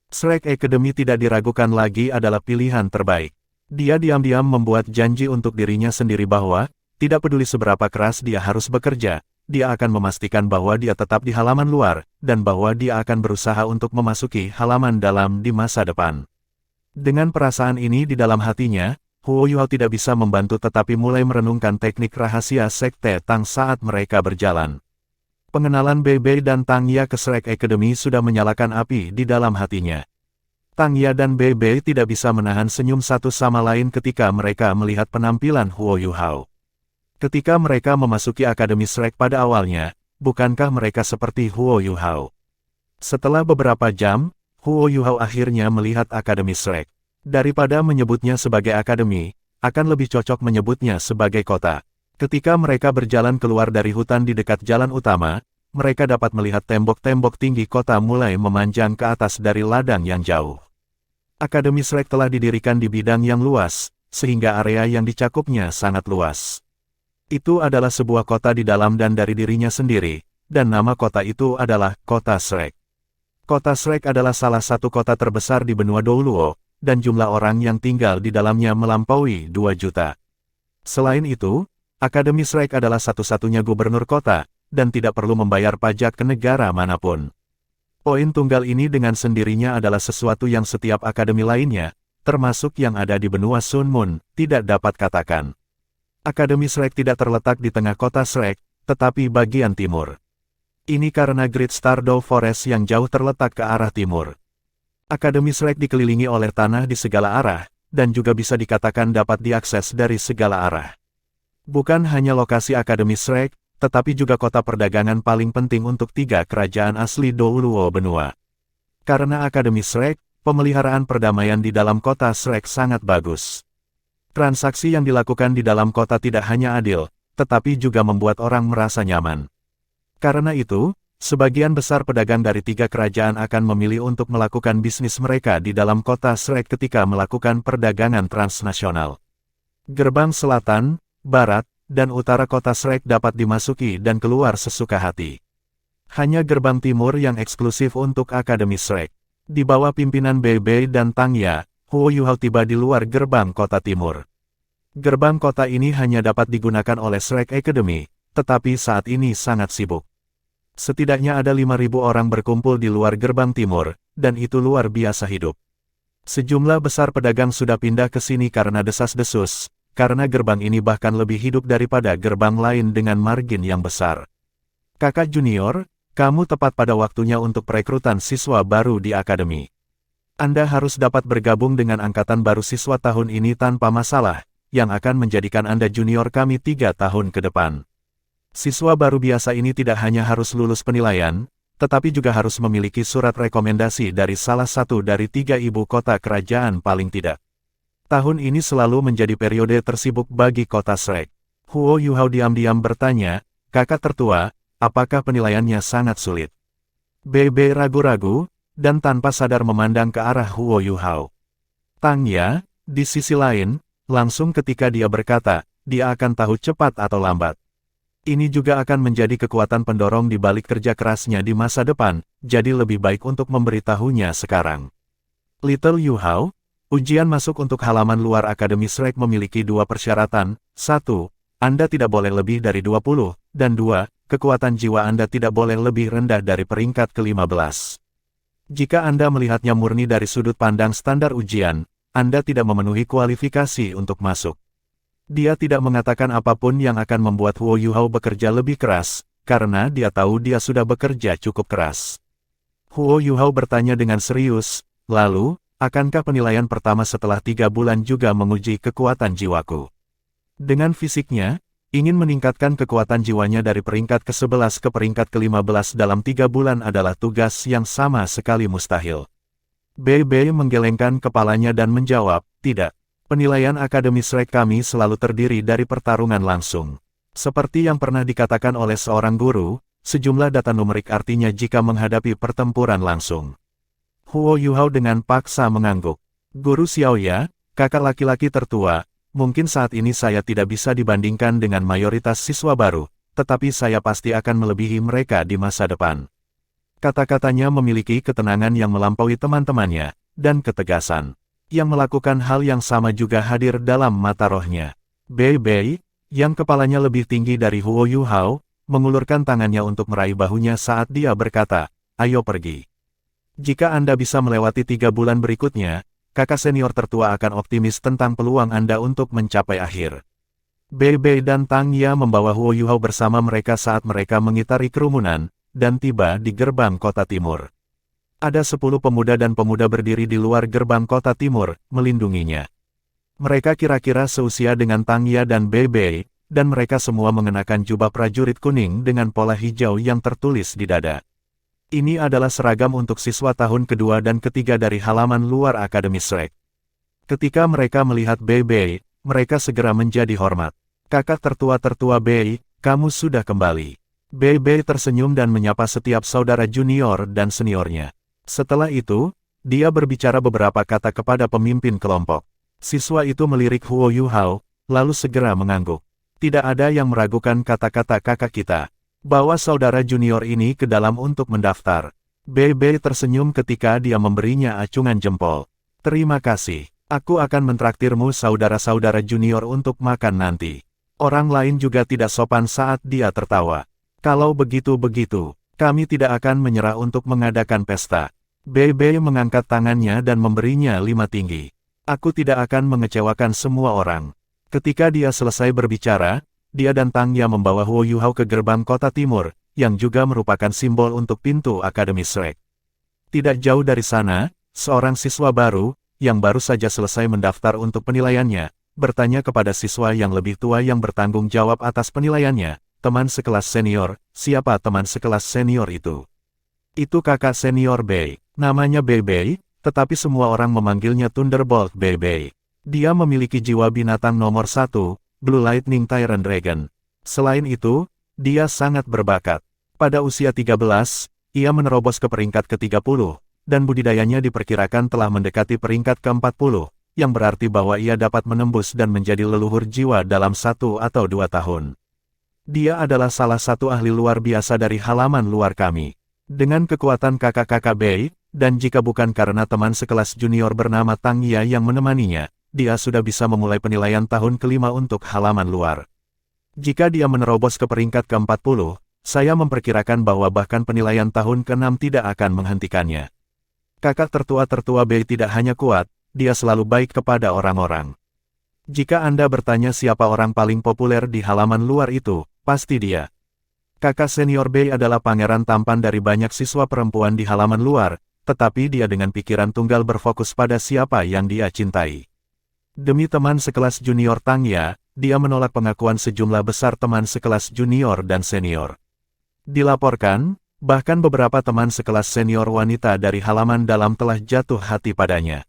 Shrek Academy tidak diragukan lagi adalah pilihan terbaik. Dia diam-diam membuat janji untuk dirinya sendiri bahwa, tidak peduli seberapa keras dia harus bekerja, dia akan memastikan bahwa dia tetap di halaman luar, dan bahwa dia akan berusaha untuk memasuki halaman dalam di masa depan. Dengan perasaan ini di dalam hatinya, Huo Yuhao tidak bisa membantu tetapi mulai merenungkan teknik rahasia Sekte Tang saat mereka berjalan. Pengenalan Bei dan Tang Ya ke Shrek Academy sudah menyalakan api di dalam hatinya. Tang Ya dan Bei tidak bisa menahan senyum satu sama lain ketika mereka melihat penampilan Huo Yuhao. Ketika mereka memasuki Akademi Shrek pada awalnya, bukankah mereka seperti Huo Yuhao? Setelah beberapa jam, Huo Yuhao akhirnya melihat Akademi Shrek. Daripada menyebutnya sebagai akademi, akan lebih cocok menyebutnya sebagai kota. Ketika mereka berjalan keluar dari hutan di dekat jalan utama, mereka dapat melihat tembok-tembok tinggi kota mulai memanjang ke atas dari ladang yang jauh. Akademi Shrek telah didirikan di bidang yang luas, sehingga area yang dicakupnya sangat luas. Itu adalah sebuah kota di dalam dan dari dirinya sendiri, dan nama kota itu adalah Kota Shrek. Kota Shrek adalah salah satu kota terbesar di benua Douluo, dan jumlah orang yang tinggal di dalamnya melampaui 2 juta. Selain itu, Akademi Shrek adalah satu-satunya gubernur kota, dan tidak perlu membayar pajak ke negara manapun. Poin tunggal ini dengan sendirinya adalah sesuatu yang setiap akademi lainnya, termasuk yang ada di benua Sunmun, tidak dapat katakan. Akademi Shrek tidak terletak di tengah kota Shrek, tetapi bagian timur. Ini karena Great Stardew Forest yang jauh terletak ke arah timur. Akademi Shrek dikelilingi oleh tanah di segala arah, dan juga bisa dikatakan dapat diakses dari segala arah. Bukan hanya lokasi Akademi Shrek, tetapi juga kota perdagangan paling penting untuk 3 kerajaan asli Douluo benua. Karena Akademi Shrek, pemeliharaan perdamaian di dalam kota Shrek sangat bagus. Transaksi yang dilakukan di dalam kota tidak hanya adil, tetapi juga membuat orang merasa nyaman. Karena itu, sebagian besar pedagang dari 3 kerajaan akan memilih untuk melakukan bisnis mereka di dalam kota Shrek ketika melakukan perdagangan transnasional. Gerbang selatan, barat, dan utara kota Shrek dapat dimasuki dan keluar sesuka hati. Hanya gerbang timur yang eksklusif untuk Akademi Shrek. Di bawah pimpinan Bei dan Tang Ya, Huo Yuhao tiba di luar gerbang kota timur. Gerbang kota ini hanya dapat digunakan oleh Shrek Academy, tetapi saat ini sangat sibuk. Setidaknya ada 5.000 orang berkumpul di luar gerbang timur, dan itu luar biasa hidup. Sejumlah besar pedagang sudah pindah ke sini karena desas-desus, karena gerbang ini bahkan lebih hidup daripada gerbang lain dengan margin yang besar. Kakak junior, kamu tepat pada waktunya untuk perekrutan siswa baru di akademi. Anda harus dapat bergabung dengan angkatan baru siswa tahun ini tanpa masalah, yang akan menjadikan Anda junior kami 3 tahun ke depan. Siswa baru biasa ini tidak hanya harus lulus penilaian, tetapi juga harus memiliki surat rekomendasi dari salah satu dari 3 ibu kota kerajaan paling tidak. Tahun ini selalu menjadi periode tersibuk bagi kota Shrek. Huo Yuhao diam-diam bertanya, kakak tertua, apakah penilaiannya sangat sulit? Bei ragu-ragu, dan tanpa sadar memandang ke arah Huo Yuhao. Tang Ya, di sisi lain, langsung ketika dia berkata, dia akan tahu cepat atau lambat. Ini juga akan menjadi kekuatan pendorong di balik kerja kerasnya di masa depan, jadi lebih baik untuk memberitahunya sekarang. Little Yuhao, ujian masuk untuk halaman luar Akademi Shrek memiliki 2 persyaratan. 1. Anda tidak boleh lebih dari 20, dan 2. Kekuatan jiwa Anda tidak boleh lebih rendah dari peringkat ke-15. Jika Anda melihatnya murni dari sudut pandang standar ujian, Anda tidak memenuhi kualifikasi untuk masuk. Dia tidak mengatakan apapun yang akan membuat Huo Yuhao bekerja lebih keras, karena dia tahu dia sudah bekerja cukup keras. Huo Yuhao bertanya dengan serius, lalu, akankah penilaian pertama setelah 3 bulan juga menguji kekuatan jiwaku? Dengan fisiknya, ingin meningkatkan kekuatan jiwanya dari peringkat ke-11 ke peringkat ke-15 dalam 3 bulan adalah tugas yang sama sekali mustahil. Bei menggelengkan kepalanya dan menjawab, tidak. Penilaian Akademi Shrek kami selalu terdiri dari pertarungan langsung. Seperti yang pernah dikatakan oleh seorang guru, sejumlah data numerik artinya jika menghadapi pertempuran langsung. Huo Yuhao dengan paksa mengangguk. Guru Xiaoya, kakak laki-laki tertua, mungkin saat ini saya tidak bisa dibandingkan dengan mayoritas siswa baru, tetapi saya pasti akan melebihi mereka di masa depan. Kata-katanya memiliki ketenangan yang melampaui teman-temannya, dan ketegasan. Yang melakukan hal yang sama juga hadir dalam mata rohnya. Bei, yang kepalanya lebih tinggi dari Huo Yuhao, mengulurkan tangannya untuk meraih bahunya saat dia berkata, ayo pergi. Jika Anda bisa melewati 3 bulan berikutnya, kakak senior tertua akan optimis tentang peluang Anda untuk mencapai akhir. Bei dan Tang Ya membawa Huo Yuhao bersama mereka saat mereka mengitari kerumunan, dan tiba di gerbang kota timur. Ada 10 pemuda dan pemuda berdiri di luar gerbang kota timur, melindunginya. Mereka kira-kira seusia dengan Tang Ya dan Bei, dan mereka semua mengenakan jubah prajurit kuning dengan pola hijau yang tertulis di dada. Ini adalah seragam untuk siswa tahun kedua dan ketiga dari halaman luar Akademi Shrek. Ketika mereka melihat Bei, mereka segera menjadi hormat. Kakak tertua-tertua Bei, kamu sudah kembali. Bei tersenyum dan menyapa setiap saudara junior dan seniornya. Setelah itu, dia berbicara beberapa kata kepada pemimpin kelompok. Siswa itu melirik Huo Yuhao, lalu segera mengangguk. Tidak ada yang meragukan kata-kata kakak kita. Bawa saudara junior ini ke dalam untuk mendaftar. Bei tersenyum ketika dia memberinya acungan jempol. Terima kasih. Aku akan mentraktirmu saudara-saudara junior untuk makan nanti. Orang lain juga tidak sopan saat dia tertawa. Kalau begitu, kami tidak akan menyerah untuk mengadakan pesta. Bei mengangkat tangannya dan memberinya 5 tinggi. Aku tidak akan mengecewakan semua orang. Ketika dia selesai berbicara, dia dan Tang Ya membawa Huo Yuhao ke gerbang kota timur, yang juga merupakan simbol untuk pintu Akademi Shrek. Tidak jauh dari sana, seorang siswa baru, yang baru saja selesai mendaftar untuk penilaiannya, bertanya kepada siswa yang lebih tua yang bertanggung jawab atas penilaiannya, teman sekelas senior, siapa teman sekelas senior itu? Itu kakak senior Bei. Namanya Bei, tetapi semua orang memanggilnya Thunderbolt Bei. Dia memiliki jiwa binatang nomor 1, Blue Lightning Tyrant Dragon. Selain itu, dia sangat berbakat. Pada usia 13, ia menerobos ke peringkat ke-30, dan budidayanya diperkirakan telah mendekati peringkat ke-40, yang berarti bahwa ia dapat menembus dan menjadi leluhur jiwa dalam 1 atau 2 tahun. Dia adalah salah satu ahli luar biasa dari halaman luar kami. Dengan kekuatan kakak-kakak Bei, dan jika bukan karena teman sekelas junior bernama Tang Ya yang menemaninya, dia sudah bisa memulai penilaian tahun ke-5 untuk halaman luar. Jika dia menerobos ke peringkat ke-40, saya memperkirakan bahwa bahkan penilaian tahun ke-6 tidak akan menghentikannya. Kakak tertua-tertua Bei tidak hanya kuat, dia selalu baik kepada orang-orang. Jika Anda bertanya siapa orang paling populer di halaman luar itu, pasti dia. Kakak senior Bei adalah pangeran tampan dari banyak siswa perempuan di halaman luar, tetapi dia dengan pikiran tunggal berfokus pada siapa yang dia cintai. Demi teman sekelas junior Tang Ya, dia menolak pengakuan sejumlah besar teman sekelas junior dan senior. Dilaporkan, bahkan beberapa teman sekelas senior wanita dari halaman dalam telah jatuh hati padanya.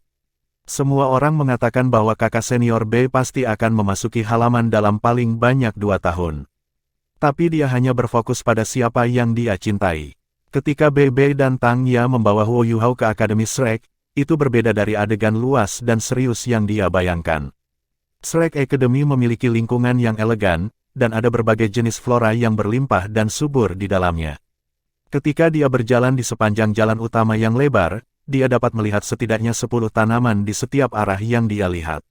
Semua orang mengatakan bahwa kakak senior Bei pasti akan memasuki halaman dalam paling banyak 2 tahun. Tapi dia hanya berfokus pada siapa yang dia cintai. Ketika Bei dan Tang Ya membawa Huo Yuhao ke Akademi Shrek, itu berbeda dari adegan luas dan serius yang dia bayangkan. Shrek Academy memiliki lingkungan yang elegan, dan ada berbagai jenis flora yang berlimpah dan subur di dalamnya. Ketika dia berjalan di sepanjang jalan utama yang lebar, dia dapat melihat setidaknya 10 tanaman di setiap arah yang dia lihat.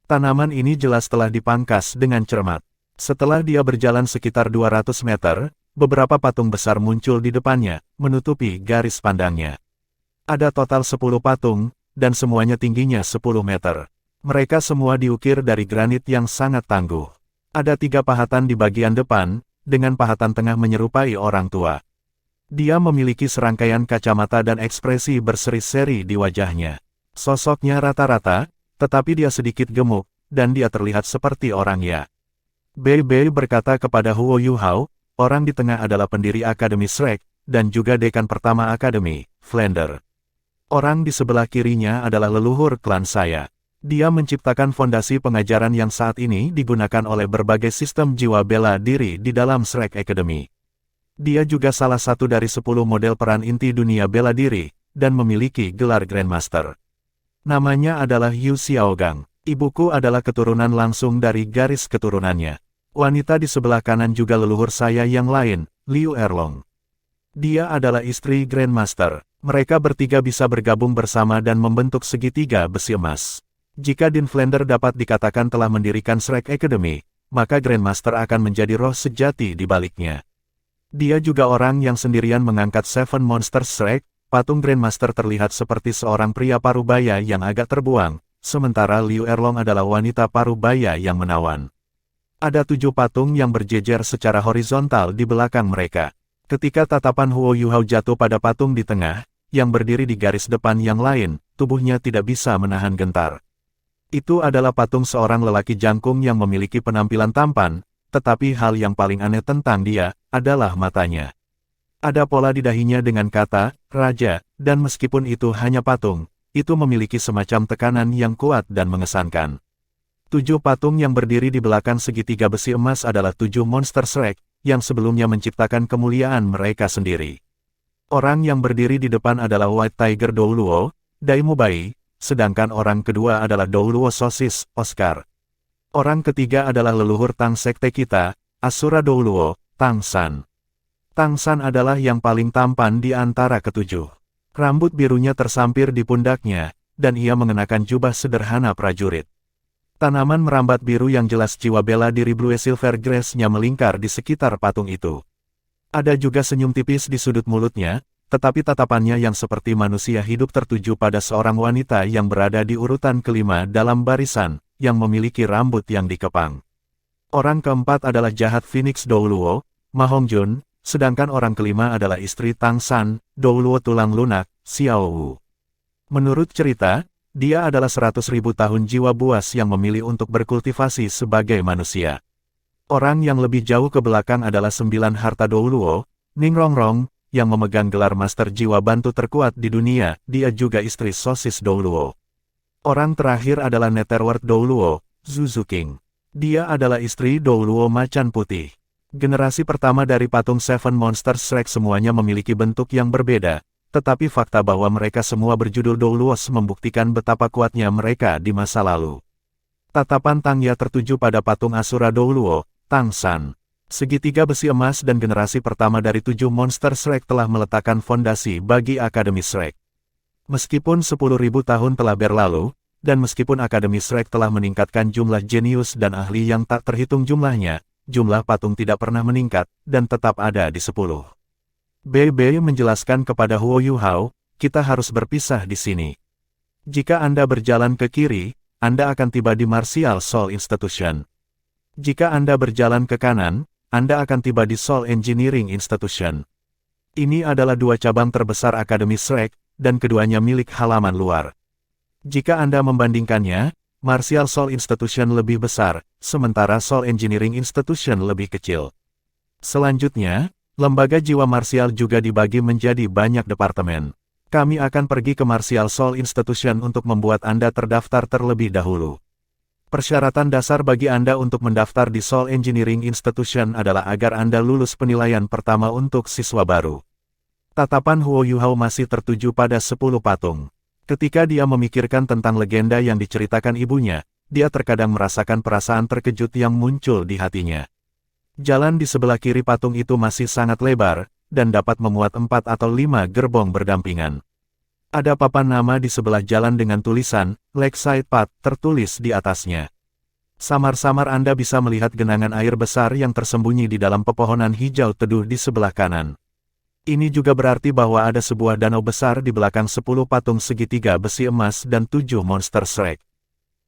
Tanaman ini jelas telah dipangkas dengan cermat. Setelah dia berjalan sekitar 200 meter, beberapa patung besar muncul di depannya, menutupi garis pandangnya. Ada total 10 patung, dan semuanya tingginya 10 meter. Mereka semua diukir dari granit yang sangat tangguh. Ada 3 pahatan di bagian depan, dengan pahatan tengah menyerupai orang tua. Dia memiliki serangkaian kacamata dan ekspresi berseri-seri di wajahnya. Sosoknya rata-rata, tetapi dia sedikit gemuk, dan dia terlihat seperti orang ya. Bei berkata kepada Huo Yuhao, orang di tengah adalah pendiri Akademi Shrek, dan juga dekan pertama Akademi, Flounder. Orang di sebelah kirinya adalah leluhur klan saya. Dia menciptakan fondasi pengajaran yang saat ini digunakan oleh berbagai sistem jiwa bela diri di dalam Shrek Academy. Dia juga salah satu dari 10 model peran inti dunia bela diri, dan memiliki gelar Grandmaster. Namanya adalah Yu Xiaogang. Ibuku adalah keturunan langsung dari garis keturunannya. Wanita di sebelah kanan juga leluhur saya yang lain, Liu Erlong. Dia adalah istri Grandmaster. Mereka bertiga bisa bergabung bersama dan membentuk segitiga besi emas. Jika Dean Flounder dapat dikatakan telah mendirikan Shrek Academy, maka Grandmaster akan menjadi roh sejati di baliknya. Dia juga orang yang sendirian mengangkat Seven Monsters Shrek. Patung Grandmaster terlihat seperti seorang pria parubaya yang agak terbuang, sementara Liu Erlong adalah wanita parubaya yang menawan. Ada 7 patung yang berjejer secara horizontal di belakang mereka. Ketika tatapan Huo Yuhao jatuh pada patung di tengah, yang berdiri di garis depan yang lain, tubuhnya tidak bisa menahan gentar. Itu adalah patung seorang lelaki jangkung yang memiliki penampilan tampan, tetapi hal yang paling aneh tentang dia adalah matanya. Ada pola di dahinya dengan kata "Raja", dan meskipun itu hanya patung, itu memiliki semacam tekanan yang kuat dan mengesankan. 7 patung yang berdiri di belakang segitiga besi emas adalah 7 monster Shrek, yang sebelumnya menciptakan kemuliaan mereka sendiri. Orang yang berdiri di depan adalah White Tiger Douluo, Daimo Bai, sedangkan orang kedua adalah Douluo Sosis, Oscar. Orang ketiga adalah leluhur Tang Sekte kita, Asura Douluo, Tang San. Tang San adalah yang paling tampan di antara ketujuh. Rambut birunya tersampir di pundaknya, dan ia mengenakan jubah sederhana prajurit. Tanaman merambat biru yang jelas jiwa bela diri Blue Silver Grace-nya melingkar di sekitar patung itu. Ada juga senyum tipis di sudut mulutnya, tetapi tatapannya yang seperti manusia hidup tertuju pada seorang wanita yang berada di urutan kelima dalam barisan, yang memiliki rambut yang dikepang. Orang keempat adalah jahat Phoenix Douluo, Ma Hongjun, sedangkan orang kelima adalah istri Tang San, Douluo tulang lunak, Xiao Wu. Menurut cerita, dia adalah 100.000 tahun jiwa buas yang memilih untuk berkultivasi sebagai manusia. Orang yang lebih jauh ke belakang adalah 9 harta Douluo, Ning Rongrong, yang memegang gelar Master Jiwa Bantu terkuat di dunia, dia juga istri Sosis Douluo. Orang terakhir adalah Netherworld Douluo, Zuzu King. Dia adalah istri Douluo Macan Putih. Generasi pertama dari patung Seven Monsters Shrek semuanya memiliki bentuk yang berbeda, tetapi fakta bahwa mereka semua berjudul Douluos membuktikan betapa kuatnya mereka di masa lalu. Tatapan Tang Ya tertuju pada patung Asura Douluo, Tang San. Segitiga besi emas dan generasi pertama dari 7 monster Shrek telah meletakkan fondasi bagi Akademi Shrek. Meskipun 10.000 tahun telah berlalu, dan meskipun Akademi Shrek telah meningkatkan jumlah jenius dan ahli yang tak terhitung jumlahnya, jumlah patung tidak pernah meningkat, dan tetap ada di 10. Bei menjelaskan kepada Huo Yuhao, kita harus berpisah di sini. Jika Anda berjalan ke kiri, Anda akan tiba di Martial Soul Institution. Jika Anda berjalan ke kanan, Anda akan tiba di Soul Engineering Institution. Ini adalah 2 cabang terbesar Akademi Shrek, dan keduanya milik halaman luar. Jika Anda membandingkannya, Martial Soul Institution lebih besar, sementara Soul Engineering Institution lebih kecil. Selanjutnya, lembaga jiwa martial juga dibagi menjadi banyak departemen. Kami akan pergi ke Martial Soul Institution untuk membuat Anda terdaftar terlebih dahulu. Persyaratan dasar bagi Anda untuk mendaftar di Soul Engineering Institution adalah agar Anda lulus penilaian pertama untuk siswa baru. Tatapan Huo Yuhao masih tertuju pada 10 patung. Ketika dia memikirkan tentang legenda yang diceritakan ibunya, dia terkadang merasakan perasaan terkejut yang muncul di hatinya. Jalan di sebelah kiri patung itu masih sangat lebar, dan dapat memuat 4 atau 5 gerbong berdampingan. Ada papan nama di sebelah jalan dengan tulisan, Lakeside Path, tertulis di atasnya. Samar-samar Anda bisa melihat genangan air besar yang tersembunyi di dalam pepohonan hijau teduh di sebelah kanan. Ini juga berarti bahwa ada sebuah danau besar di belakang 10 patung segitiga besi emas dan 7 monster Shrek.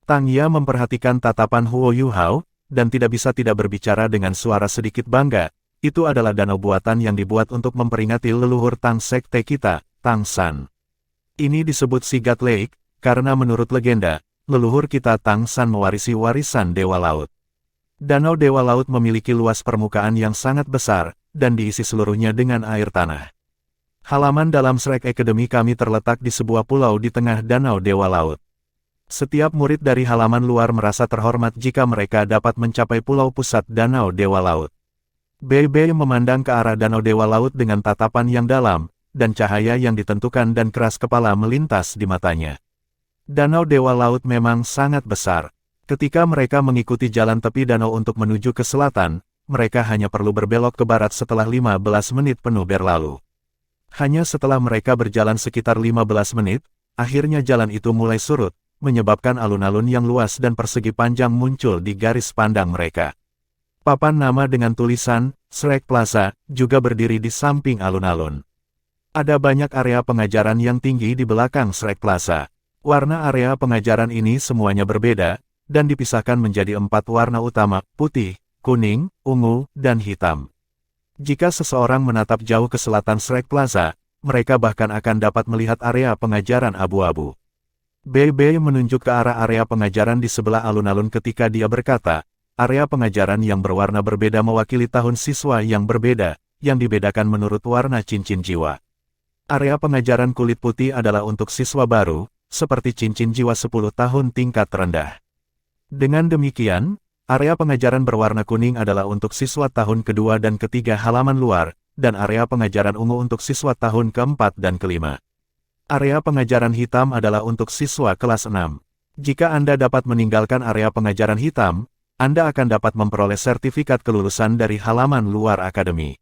Tang Ya memperhatikan tatapan Huo Yuhao, dan tidak bisa tidak berbicara dengan suara sedikit bangga. Itu adalah danau buatan yang dibuat untuk memperingati leluhur Tang Sekte kita, Tang San. Ini disebut Sigat Lake, karena menurut legenda, leluhur kita Tang San mewarisi warisan Dewa Laut. Danau Dewa Laut memiliki luas permukaan yang sangat besar, dan diisi seluruhnya dengan air tanah. Halaman dalam Shrek Academy kami terletak di sebuah pulau di tengah Danau Dewa Laut. Setiap murid dari halaman luar merasa terhormat jika mereka dapat mencapai pulau pusat Danau Dewa Laut. Bei memandang ke arah Danau Dewa Laut dengan tatapan yang dalam, dan cahaya yang ditentukan dan keras kepala melintas di matanya. Danau Dewa Laut memang sangat besar. Ketika mereka mengikuti jalan tepi danau untuk menuju ke selatan, mereka hanya perlu berbelok ke barat setelah 15 menit penuh berlalu. Hanya setelah mereka berjalan sekitar 15 menit, akhirnya jalan itu mulai surut, menyebabkan alun-alun yang luas dan persegi panjang muncul di garis pandang mereka. Papan nama dengan tulisan, Shrek Plaza, juga berdiri di samping alun-alun. Ada banyak area pengajaran yang tinggi di belakang Shrek Plaza. Warna area pengajaran ini semuanya berbeda, dan dipisahkan menjadi 4 warna utama, putih, kuning, ungu, dan hitam. Jika seseorang menatap jauh ke selatan Shrek Plaza, mereka bahkan akan dapat melihat area pengajaran abu-abu. Bei menunjuk ke arah area pengajaran di sebelah alun-alun ketika dia berkata, area pengajaran yang berwarna berbeda mewakili tahun siswa yang berbeda, yang dibedakan menurut warna cincin jiwa. Area pengajaran kulit putih adalah untuk siswa baru, seperti cincin jiwa 10 tahun tingkat rendah. Dengan demikian, area pengajaran berwarna kuning adalah untuk siswa tahun kedua dan ketiga halaman luar, dan area pengajaran ungu untuk siswa tahun keempat dan kelima. Area pengajaran hitam adalah untuk siswa kelas 6. Jika Anda dapat meninggalkan area pengajaran hitam, Anda akan dapat memperoleh sertifikat kelulusan dari halaman luar akademi.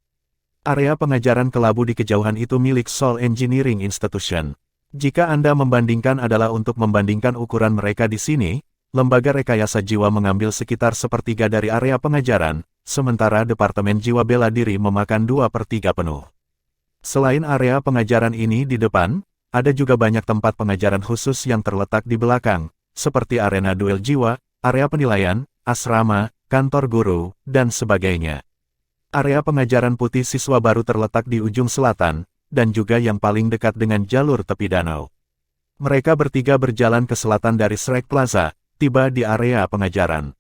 Area pengajaran kelabu di kejauhan itu milik Soul Engineering Institution. Jika Anda membandingkan adalah untuk membandingkan ukuran mereka di sini, Lembaga Rekayasa Jiwa mengambil sekitar sepertiga dari area pengajaran, sementara Departemen Jiwa Bela Diri memakan 2/3 penuh. Selain area pengajaran ini di depan, ada juga banyak tempat pengajaran khusus yang terletak di belakang, seperti arena duel jiwa, area penilaian, asrama, kantor guru, dan sebagainya. Area pengajaran putih siswa baru terletak di ujung selatan, dan juga yang paling dekat dengan jalur tepi danau. Mereka bertiga berjalan ke selatan dari Shrek Plaza, tiba di area pengajaran.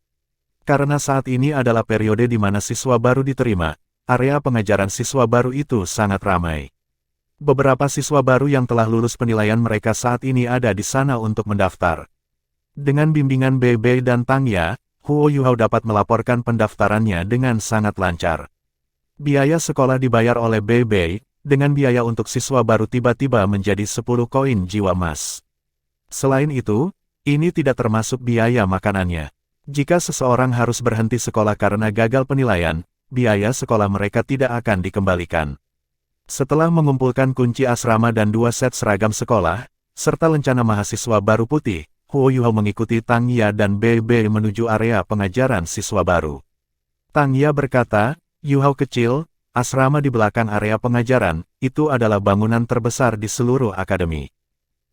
Karena saat ini adalah periode di mana siswa baru diterima, area pengajaran siswa baru itu sangat ramai. Beberapa siswa baru yang telah lulus penilaian mereka saat ini ada di sana untuk mendaftar. Dengan bimbingan Bei dan Tang Ya, Huo Yuhao dapat melaporkan pendaftarannya dengan sangat lancar. Biaya sekolah dibayar oleh Bei, dengan biaya untuk siswa baru tiba-tiba menjadi 10 koin jiwa emas. Selain itu, ini tidak termasuk biaya makanannya. Jika seseorang harus berhenti sekolah karena gagal penilaian, biaya sekolah mereka tidak akan dikembalikan. Setelah mengumpulkan kunci asrama dan 2 set seragam sekolah, serta lencana mahasiswa baru putih, Huo Yuhao mengikuti Tang Ya dan Bei menuju area pengajaran siswa baru. Tang Ya berkata, Yuhao kecil, asrama di belakang area pengajaran, itu adalah bangunan terbesar di seluruh akademi.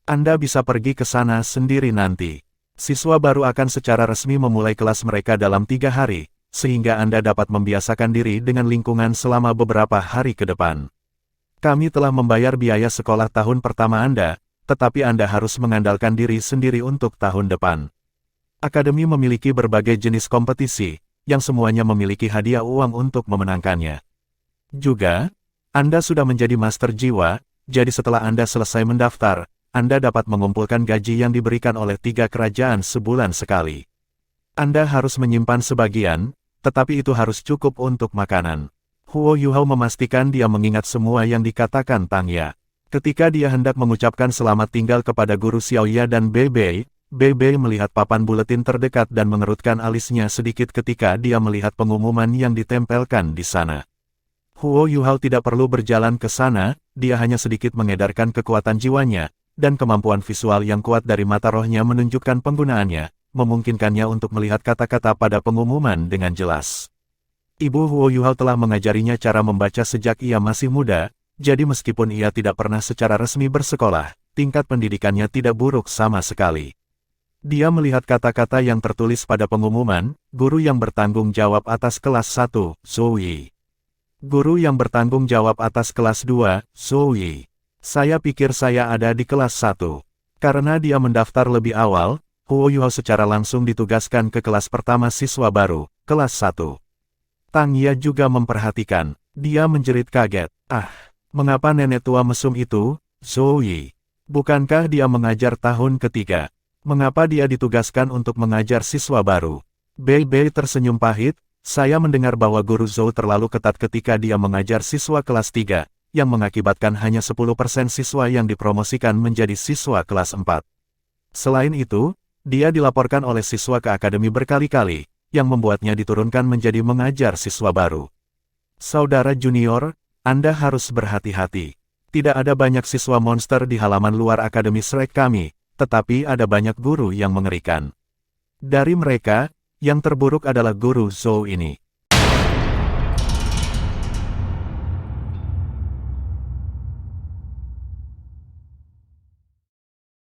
Anda bisa pergi ke sana sendiri nanti. Siswa baru akan secara resmi memulai kelas mereka dalam 3 hari, sehingga Anda dapat membiasakan diri dengan lingkungan selama beberapa hari ke depan. Kami telah membayar biaya sekolah tahun pertama Anda, tetapi Anda harus mengandalkan diri sendiri untuk tahun depan. Akademi memiliki berbagai jenis kompetisi, yang semuanya memiliki hadiah uang untuk memenangkannya. Juga, Anda sudah menjadi master jiwa, jadi setelah Anda selesai mendaftar, Anda dapat mengumpulkan gaji yang diberikan oleh 3 kerajaan sebulan sekali. Anda harus menyimpan sebagian, tetapi itu harus cukup untuk makanan. Huo Yuhao memastikan dia mengingat semua yang dikatakan Tang Ya. Ketika dia hendak mengucapkan selamat tinggal kepada guru Xiaoya dan Bei Bei melihat papan buletin terdekat dan mengerutkan alisnya sedikit ketika dia melihat pengumuman yang ditempelkan di sana. Huo Yuhao tidak perlu berjalan ke sana, dia hanya sedikit mengedarkan kekuatan jiwanya, dan kemampuan visual yang kuat dari mata rohnya menunjukkan penggunaannya, memungkinkannya untuk melihat kata-kata pada pengumuman dengan jelas. Ibu Huo Yuhao telah mengajarinya cara membaca sejak ia masih muda, jadi meskipun ia tidak pernah secara resmi bersekolah, tingkat pendidikannya tidak buruk sama sekali. Dia melihat kata-kata yang tertulis pada pengumuman, guru yang bertanggung jawab atas kelas 1, Zhou Yi. Guru yang bertanggung jawab atas kelas 2, Zhou Yi. Saya pikir saya ada di kelas 1. Karena dia mendaftar lebih awal, Huo Yuhao secara langsung ditugaskan ke kelas pertama siswa baru, kelas 1. Tang Ya juga memperhatikan. Dia menjerit kaget. Ah, mengapa nenek tua mesum itu, Zhou Yi? Bukankah dia mengajar tahun ketiga? Mengapa dia ditugaskan untuk mengajar siswa baru? Bei tersenyum pahit. Saya mendengar bahwa guru Zhou terlalu ketat ketika dia mengajar siswa kelas 3, yang mengakibatkan hanya 10% siswa yang dipromosikan menjadi siswa kelas 4. Selain itu, dia dilaporkan oleh siswa ke akademi berkali-kali, yang membuatnya diturunkan menjadi mengajar siswa baru. Saudara junior, Anda harus berhati-hati. Tidak ada banyak siswa monster di halaman luar akademi Shrek kami, tetapi ada banyak guru yang mengerikan. Dari mereka, yang terburuk adalah guru Zhou ini.